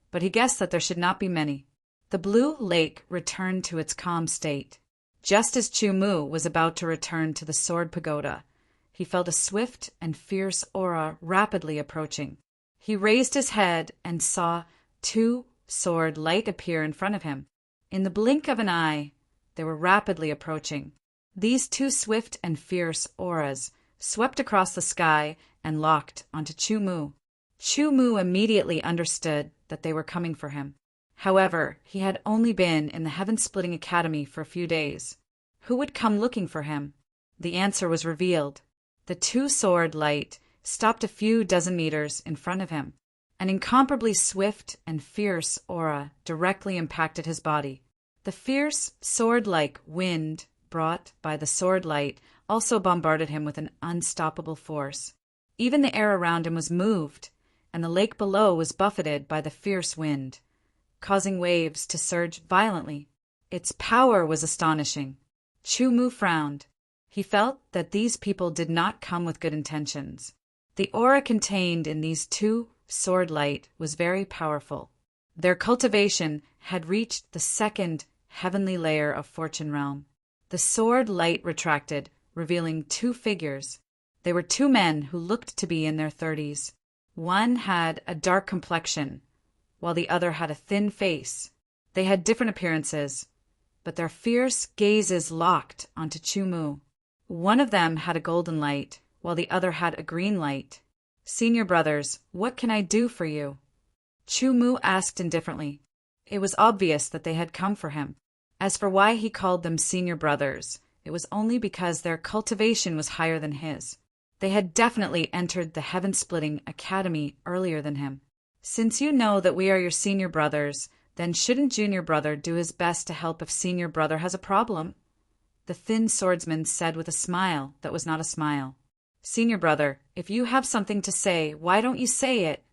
but he guessed that there should not be many. The blue lake returned to its calm state. Just as Chu Mu was about to return to the sword pagoda, he felt a swift and fierce aura rapidly approaching. He raised his head and saw 2 sword light appear in front of him. In the blink of an eye, they were rapidly approaching. These 2 swift and fierce auras swept across the sky and locked onto Chu Mu. Chu Mu immediately understood that they were coming for him. However, he had only been in the Heaven-Splitting Academy for a few days. Who would come looking for him? The answer was revealed. The 2 sword light stopped a few dozen meters in front of him. An incomparably swift and fierce aura directly impacted his body. The fierce, sword-like wind brought by the sword light also bombarded him with an unstoppable force. Even the air around him was moved, and the lake below was buffeted by the fierce wind, causing waves to surge violently. Its power was astonishing. Chu Mu frowned. He felt that these people did not come with good intentions. The aura contained in these 2 sword light was very powerful. Their cultivation had reached the 2nd heavenly layer of Fortune Realm. The sword light retracted, revealing 2 figures. They were 2 men who looked to be in their 30s. One had a dark complexion, while the other had a thin face. They had different appearances, but their fierce gazes locked onto Chu Mu. One of them had a golden light, while the other had a green light. "Senior brothers, what can I do for you?" Chu Mu asked indifferently. It was obvious that they had come for him. As for why he called them senior brothers, it was only because their cultivation was higher than his. They had definitely entered the heaven-splitting academy earlier than him. "Since you know that we are your senior brothers, then shouldn't junior brother do his best to help if senior brother has a problem?" The thin swordsman said with a smile that was not a smile. "Senior brother, if you have something to say, why don't you say it?"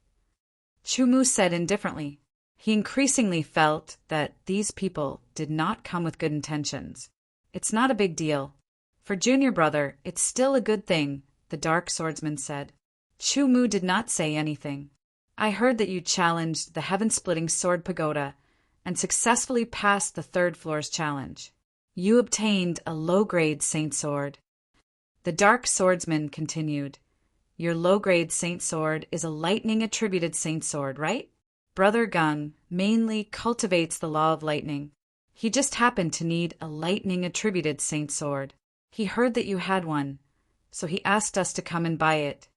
Chu Mu said indifferently. He increasingly felt that these people did not come with good intentions. "It's not a big deal. For junior brother, it's still a good thing," the dark swordsman said. Chu Mu did not say anything. "I heard that you challenged the heaven-splitting sword pagoda and successfully passed the third floor's challenge. You obtained a low-grade saint sword." The dark swordsman continued. "Your low-grade saint sword is a lightning-attributed saint sword, right? Brother Gung mainly cultivates the law of lightning. He just happened to need a lightning-attributed saint sword. He heard that you had one, so he asked us to come and buy it."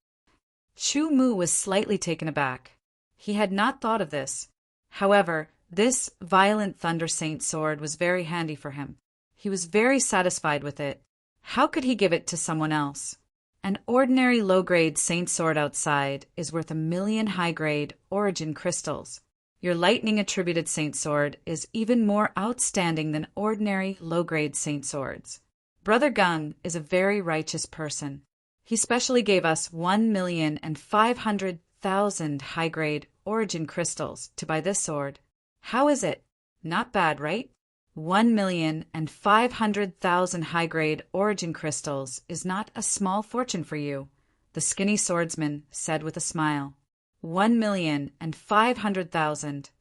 Chu Mu was slightly taken aback. He had not thought of this. However, this violent thunder saint sword was very handy for him. He was very satisfied with it. How could he give it to someone else? An ordinary low-grade saint sword outside is worth 1,000,000 high-grade origin crystals. Your lightning-attributed saint sword is even more outstanding than ordinary low-grade saint swords. Brother Gung is a very righteous person. He specially gave us 1,500,000 high-grade origin crystals to buy this sword. How is it? Not bad, right? 1,500,000 high-grade origin crystals is not a small fortune for you, the skinny swordsman said with a smile. 1,500,000.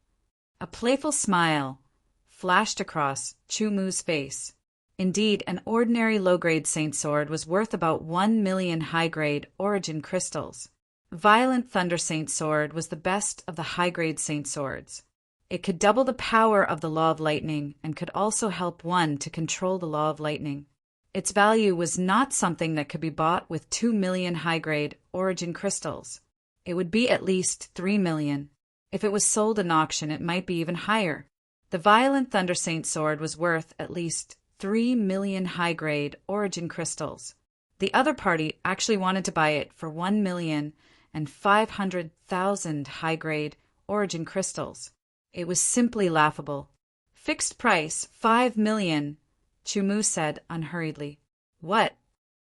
A playful smile flashed across Chu Mu's face. Indeed, an ordinary low-grade saint sword was worth about 1,000,000 high-grade origin crystals. Violent Thunder Saint Sword was the best of the high-grade saint swords. It could double the power of the law of lightning and could also help one to control the law of lightning. Its value was not something that could be bought with 2,000,000 high-grade origin crystals. It would be at least 3,000,000. If it was sold in auction, it might be even higher. The Violent Thunder Saint Sword was worth at least 3,000,000 high-grade origin crystals. The other party actually wanted to buy it for 1,500,000 high-grade origin crystals. It was simply laughable. "Fixed price, 5,000,000, Chu Mu said unhurriedly. "What?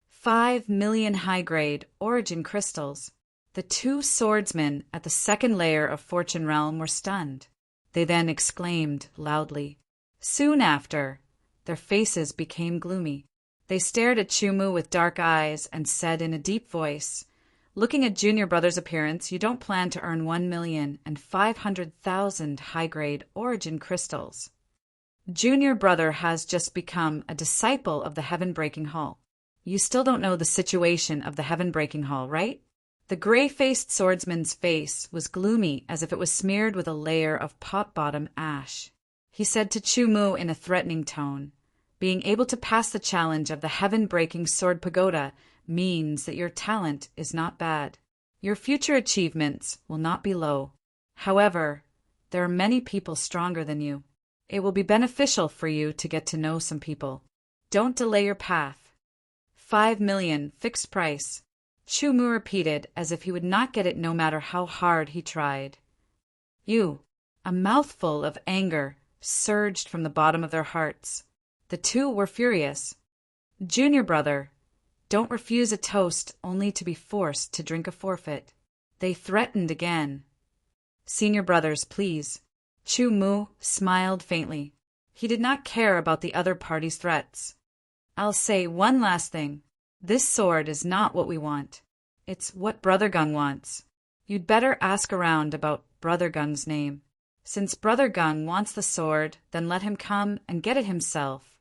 5,000,000 high-grade origin crystals?" The two swordsmen at the second layer of Fortune Realm were stunned. They then exclaimed loudly. Soon after, their faces became gloomy. They stared at Chu Mu with dark eyes and said in a deep voice, "Looking at Junior Brother's appearance, you don't plan to earn 1,500,000 high-grade origin crystals. Junior Brother has just become a disciple of the Heaven-Breaking Hall. You still don't know the situation of the Heaven-Breaking Hall, right?" The gray-faced swordsman's face was gloomy as if it was smeared with a layer of pot-bottom ash. He said to Chu Mu in a threatening tone, "Being able to pass the challenge of the Heaven-Breaking Sword Pagoda means that your talent is not bad. Your future achievements will not be low. However, there are many people stronger than you. It will be beneficial for you to get to know some people. Don't delay your path. 5,000,000 fixed price," Chu Mu repeated as if he would not get it no matter how hard he tried. "You." A mouthful of anger surged from the bottom of their hearts. The two were furious. "Junior Brother, don't refuse a toast only to be forced to drink a forfeit." They threatened again. "Senior brothers, please." Chu Mu smiled faintly. He did not care about the other party's threats. "I'll say one last thing. This sword is not what we want. It's what Brother Gung wants. You'd better ask around about Brother Gung's name. Since Brother Gung wants the sword, then let him come and get it himself,"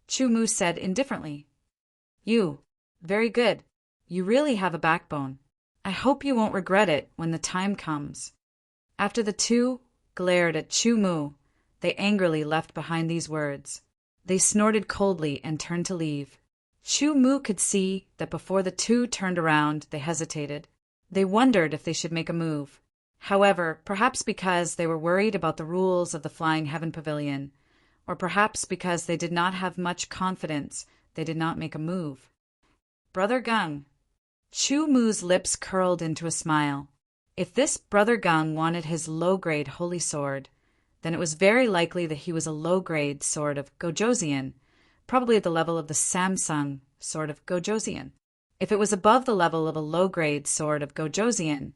Chu Mu said indifferently. "You. Very good. You really have a backbone. I hope you won't regret it when the time comes." After the two glared at Chu Mu, they angrily left behind these words. They snorted coldly and turned to leave. Chu Mu could see that before the two turned around, they hesitated. They wondered if they should make a move. However, perhaps because they were worried about the rules of the Flying Heaven Pavilion, or perhaps because they did not have much confidence, they did not make a move. Brother Gung. Chu Mu's lips curled into a smile. If this Brother Gung wanted his low-grade holy sword, then it was very likely that he was a low-grade sword of Gojosian, probably at the level of the Samsung sword of Gojosian. If it was above the level of a low-grade sword of Gojosian,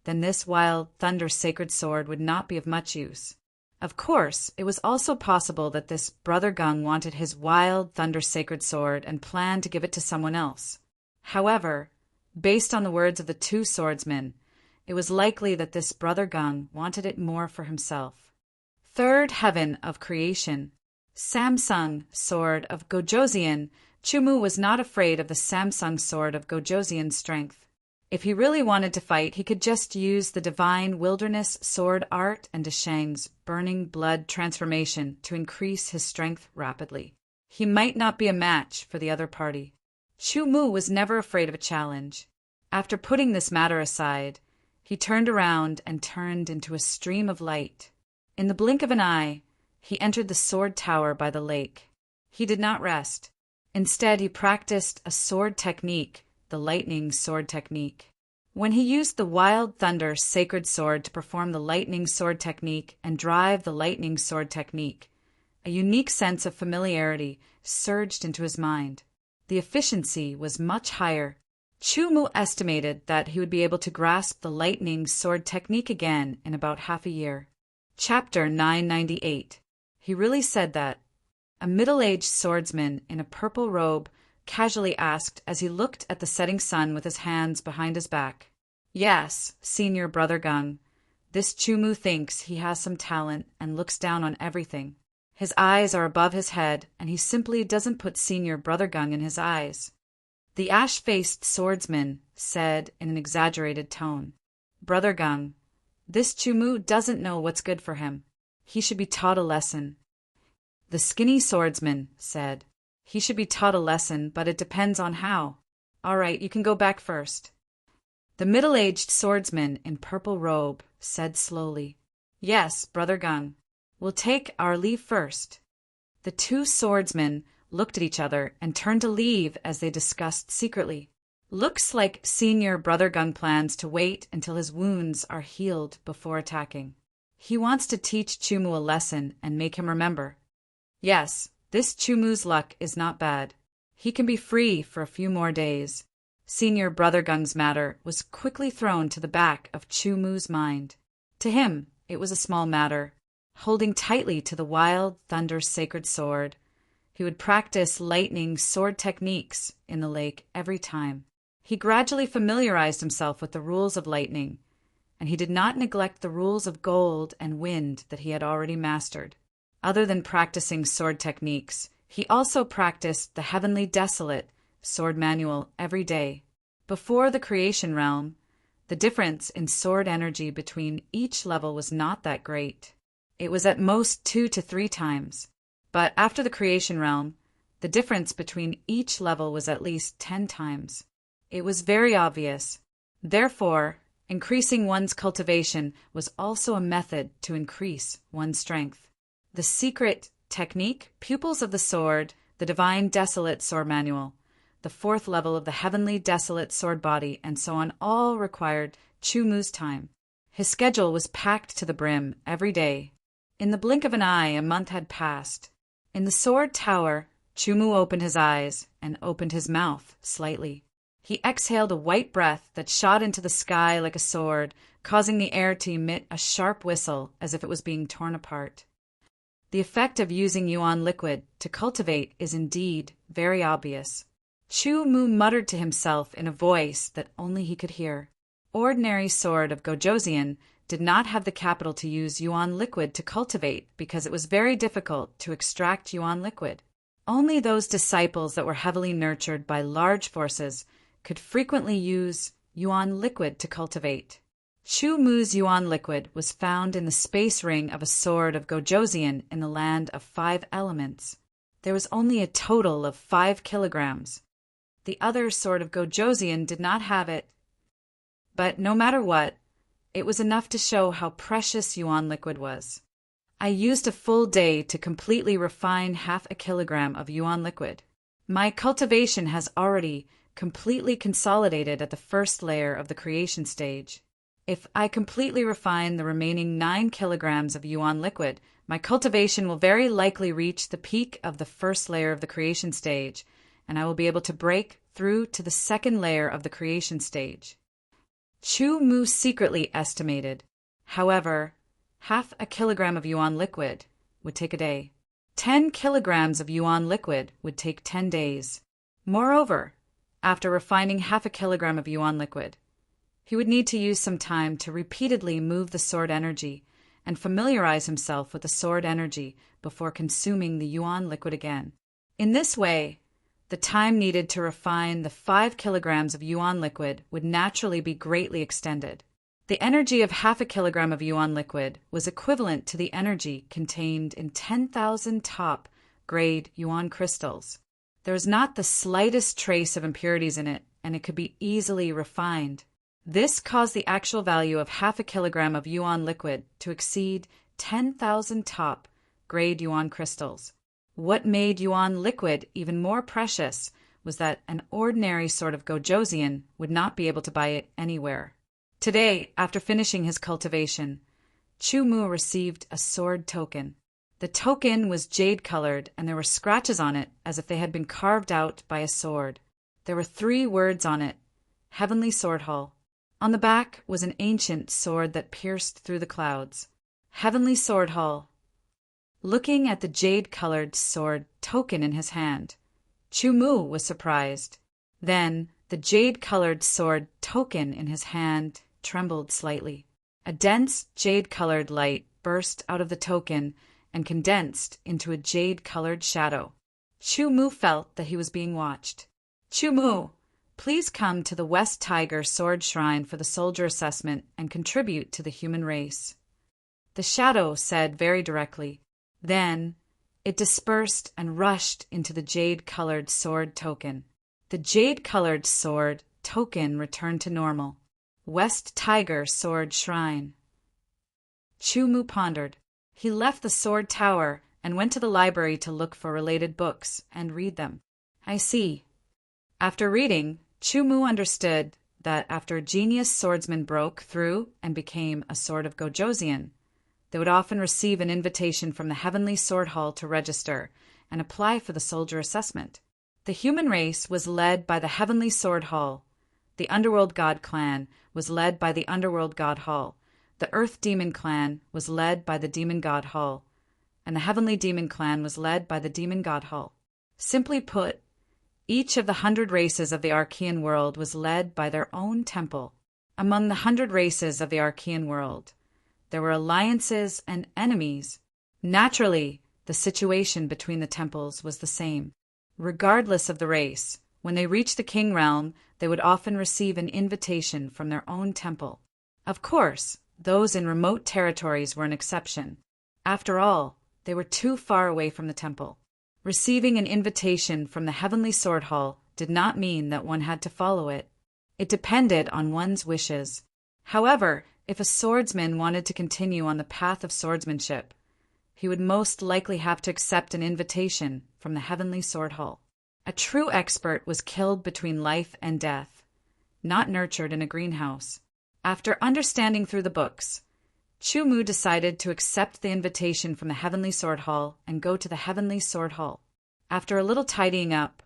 then this Wild Thunder Sacred Sword would not be of much use. Of course, it was also possible that this Brother Gung wanted his Wild Thunder Sacred Sword and planned to give it to someone else. However, based on the words of the two swordsmen, it was likely that this Brother Gung wanted it more for himself. Third Heaven of Creation. Samsung Sword of Gojosian. Chu Mu was not afraid of the Samsung Sword of Gojosian's strength. If he really wanted to fight, he could just use the divine wilderness sword art and Deshang's burning blood transformation to increase his strength rapidly. He might not be a match for the other party. Chu Mu was never afraid of a challenge. After putting this matter aside, he turned around and turned into a stream of light. In the blink of an eye, he entered the sword tower by the lake. He did not rest. Instead, he practiced a sword technique, the lightning sword technique. When he used the Wild Thunder Sacred Sword to perform the lightning sword technique and drive the lightning sword technique, a unique sense of familiarity surged into his mind. The efficiency was much higher. Chu Mu estimated that he would be able to grasp the lightning sword technique again in about half a year. Chapter 998. He really said that. A middle-aged swordsman in a purple robe casually asked as he looked at the setting sun with his hands behind his back. Yes, Senior Brother Gung. This Chu Mu thinks he has some talent and looks down on everything. His eyes are above his head, and he simply doesn't put Senior Brother Gung in his eyes. The ash-faced swordsman said in an exaggerated tone, Brother Gung, this Chu Mu doesn't know what's good for him. He should be taught a lesson. The skinny swordsman said, He should be taught a lesson, but it depends on how. All right, you can go back first. The middle-aged swordsman in purple robe said slowly, Yes, Brother Gung. We'll take our leave first. The two swordsmen looked at each other and turned to leave as they discussed secretly. Looks like Senior Brother Gung plans to wait until his wounds are healed before attacking. He wants to teach Chu Mu a lesson and make him remember. Yes, this Chu Mu's luck is not bad. He can be free for a few more days. Senior Brother Gung's matter was quickly thrown to the back of Chu Mu's mind. To him, it was a small matter. Holding tightly to the Wild Thunder Sacred Sword, he would practice lightning sword techniques in the lake every time. He gradually familiarized himself with the rules of lightning, and he did not neglect the rules of gold and wind that he had already mastered. Other than practicing sword techniques, he also practiced the Heavenly Desolate sword manual every day. Before the creation realm, the difference in sword energy between each level was not that great. It was at most 2 to 3 times. But after the creation realm, the difference between each level was at least 10 times. It was very obvious. Therefore, increasing one's cultivation was also a method to increase one's strength. The secret technique, pupils of the sword, the Divine Desolate sword manual, the 4th level of the Heavenly Desolate sword body, and so on, all required Chu Mu's time. His schedule was packed to the brim every day. In the blink of an eye, a month had passed. In the sword tower, Chu Mu opened his eyes and opened his mouth slightly. He exhaled a white breath that shot into the sky like a sword, causing the air to emit a sharp whistle as if it was being torn apart. The effect of using Yuan liquid to cultivate is indeed very obvious. Chu Mu muttered to himself in a voice that only he could hear. Ordinary sword of Gojosian did not have the capital to use Yuan liquid to cultivate because it was very difficult to extract Yuan liquid. Only those disciples that were heavily nurtured by large forces could frequently use Yuan liquid to cultivate. Chu Mu's Yuan liquid was found in the space ring of a sword of Gojosian in the land of 5 elements. There was only a total of 5 kilograms. The other sword of Gojosian did not have it. But no matter what, it was enough to show how precious yuan liquid was. I used a full day to completely refine 1/2 kilogram of yuan liquid. My cultivation has already completely consolidated at the first layer of the creation stage. If I completely refine the remaining 9 kilograms of yuan liquid, my cultivation will very likely reach the peak of the first layer of the creation stage, and I will be able to break through to the second layer of the creation stage. Chu Mu secretly estimated. However, 1/2 kilogram of yuan liquid would take a day. 10 kilograms of yuan liquid would take 10 days. Moreover, after refining 1/2 kilogram of yuan liquid, he would need to use some time to repeatedly move the sword energy and familiarize himself with the sword energy before consuming the yuan liquid again. In this way, the time needed to refine the 5 kilograms of yuan liquid would naturally be greatly extended. The energy of 1/2 kilogram of yuan liquid was equivalent to the energy contained in 10,000 top-grade yuan crystals. There was not the slightest trace of impurities in it, and it could be easily refined. This caused the actual value of 1/2 kilogram of yuan liquid to exceed 10,000 top-grade yuan crystals. What made yuan liquid even more precious was that an ordinary sword of Gojosian would not be able to buy it anywhere. Today, after finishing his cultivation, Chu Mu received a sword token. The token was jade-colored, and there were scratches on it as if they had been carved out by a sword. There were 3 words on it: Heavenly Sword Hall. On the back was an ancient sword that pierced through the clouds. Heavenly Sword Hall. Looking at the jade-colored sword token in his hand, Chu Mu was surprised. Then the jade-colored sword token in his hand trembled slightly. A dense jade-colored light burst out of the token and condensed into a jade-colored shadow. Chu Mu felt that he was being watched. Chu Mu, please come to the West Tiger Sword Shrine for the soldier assessment and contribute to the human race. The shadow said very directly. Then it dispersed and rushed into the jade-colored sword token. The jade-colored sword token returned to normal. West Tiger Sword Shrine. Chu Mu pondered. He left the sword tower and went to the library to look for related books and read them. I see. After reading, Chu Mu understood that after a genius swordsman broke through and became a sword of Gojosian, they would often receive an invitation from the Heavenly Sword Hall to register and apply for the soldier assessment. The human race was led by the Heavenly Sword Hall. The Underworld God clan was led by the Underworld God Hall. The Earth Demon clan was led by the Demon God Hall. And the Heavenly Demon clan was led by the Demon God Hall. Simply put, each of the 100 races of the Archean world was led by their own temple. Among the 100 races of the Archean world, there were alliances and enemies. Naturally, the situation between the temples was the same. Regardless of the race, when they reached the King Realm, they would often receive an invitation from their own temple. Of course, those in remote territories were an exception. After all, they were too far away from the temple. Receiving an invitation from the Heavenly Sword Hall did not mean that one had to follow it. It depended on one's wishes. However, if a swordsman wanted to continue on the path of swordsmanship, he would most likely have to accept an invitation from the Heavenly Sword Hall. A true expert was killed between life and death, not nurtured in a greenhouse. After understanding through the books, Chu Mu decided to accept the invitation from the Heavenly Sword Hall and go to the Heavenly Sword Hall. After a little tidying up,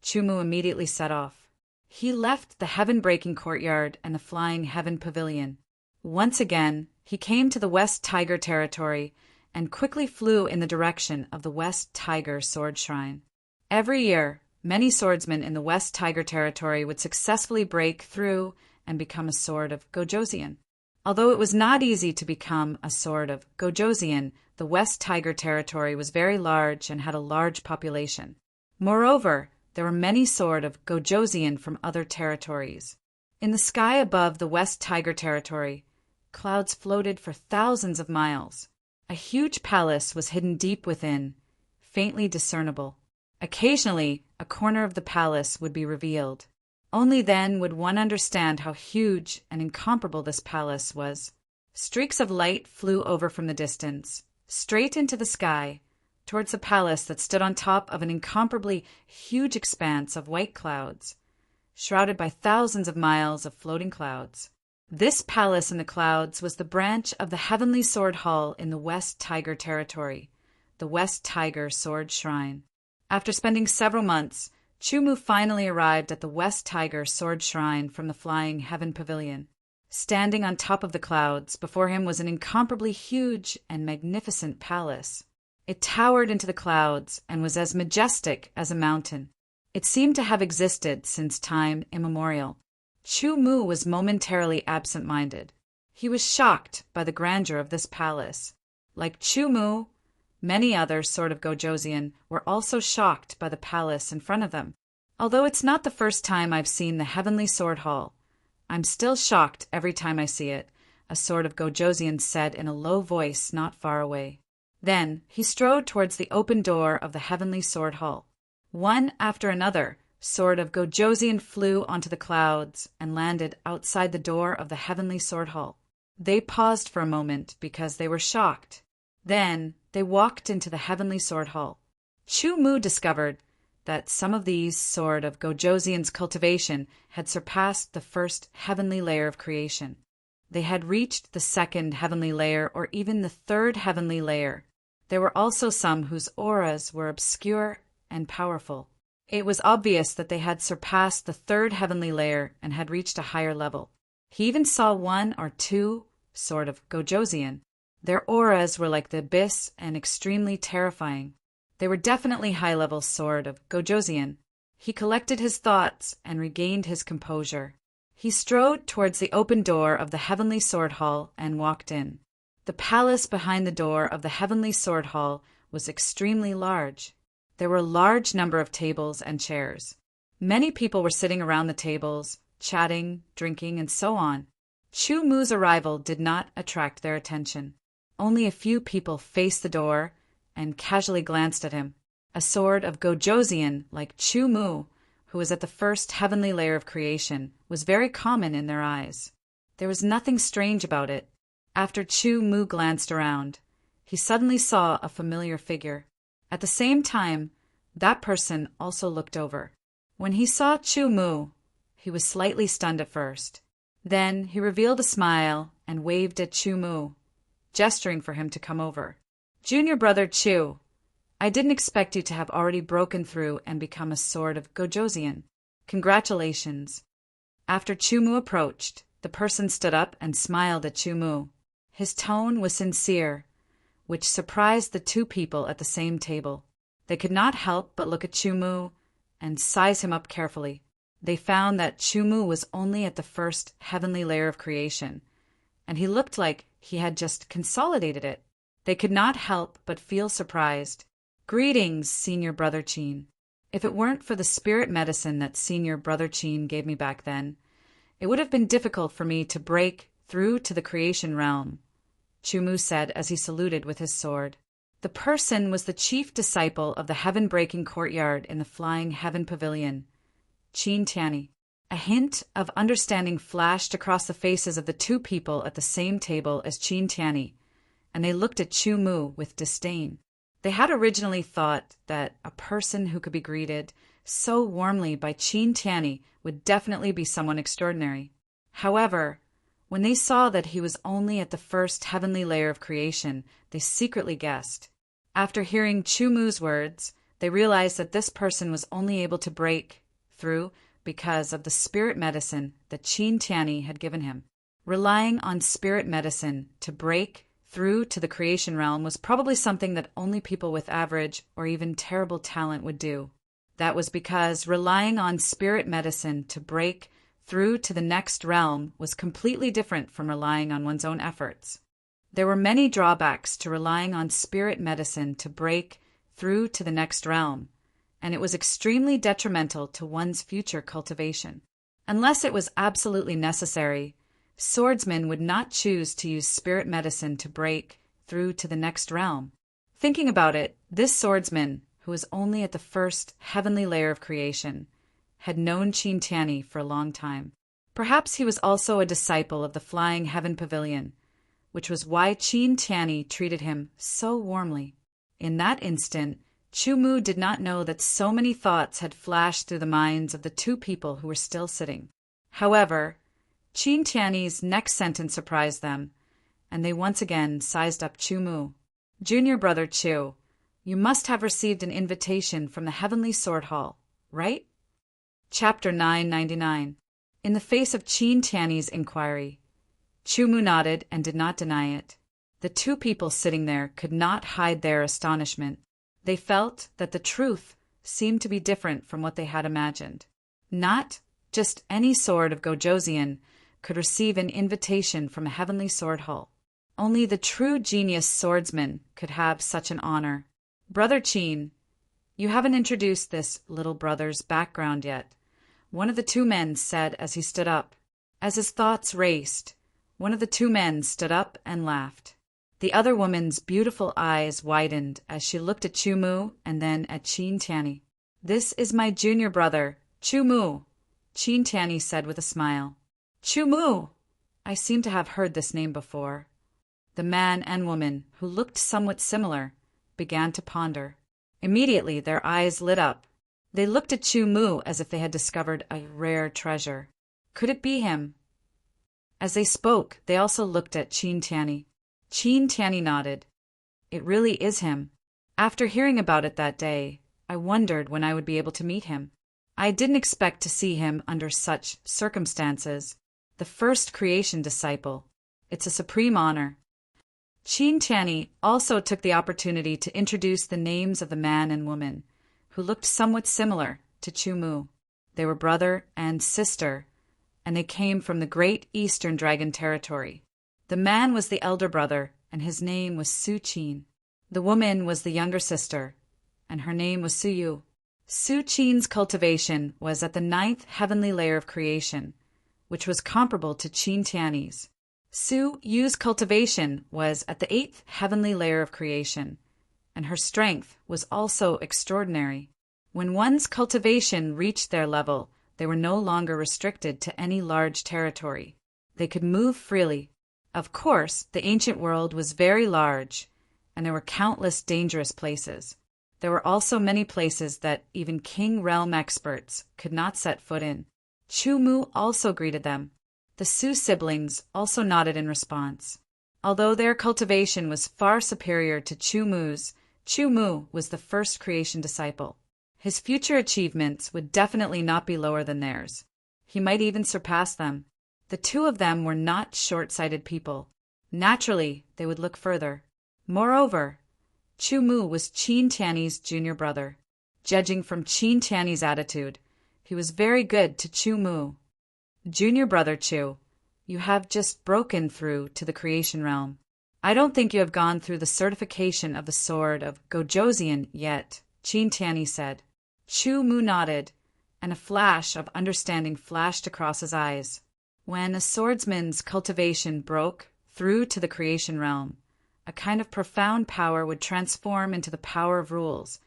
Chu Mu immediately set off. He left the heaven-breaking courtyard and the flying heaven pavilion. Once again, he came to the West Tiger territory and quickly flew in the direction of the West Tiger Sword Shrine. Every year, many swordsmen in the West Tiger territory would successfully break through and become a sword of Gojosian. Although it was not easy to become a sword of Gojosian, the West Tiger territory was very large and had a large population. Moreover, there were many sword of Gojosian from other territories. In the sky above the West Tiger territory, clouds floated for thousands of miles. A huge palace was hidden deep within, faintly discernible. Occasionally, a a corner of the palace would be revealed. Only then would one understand how huge and incomparable this palace was. Streaks of light flew over from the distance, straight into the sky, towards the palace that stood on top of an incomparably huge expanse of white clouds, shrouded by thousands of miles of floating clouds. This palace in the clouds was the branch of the Heavenly Sword Hall in the West Tiger Territory, the West Tiger Sword Shrine. After spending several months, Chumu finally arrived at the West Tiger Sword Shrine from the Flying Heaven Pavilion. Standing on top of the clouds, before him was an incomparably huge and magnificent palace. It towered into the clouds and was as majestic as a mountain. It seemed to have existed since time immemorial. Chumu was momentarily absent-minded. He was shocked by the grandeur of this palace. Like Chumu, many others sort of Gojosian were also shocked by the palace in front of them. Although it's not the first time I've seen the Heavenly Sword Hall, I'm still shocked every time I see it, a sort of Gojosian said in a low voice not far away. Then he strode towards the open door of the Heavenly Sword Hall. One after another, sort of Gojosian flew onto the clouds and landed outside the door of the Heavenly Sword Hall. They paused for a moment because they were shocked. Then they walked into the Heavenly Sword Hall. Chumu discovered that some of these sort of Gojosian's cultivation had surpassed the first heavenly layer of creation. They had reached the second heavenly layer or even the third heavenly layer. There were also some whose auras were obscure and powerful. It was obvious that they had surpassed the third heavenly layer and had reached a higher level. He even saw one or two sort of Gojosian. Their auras were like the abyss and extremely terrifying. They were definitely high-level sort of Gojosian. He collected his thoughts and regained his composure. He strode towards the open door of the Heavenly Sword Hall and walked in. The palace behind the door of the Heavenly Sword Hall was extremely large. There were a large number of tables and chairs. Many people were sitting around the tables, chatting, drinking, and so on. Chumu's arrival did not attract their attention. Only a few people faced the door and casually glanced at him. A sort of Gojosian like Chumu, who was at the first heavenly layer of creation, was very common in their eyes. There was nothing strange about it. After Chumu glanced around, he suddenly saw a familiar figure. At the same time, that person also looked over. When he saw Chumu, he was slightly stunned at first. Then he revealed a smile and waved at Chumu, gesturing for him to come over. "Junior brother Chu, I didn't expect you to have already broken through and become a sort of Gojosian. Congratulations." After Chumu approached, the person stood up and smiled at Chumu. His tone was sincere, which surprised the two people at the same table. They could not help but look at Chumu and size him up carefully. They found that Chumu was only at the first heavenly layer of creation, and he looked like he had just consolidated it. They could not help but feel surprised. "Greetings, Senior Brother Chin. If it weren't for the spirit medicine that Senior Brother Chin gave me back then, it would have been difficult for me to break through to the creation realm," Chumu said as he saluted with his sword. The person was the chief disciple of the heaven-breaking courtyard in the Flying Heaven Pavilion, Chin Tiani. A hint of understanding flashed across the faces of the two people at the same table as Chin Tiani, and they looked at Chumu with disdain. They had originally thought that a person who could be greeted so warmly by Chin Tiani would definitely be someone extraordinary. However, when they saw that he was only at the first heavenly layer of creation, they secretly guessed. After hearing Chumu's words, they realized that this person was only able to break through because of the spirit medicine that Chin Tiani had given him. Relying on spirit medicine to break through to the creation realm was probably something that only people with average or even terrible talent would do. That was because relying on spirit medicine to break through to the next realm was completely different from relying on one's own efforts. There were many drawbacks to relying on spirit medicine to break through to the next realm, and it was extremely detrimental to one's future cultivation. Unless it was absolutely necessary, swordsmen would not choose to use spirit medicine to break through to the next realm. Thinking about it, this swordsman, who was only at the first heavenly layer of creation, had known Qin Tianyi for a long time. Perhaps he was also a disciple of the Flying Heaven Pavilion, which was why Qin Tianyi treated him so warmly. In that instant, Chu Mu did not know that so many thoughts had flashed through the minds of the two people who were still sitting. However, Qin Tianyi's next sentence surprised them, and they once again sized up Chu Mu. "Junior brother Chu, you must have received an invitation from the Heavenly Sword Hall, right?" Chapter 999. In the face of Qin Tianyi's inquiry, Chu Mu nodded and did not deny it. The two people sitting there could not hide their astonishment. They felt that the truth seemed to be different from what they had imagined. Not just any sword of Gojoseon could receive an invitation from a heavenly sword hall. Only the true genius swordsman could have such an honor. "Brother Qin, you haven't introduced this little brother's background yet," one of the two men said as he stood up. As his thoughts raced, one of the two men stood up and laughed. The other woman's beautiful eyes widened as she looked at Chu Mu and then at Qin Tianyi. "This is my junior brother, Chu Mu," Qin Tianyi said with a smile. "Chu Mu! I seem to have heard this name before." The man and woman, who looked somewhat similar, began to ponder. Immediately their eyes lit up. They looked at Chu Mu as if they had discovered a rare treasure. Could it be him? As they spoke, they also looked at Qin Tianyi. Qin Tianyi nodded. "It really is him. After hearing about it that day, I wondered when I would be able to meet him. I didn't expect to see him under such circumstances. The first creation disciple. It's a supreme honor." Qin Tianyi also took the opportunity to introduce the names of the man and woman, who looked somewhat similar to Chu Mu. They were brother and sister, and they came from the great Eastern Dragon territory. The man was the elder brother, and his name was Su Qin. The woman was the younger sister, and her name was Su Yu. Su Qin's cultivation was at the 9th heavenly layer of creation, which was comparable to Qin Tianyi's. Su Yu's cultivation was at the 8th heavenly layer of creation, and her strength was also extraordinary. When one's cultivation reached their level, they were no longer restricted to any large territory. They could move freely. Of course, the ancient world was very large, and there were countless dangerous places. There were also many places that even King Realm experts could not set foot in. Chu Mu also greeted them. The Su siblings also nodded in response. Although their cultivation was far superior to Chu Mu's, Chu Mu was the first creation disciple. His future achievements would definitely not be lower than theirs. He might even surpass them. The two of them were not short-sighted people. Naturally, they would look further. Moreover, Chu Mu was Qin Tianyi's junior brother. Judging from Qin Tianyi's attitude, he was very good to Chu Mu. "Junior brother Chu, you have just broken through to the creation realm. I don't think you have gone through the certification of the sword of Gojoseon yet," Qin Tianyi said. Chu Mu nodded, and a flash of understanding flashed across his eyes. When a swordsman's cultivation broke through to the creation realm, a kind of profound power would transform into the power of rules,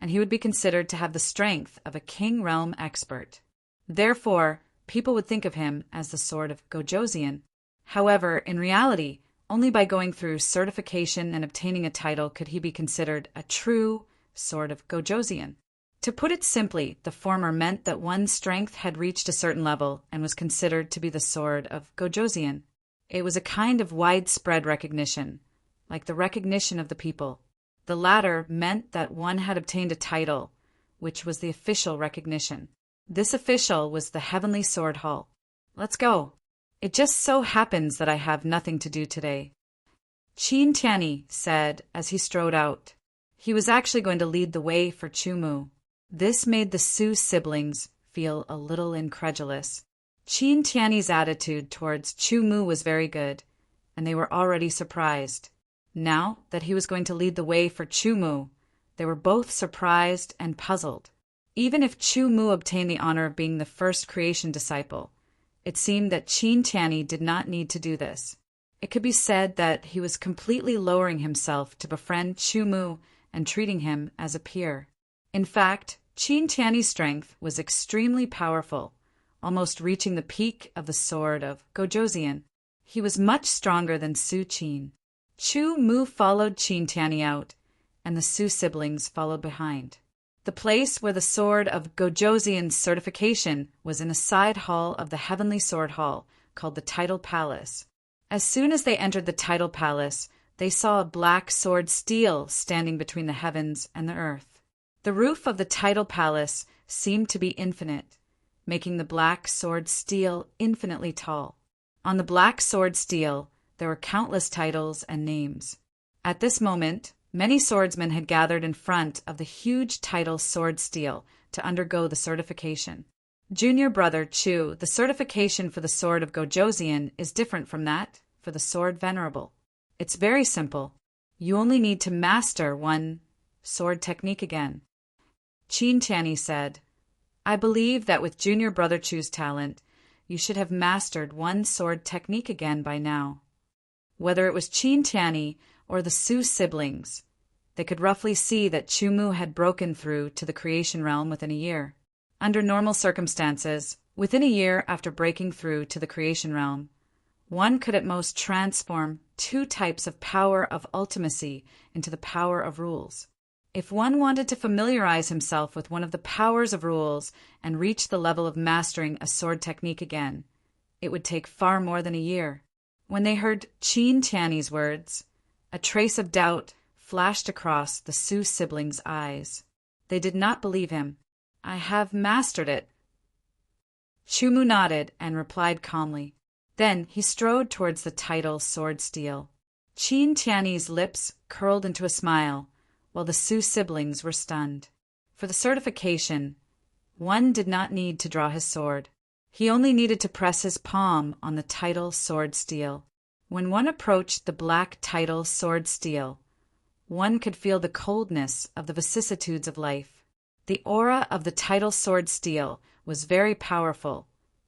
and he would be considered to have the strength of a king realm expert. Therefore, people would think of him as the sword of Gojoseon. However, in reality, only by going through certification and obtaining a title could he be considered a true sword of Gojoseon. To put it simply, the former meant that one's strength had reached a certain level and was considered to be the sword of Gojoseon. It was a kind of widespread recognition, like the recognition of the people. The latter meant that one had obtained a title, which was the official recognition. This official was the Heavenly Sword Hall. "Let's go. It just so happens that I have nothing to do today," Qin Tianyi said as he strode out. He was actually going to lead the way for Chu Mu. This made the Su siblings feel a little incredulous. Qin Tianyi's attitude towards Chu Mu was very good, and they were already surprised. Now that he was going to lead the way for Chu Mu, they were both surprised and puzzled. Even if Chu Mu obtained the honor of being the first creation disciple, it seemed that Qin Tianyi did not need to do this. It could be said that he was completely lowering himself to befriend Chu Mu and treating him as a peer. In fact, Qin Tiany's strength was extremely powerful, almost reaching the peak of the sword of Gojoseon. He was much stronger than Su Qin. Chu Mu followed Qin Tiany out, and the Su siblings followed behind. The place where the sword of Gojoseon's certification was in a side hall of the Heavenly Sword Hall, called the Tidal Palace. As soon as they entered the Tidal Palace, they saw a black sword steel standing between the heavens and the earth. The roof of the Tidal Palace seemed to be infinite, making the black sword steel infinitely tall. On the black sword steel, there were countless titles and names. At this moment, many swordsmen had gathered in front of the huge tidal sword steel to undergo the certification. Junior brother Chu, the certification for the sword of Gojoseon is different from that for the sword venerable. It's very simple. You only need to master one sword technique again. Qin Tiany said, I believe that with junior brother Chu's talent, you should have mastered one sword technique again by now. Whether it was Qin Tiany or the Su siblings, they could roughly see that Chu Mu had broken through to the creation realm within a year. Under normal circumstances, within a year after breaking through to the creation realm, one could at most transform two types of power of ultimacy into the power of rules. If one wanted to familiarize himself with one of the powers of rules and reach the level of mastering a sword technique again, it would take far more than a year. When they heard Qin Tiany's words, a trace of doubt flashed across the Su siblings' eyes. They did not believe him. I have mastered it. Chu Mu nodded and replied calmly. Then he strode towards the tidal sword steel. Qin Tiany's lips curled into a smile, while the Su siblings were stunned. For the certification, one did not need to draw his sword. He only needed to press his palm on the tidal sword steel. When one approached the black tidal sword steel, one could feel the coldness of the vicissitudes of life. The aura of the tidal sword steel was very powerful,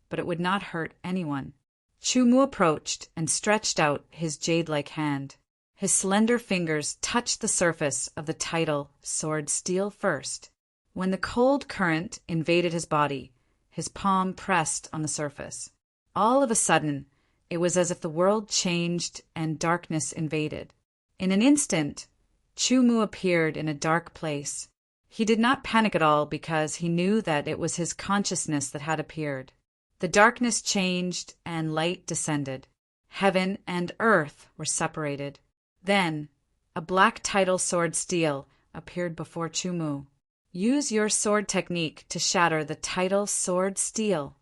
but it would not hurt anyone. Chu Mu approached and stretched out his jade-like hand. His slender fingers touched the surface of the tidal sword steel first. When the cold current invaded his body, his palm pressed on the surface. All of a sudden, it was as if the world changed and darkness invaded. In an instant, Chu Mu appeared in a dark place. He did not panic at all because he knew that it was his consciousness that had appeared. The darkness changed and light descended. Heaven and earth were separated. Then, a black tidal sword steel appeared before Chu Mu. Use your sword technique to shatter the tidal sword steel.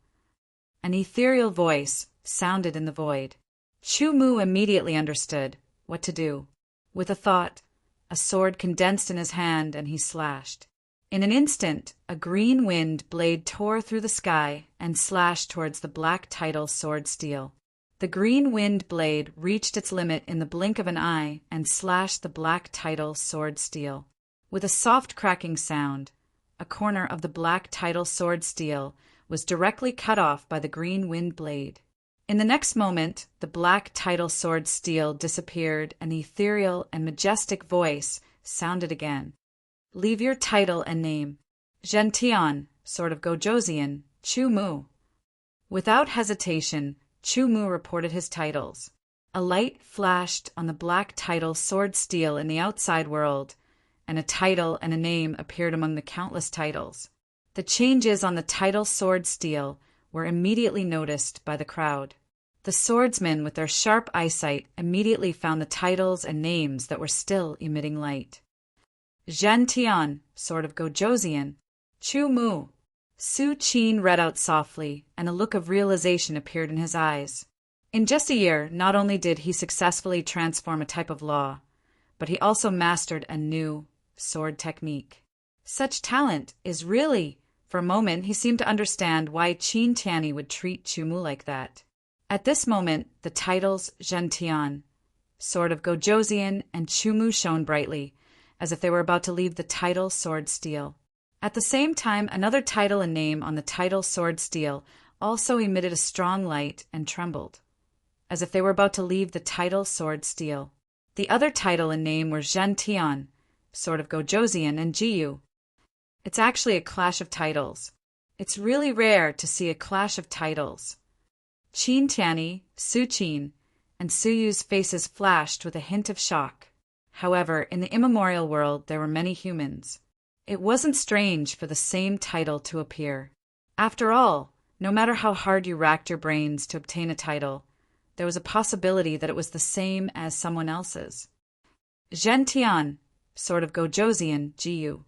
An ethereal voice sounded in the void. Chu Mu immediately understood what to do. With a thought, a sword condensed in his hand and he slashed. In an instant, a green wind blade tore through the sky and slashed towards the black tidal sword steel. The green wind blade reached its limit in the blink of an eye and slashed the black tidal sword steel. With a soft cracking sound, a corner of the black tidal sword steel was directly cut off by the green wind blade. In the next moment, the black tidal sword steel disappeared and the ethereal and majestic voice sounded again. Leave your title and name. Gentian, sword of Gojoseon, Chu Mu. Without hesitation, Chu Mu reported his titles. A light flashed on the black tidal sword steel in the outside world, and a title and a name appeared among the countless titles. The changes on the tidal sword steel were immediately noticed by the crowd. The swordsmen with their sharp eyesight immediately found the titles and names that were still emitting light. Zhen Tian, sword of Gojoseon, Chu Mu. Su Qin read out softly, and a look of realization appeared in his eyes. In just a year, not only did he successfully transform a type of law, but he also mastered a new sword technique. Such talent is really, for a moment, he seemed to understand why Qin Tiany would treat Chu Mu like that. At this moment, the titles Zhen Tian, sword of Gojoseon, and Chu Mu shone brightly, as if they were about to leave the tidal sword steel. At the same time, another title and name on the tidal sword steel also emitted a strong light and trembled, as if they were about to leave the tidal sword steel. The other title and name were Zhen Tian, sword of Gojoseon, and Jiyu. It's actually a clash of titles. It's really rare to see a clash of titles. Qin Tianyi, Su Qin, and Su Yu's faces flashed with a hint of shock. However, in the immemorial world there were many humans. It wasn't strange for the same title to appear. After all, no matter how hard you racked your brains to obtain a title, there was a possibility that it was the same as someone else's. Zhen Tian, Sword of Gojosian, Jiyu.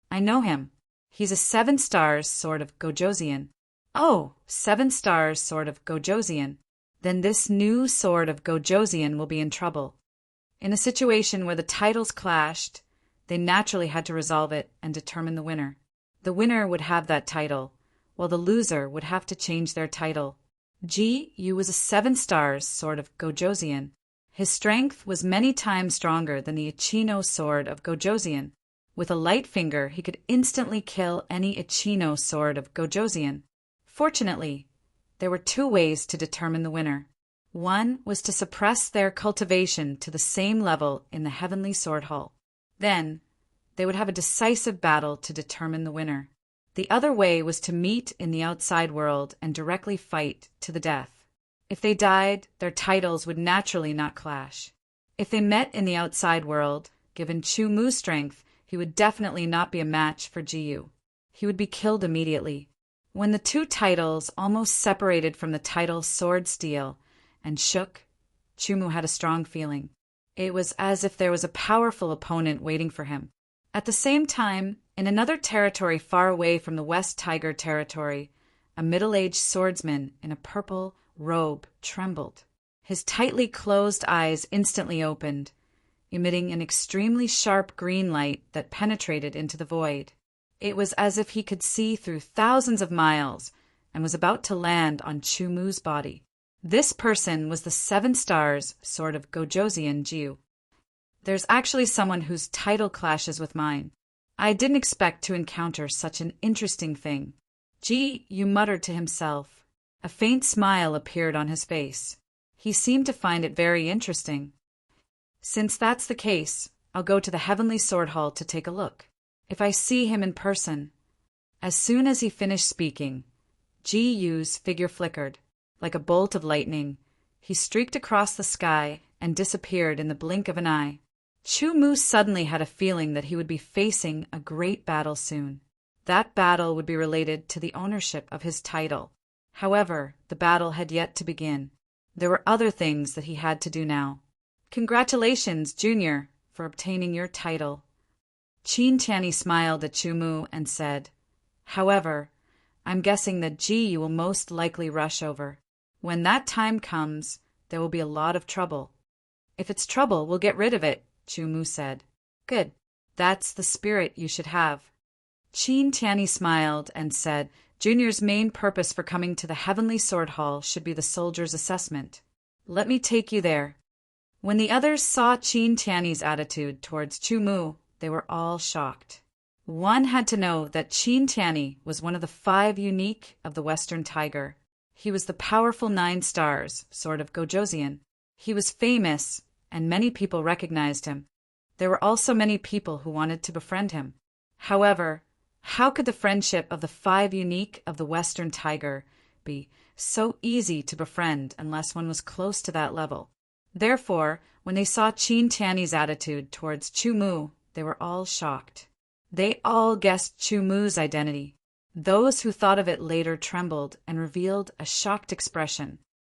I know him. He's a 7 stars Sword of Gojosian. Oh, 7 stars Sword of Gojosian. Then this new Sword of Gojosian will be in trouble. In a situation where the titles clashed, they naturally had to resolve it and determine the winner. The winner would have that title, while the loser would have to change their title. Ji Yu was a 7 stars Sword of Gojosian. His strength was many times stronger than the Ichino Sword of Gojosian. With a light finger, he could instantly kill any Ichino Sword of Gojosian. Fortunately, there were 2 ways to determine the winner. One was to suppress their cultivation to the same level in the Heavenly Sword Hall. Then, they would have a decisive battle to determine the winner. The other way was to meet in the outside world and directly fight to the death. If they died, their titles would naturally not clash. If they met in the outside world, given Chu Mu's strength, he would definitely not be a match for Jiyu. He would be killed immediately. When the 2 titles almost separated from the title Sword Steel and shook, Chu Mu had a strong feeling. It was as if there was a powerful opponent waiting for him. At the same time, in another territory far away from the West Tiger territory, a middle-aged swordsman in a purple robe trembled. His tightly closed eyes instantly opened, emitting an extremely sharp green light that penetrated into the void. It was as if he could see through thousands of miles and was about to land on Chu Mu's body. This person was the 7 stars Sword of Gojosian Jiu. There's actually someone whose title clashes with mine. I didn't expect to encounter such an interesting thing. Ji Yu muttered to himself. A faint smile appeared on his face. He seemed to find it very interesting. Since that's the case, I'll go to the Heavenly Sword Hall to take a look. If I see him in person. As soon as he finished speaking, Ji Yu's figure flickered. Like a bolt of lightning, he streaked across the sky and disappeared in the blink of an eye. Chu Mu suddenly had a feeling that he would be facing a great battle soon. That battle would be related to the ownership of his title. However, the battle had yet to begin. There were other things that he had to do now. Congratulations, Junior, for obtaining your title. Qin Tianyi smiled at Chu Mu and said, However, I'm guessing that Ji Yu will most likely rush over. When that time comes, there will be a lot of trouble. If it's trouble, we'll get rid of it, Chu Mu said. Good. That's the spirit you should have. Qin Tianyi smiled and said, Junior's main purpose for coming to the Heavenly Sword Hall should be the soldier's assessment. Let me take you there. When the others saw Qin Tianyi's attitude towards Chu Mu, they were all shocked. One had to know that Qin Tianyi was one of the 5 unique of the Western Tiger. He was the powerful 9 stars Sword of Gojosian. He was famous, and many people recognized him. There were also many people who wanted to befriend him. However, how could the friendship of the 5 unique of the Western Tiger be so easy to befriend unless one was close to that level? Therefore, when they saw Qin Tianyi's attitude towards Chu Mu, they were all shocked. They all guessed Chu Mu's identity. Those who thought of it later trembled and revealed a shocked expression.